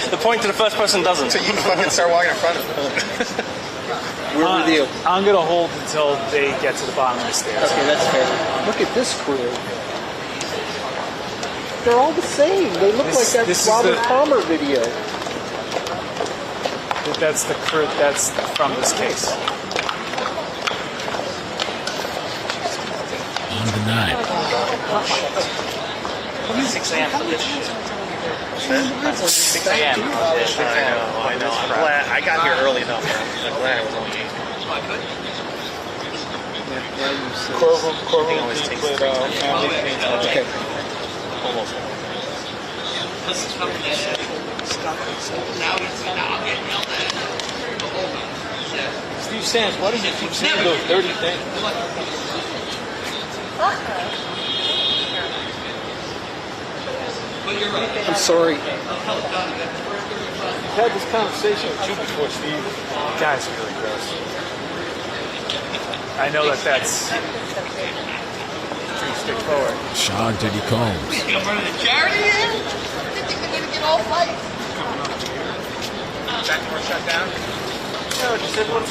the point to the first person doesn't. So you fucking start walking in front of them. We're with you. I'm going to hold until they get to the bottom of the stairs. Okay, that's fair. Look at this crew. They're all the same. They look like that Robert Palmer video. That's the crew. That's from this case. Undenied. 6 a.m. for this shit. 6 a.m. I know. I'm glad I got here early enough. I'm glad I was on 8. Courtroom always takes okay. Almost. Steve Sands, why don't you keep saying those dirty things? I'm sorry. I've had this conversation with you before, Steve. You guys are really gross. I know that's pretty straightforward. Sean Diddy Combs. You gonna run the charity in? You think they're gonna get all fight? Back door shut down? No, just everyone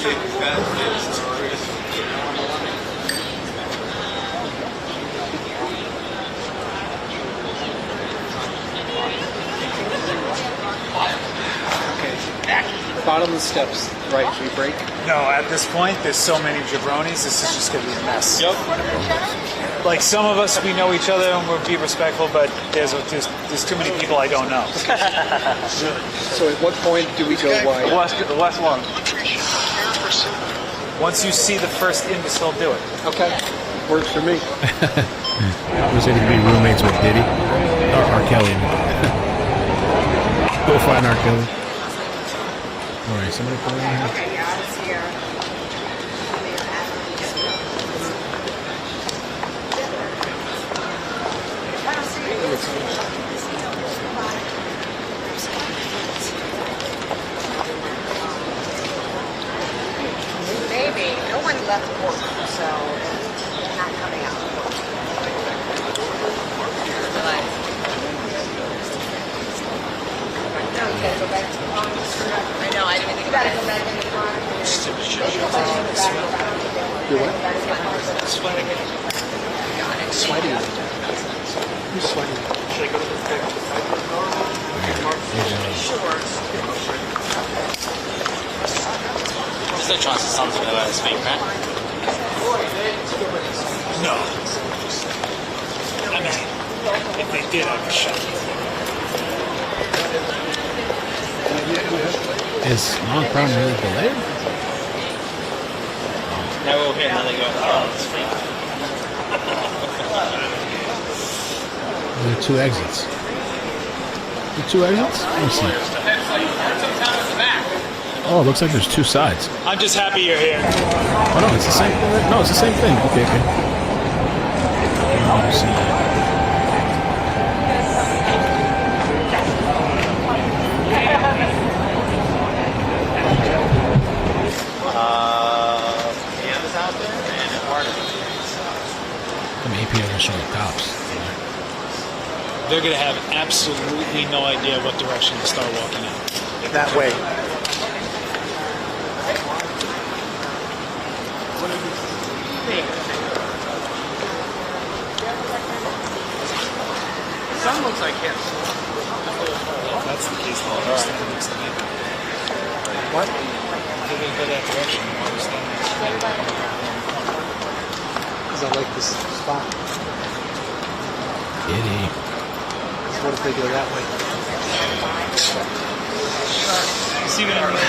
bottom of the steps, right? Should we break? No, at this point, there's so many jabronis, this is just going to be a mess. Yep. Like, some of us, we know each other and we'll be respectful, but there's too many people I don't know. So at what point do we go wide? The last one. Once you see the first imbecile do it. Okay. Works for me. We said he'd be roommates with Diddy. Or R. Kelly. Go find R. Kelly. Alright, somebody come in here. Okay, yeah, I was here. Maybe. No one left work, so they're not coming out. No, you gotta go back to the car. I know, I didn't even think about it. You gotta go back in the car. You're what? Sweating. Sweating. Who's sweating? Should I go to the Sure. There's no chance the sun's gonna let us speak, right? No. I mean, if they did, I'd be shocked. Is Long Prom really delayed? Now we're all here and then they go, oh, it's fake. There are 2 exits. The 2 exits? Let me see. Oh, it looks like there's 2 sides. I'm just happy you're here. Oh no, it's the same. No, it's the same thing. Okay, okay. Let me see. Piano's out there and a party. Come AP are gonna show the cops. They're going to have absolutely no idea what direction to start walking in. That way. Sun looks like him. If that's the case, then I'll stand next to me. What? They're going to go that direction. I'll stand next to me. Because I like this spot. Diddy. What if they go that way? You see what I mean?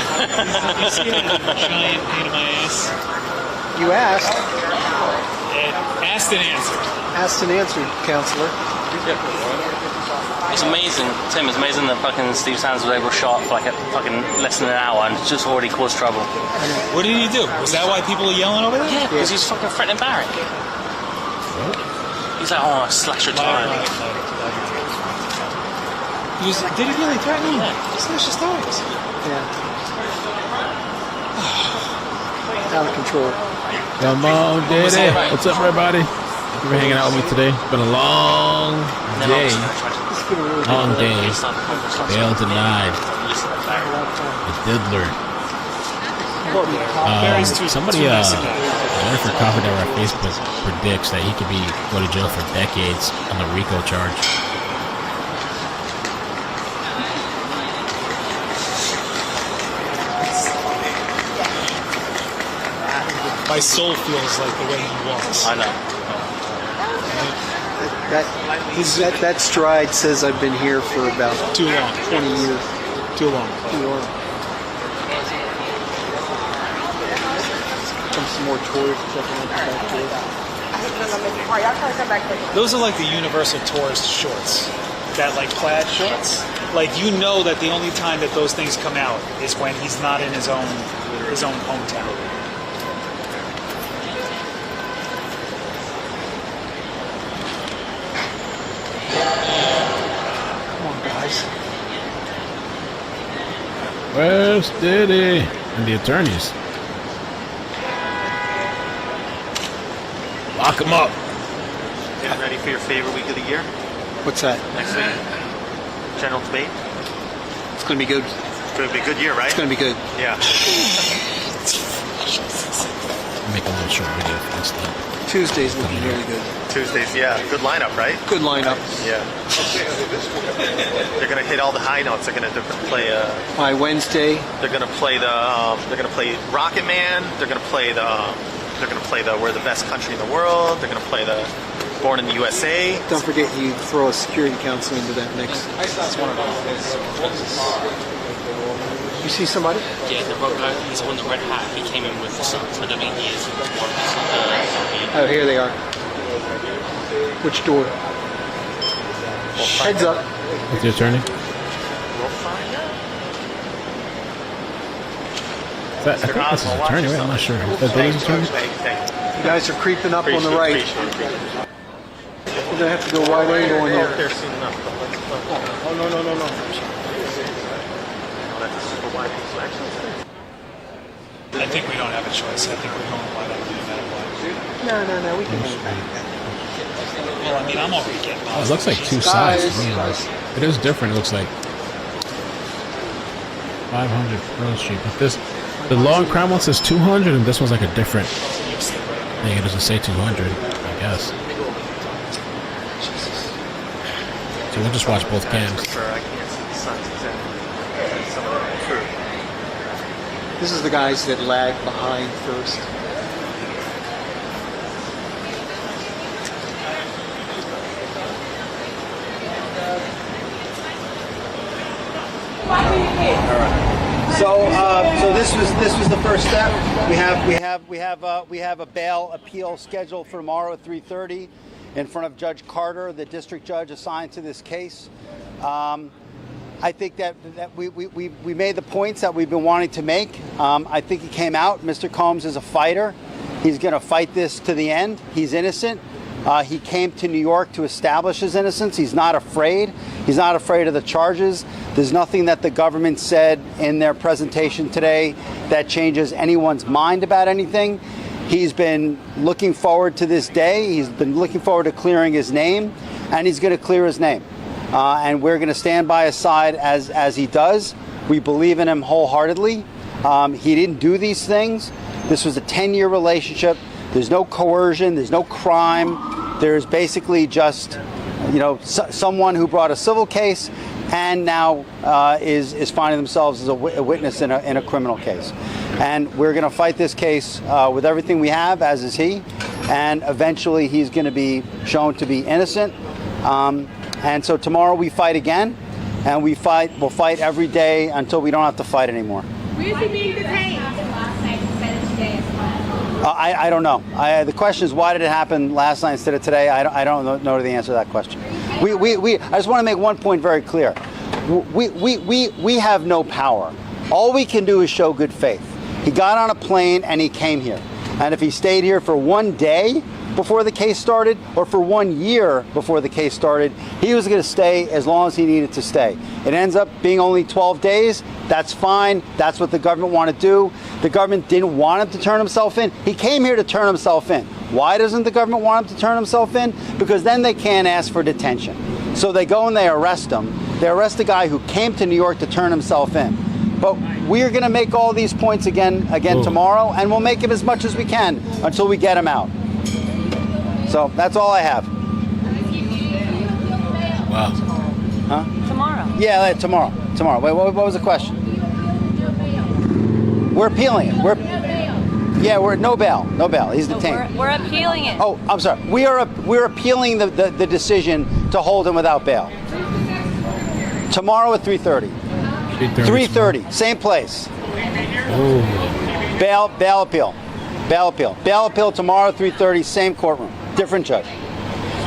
You see that giant pain in my ass? You asked. Asked and answered. Asked and answered, counselor. It's amazing, Tim, it's amazing that fucking Steve Sands was able to shot for like a fucking less than an hour and just already caused trouble. What did he do? Was that why people are yelling over there? Yeah, because he's fucking threatening Barry. He's like, oh, slash your tire. Did he really threaten him? Yeah. Slash his tires. Yeah. Out of control. Come on, Diddy. What's up, everybody? Thank you for hanging out with me today. It's been a long day. Long day. Bail denied. The diddler. Somebody, Jennifer Coffee over at Facebook predicts that he could go to jail for decades on the RICO charge. My soul feels like the way he walks. I know. That stride says I've been here for about too long. 20 years. Too long. Too long. Some more tourists checking out the back door. Those are like the universal tourist shorts. That like plaid shorts. Like, you know that the only time that those things come out is when he's not in his own hometown. Where's Diddy? And the attorneys. Lock him up. Getting ready for your favorite week of the year? What's that? Next week? General debate? It's going to be good. It's going to be a good year, right? It's going to be good. Yeah. make a little short video for this stuff. Tuesday's looking really good. Tuesdays, yeah. Good lineup, right? Good lineup. Yeah. They're gonna hit all the high notes. They're gonna play. By Wednesday, They're gonna play They're gonna play Rocket Man. They're gonna play the We're the Best Country in the World. They're gonna play the Born in the USA. don't forget you throw a security council into that mix. That's one of them. You see somebody? Yeah, the guy, he's the one in the red hat. He came in with the Suns, but I mean, he is one of the Oh, here they are. Which door? Heads up. With the attorney? I think this is attorney, right? I'm not sure. Is that Diddy's attorney? You guys are creeping up on the right. We're gonna have to go wide angle in here. Oh, no. I think we don't have a choice. I think we're going wide open no matter what. No, we can move. Well, I mean, I'm already getting Oh, it looks like two sides. It is different. It looks like 500 Pearl Street. But the long crown one says 200, and this one's like a different thing. It doesn't say 200, I guess. So we'll just watch both cams. This is the guys that lag behind first. So this was the first step. We have a bail appeal scheduled for tomorrow at 3:30 in front of Judge Carter, the district judge assigned to this case. I think that we made the points that we've been wanting to make. I think he came out. Mr. Combs is a fighter. He's going to fight this to the end. He's innocent. He came to New York to establish his innocence. He's not afraid. He's not afraid of the charges. There's nothing that the government said in their presentation today that changes anyone's mind about anything. He's been looking forward to this day. He's been looking forward to clearing his name, and he's going to clear his name. And we're going to stand by his side as he does. We believe in him wholeheartedly. He didn't do these things. This was a 10-year relationship. There's no coercion. There's no crime. There's basically just, someone who brought a civil case and now is finding themselves as a witness in a criminal case. And we're going to fight this case with everything we have, as is he. And eventually he's going to be shown to be innocent. And so tomorrow we fight again, and we'll fight every day until we don't have to fight anymore. Where is he being detained? I don't know. The question is, why did it happen last night instead of today? I don't know the answer to that question. I just want to make one point very clear. We have no power. All we can do is show good faith. He got on a plane and he came here. And if he stayed here for one day before the case started, or for 1 year before the case started, he was going to stay as long as he needed to stay. It ends up being only 12 days. That's fine. That's what the government wanted to do. The government didn't want him to turn himself in. He came here to turn himself in. Why doesn't the government want him to turn himself in? Because then they can't ask for detention. So they go and they arrest him. They arrest a guy who came to New York to turn himself in. But we're going to make all these points again tomorrow, and we'll make them as much as we can until we get him out. So that's all I have. Wow. Huh? Tomorrow. Yeah, tomorrow. Wait, what was the question? We're appealing it. We're no bail. No bail. He's detained. We're appealing it. Oh, I'm sorry. We're appealing the decision to hold him without bail. Tomorrow at 3:30. 3:30. Same place. Ooh. Bail appeal. Bail appeal tomorrow, 3:30, same courtroom, different judge.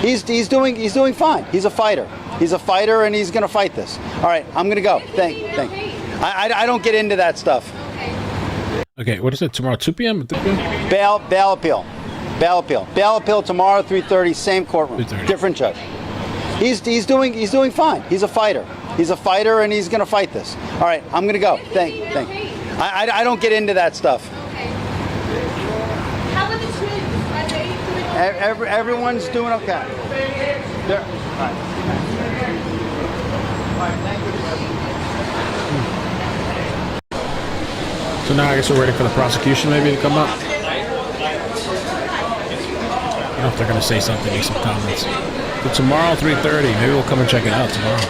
He's doing fine. He's a fighter. And he's going to fight this. All right, I'm going to go. Thank you. I don't get into that stuff. Okay, what is it? Tomorrow, 2 p.m.? 3 p.m.? Bail appeal. Bail appeal tomorrow, 3:30, same courtroom, 3:30. different judge. He's doing fine. He's a fighter. And he's going to fight this. All right, I'm going to go. Thank you. I don't get into that stuff. How are the twins? Everyone's doing okay. So now I guess we're waiting for the prosecution maybe to come up. know if they're gonna say something, make some comments. But tomorrow, 3:30. Maybe we'll come and check it out tomorrow.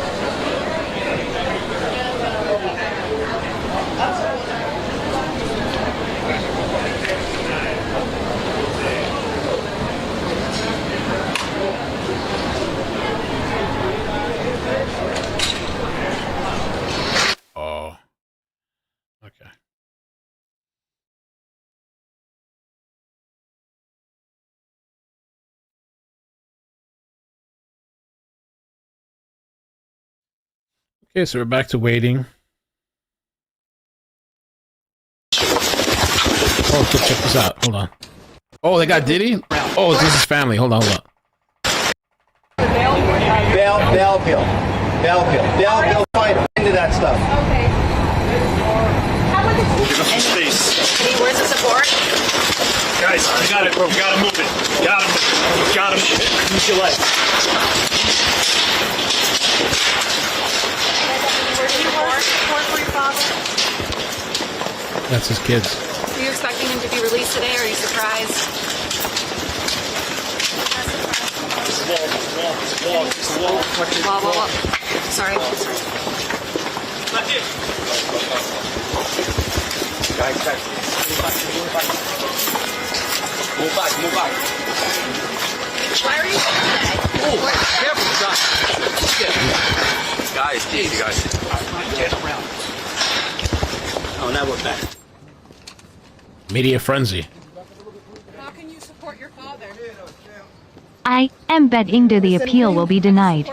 Oh. Okay. Okay, so we're back to waiting. Oh, check this out. Hold on. Oh, they got Diddy? Oh, this is his family. Hold on, hold on. Bail appeal. Fight into that stuff. Okay. Give us some space. Hey, where's the support? Guys, you got it, bro. You gotta move it. You gotta move it. Use your legs. Where's the support for your father? That's his kids. Are you expecting him to be released today, or are you surprised? Wall. Sorry. Guys. Move back. Why are you here? Oh, careful, guys, easy, guys. Get around. Oh, now we're back. Media frenzy. How can you support your father? I am betting that the appeal will be denied.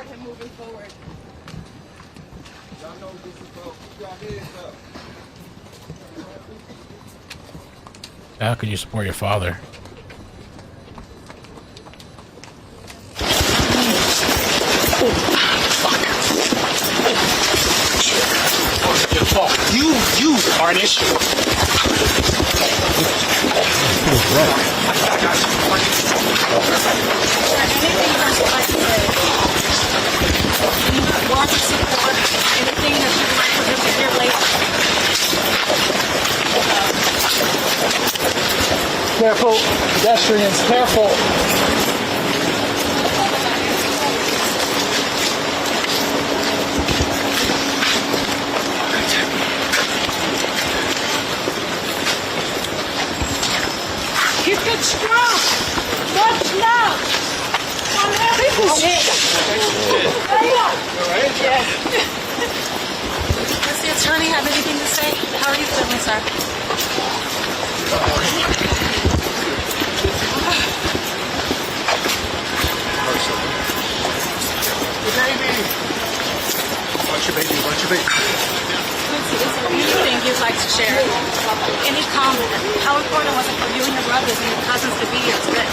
How can you support your father? You are an issue. Anything that you'd like for him to hear later? Careful, pedestrians, careful. Keep it strong. Not now. On everything. Yes. Does the attorney have anything to say? How are you feeling, sir? Watch your baby. Is there anything you'd like to share? Any comment? How important was it for you and your brothers and your cousins to be here today?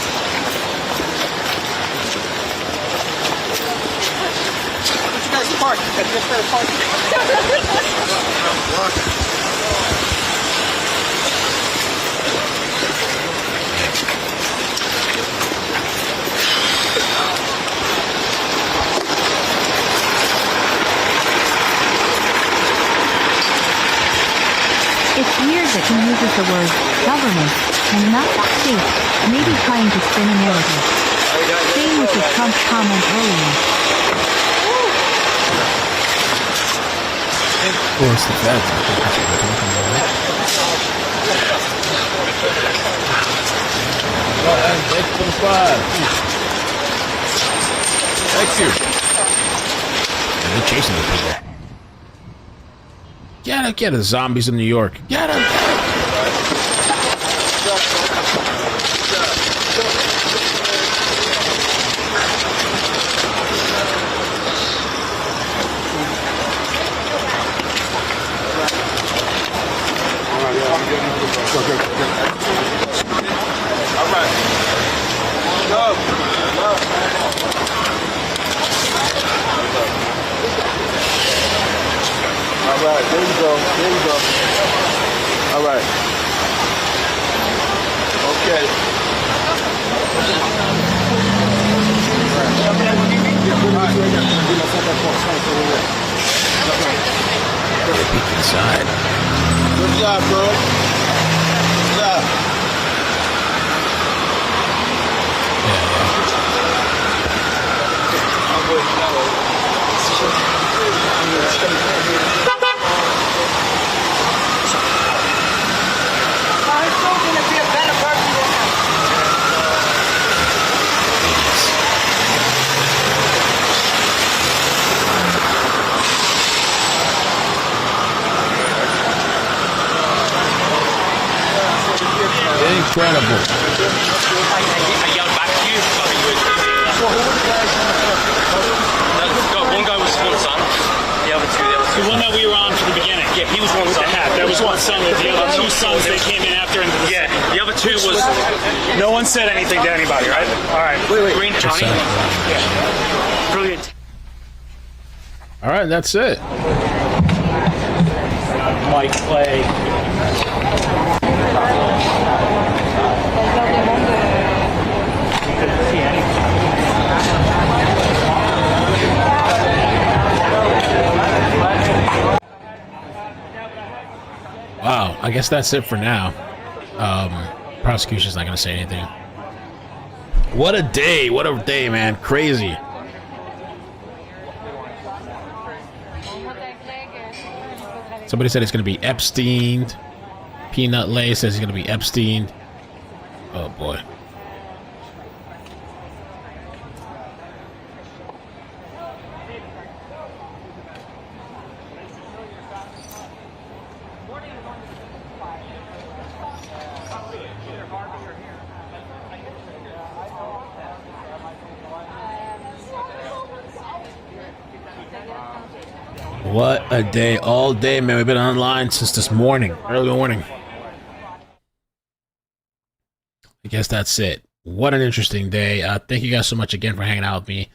You guys park. It's weird that he uses the word government and not state, maybe trying to spin a narrative. Same with the Trump comment earlier. Oh, it's the feds. I think that's what we're talking about. Thanks for the spot. Thank you. And they're chasing the people. Get it, zombies in New York. Get him. All right, there you go. All right. Okay. Peek inside. Good job, bro. Good job. Yeah. incredible. I yelled back to you. One guy was one son. The other two. The one that we were on from the beginning. Yeah, he was one son. There was one son. The other two sons, they came in after into the Yeah, the other two was. No one said anything to anybody, right? All right. Wait. Green Johnny. Yeah. Brilliant. All right, that's it. Mike Clay. Wow, I guess that's it for now. Prosecution's not gonna say anything. What a day, man. Crazy. Somebody said it's gonna be Epstein. Peanut Lay says he's gonna be Epstein. Oh boy. What a day. All day, man. We've been online since this morning. Early morning. I guess that's it. What an interesting day. Thank you guys so much again for hanging out with me.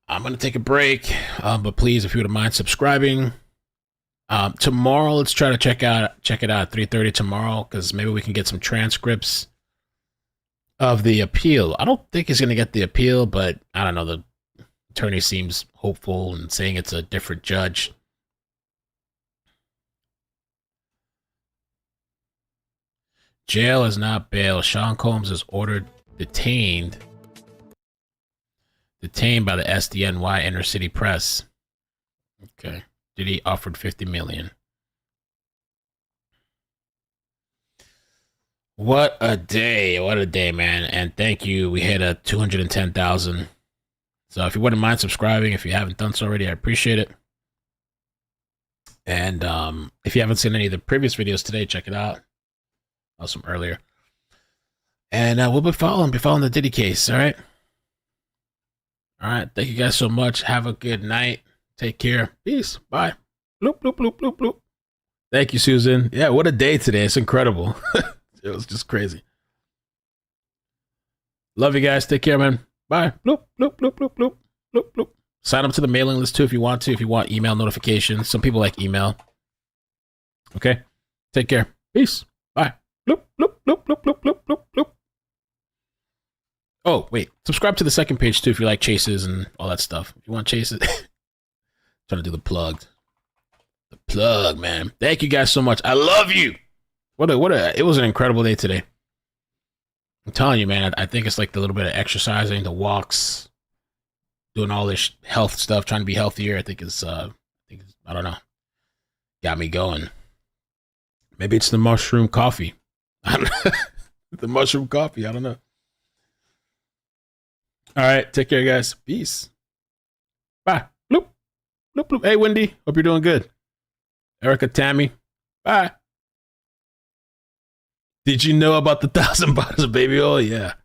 I'm going to take a break. But please, if you wouldn't mind subscribing. Tomorrow, let's try to check it out at 3:30 tomorrow. Because maybe we can get some transcripts of the appeal. I don't think he's going to get the appeal. But I don't know. The attorney seems hopeful and saying it's a different judge. Jail is not bail. Sean Combs is ordered detained by the SDNY Inner City Press. Okay. Diddy offered $50 million. What a day. What a day, man. And thank you. We hit a 210,000. So if you wouldn't mind subscribing, if you haven't done so already, I appreciate it. And if you haven't seen any of the previous videos today, check it out. Some earlier. And we'll be following the Diddy case, all right? All right, thank you guys so much. Have a good night. Take care. Peace. Bye. Bloop, bloop, bloop, bloop, bloop. Thank you, Susan. Yeah, what a day today. It's incredible. It was just crazy. Love you guys. Take care, man. Bye. Bloop, bloop, bloop, bloop, bloop, bloop, bloop. Sign up to the mailing list too if you want to. If you want email notifications. Some people like email. Okay? Take care. Peace. Bye. Bloop, bloop, bloop, bloop, bloop, bloop, bloop, bloop. Oh, wait. Subscribe to the second page too if you like chases and all that stuff. If you want chases. Trying to do the plug. The plug, man. Thank you guys so much. I love you. It was an incredible day today. I'm telling you, man, I think it's like the little bit of exercising, the walks, doing all this health stuff, trying to be healthier. I think it's I don't know, got me going. Maybe it's the mushroom coffee. I don't know. The mushroom coffee. I don't know. All right. Take care, guys. Peace. Bye. Bloop. Bloop, bloop. Hey, Wendy. Hope you're doing good. Erica, Tammy. Bye. Did you know about the 1,000 bottles of baby oil? Yeah.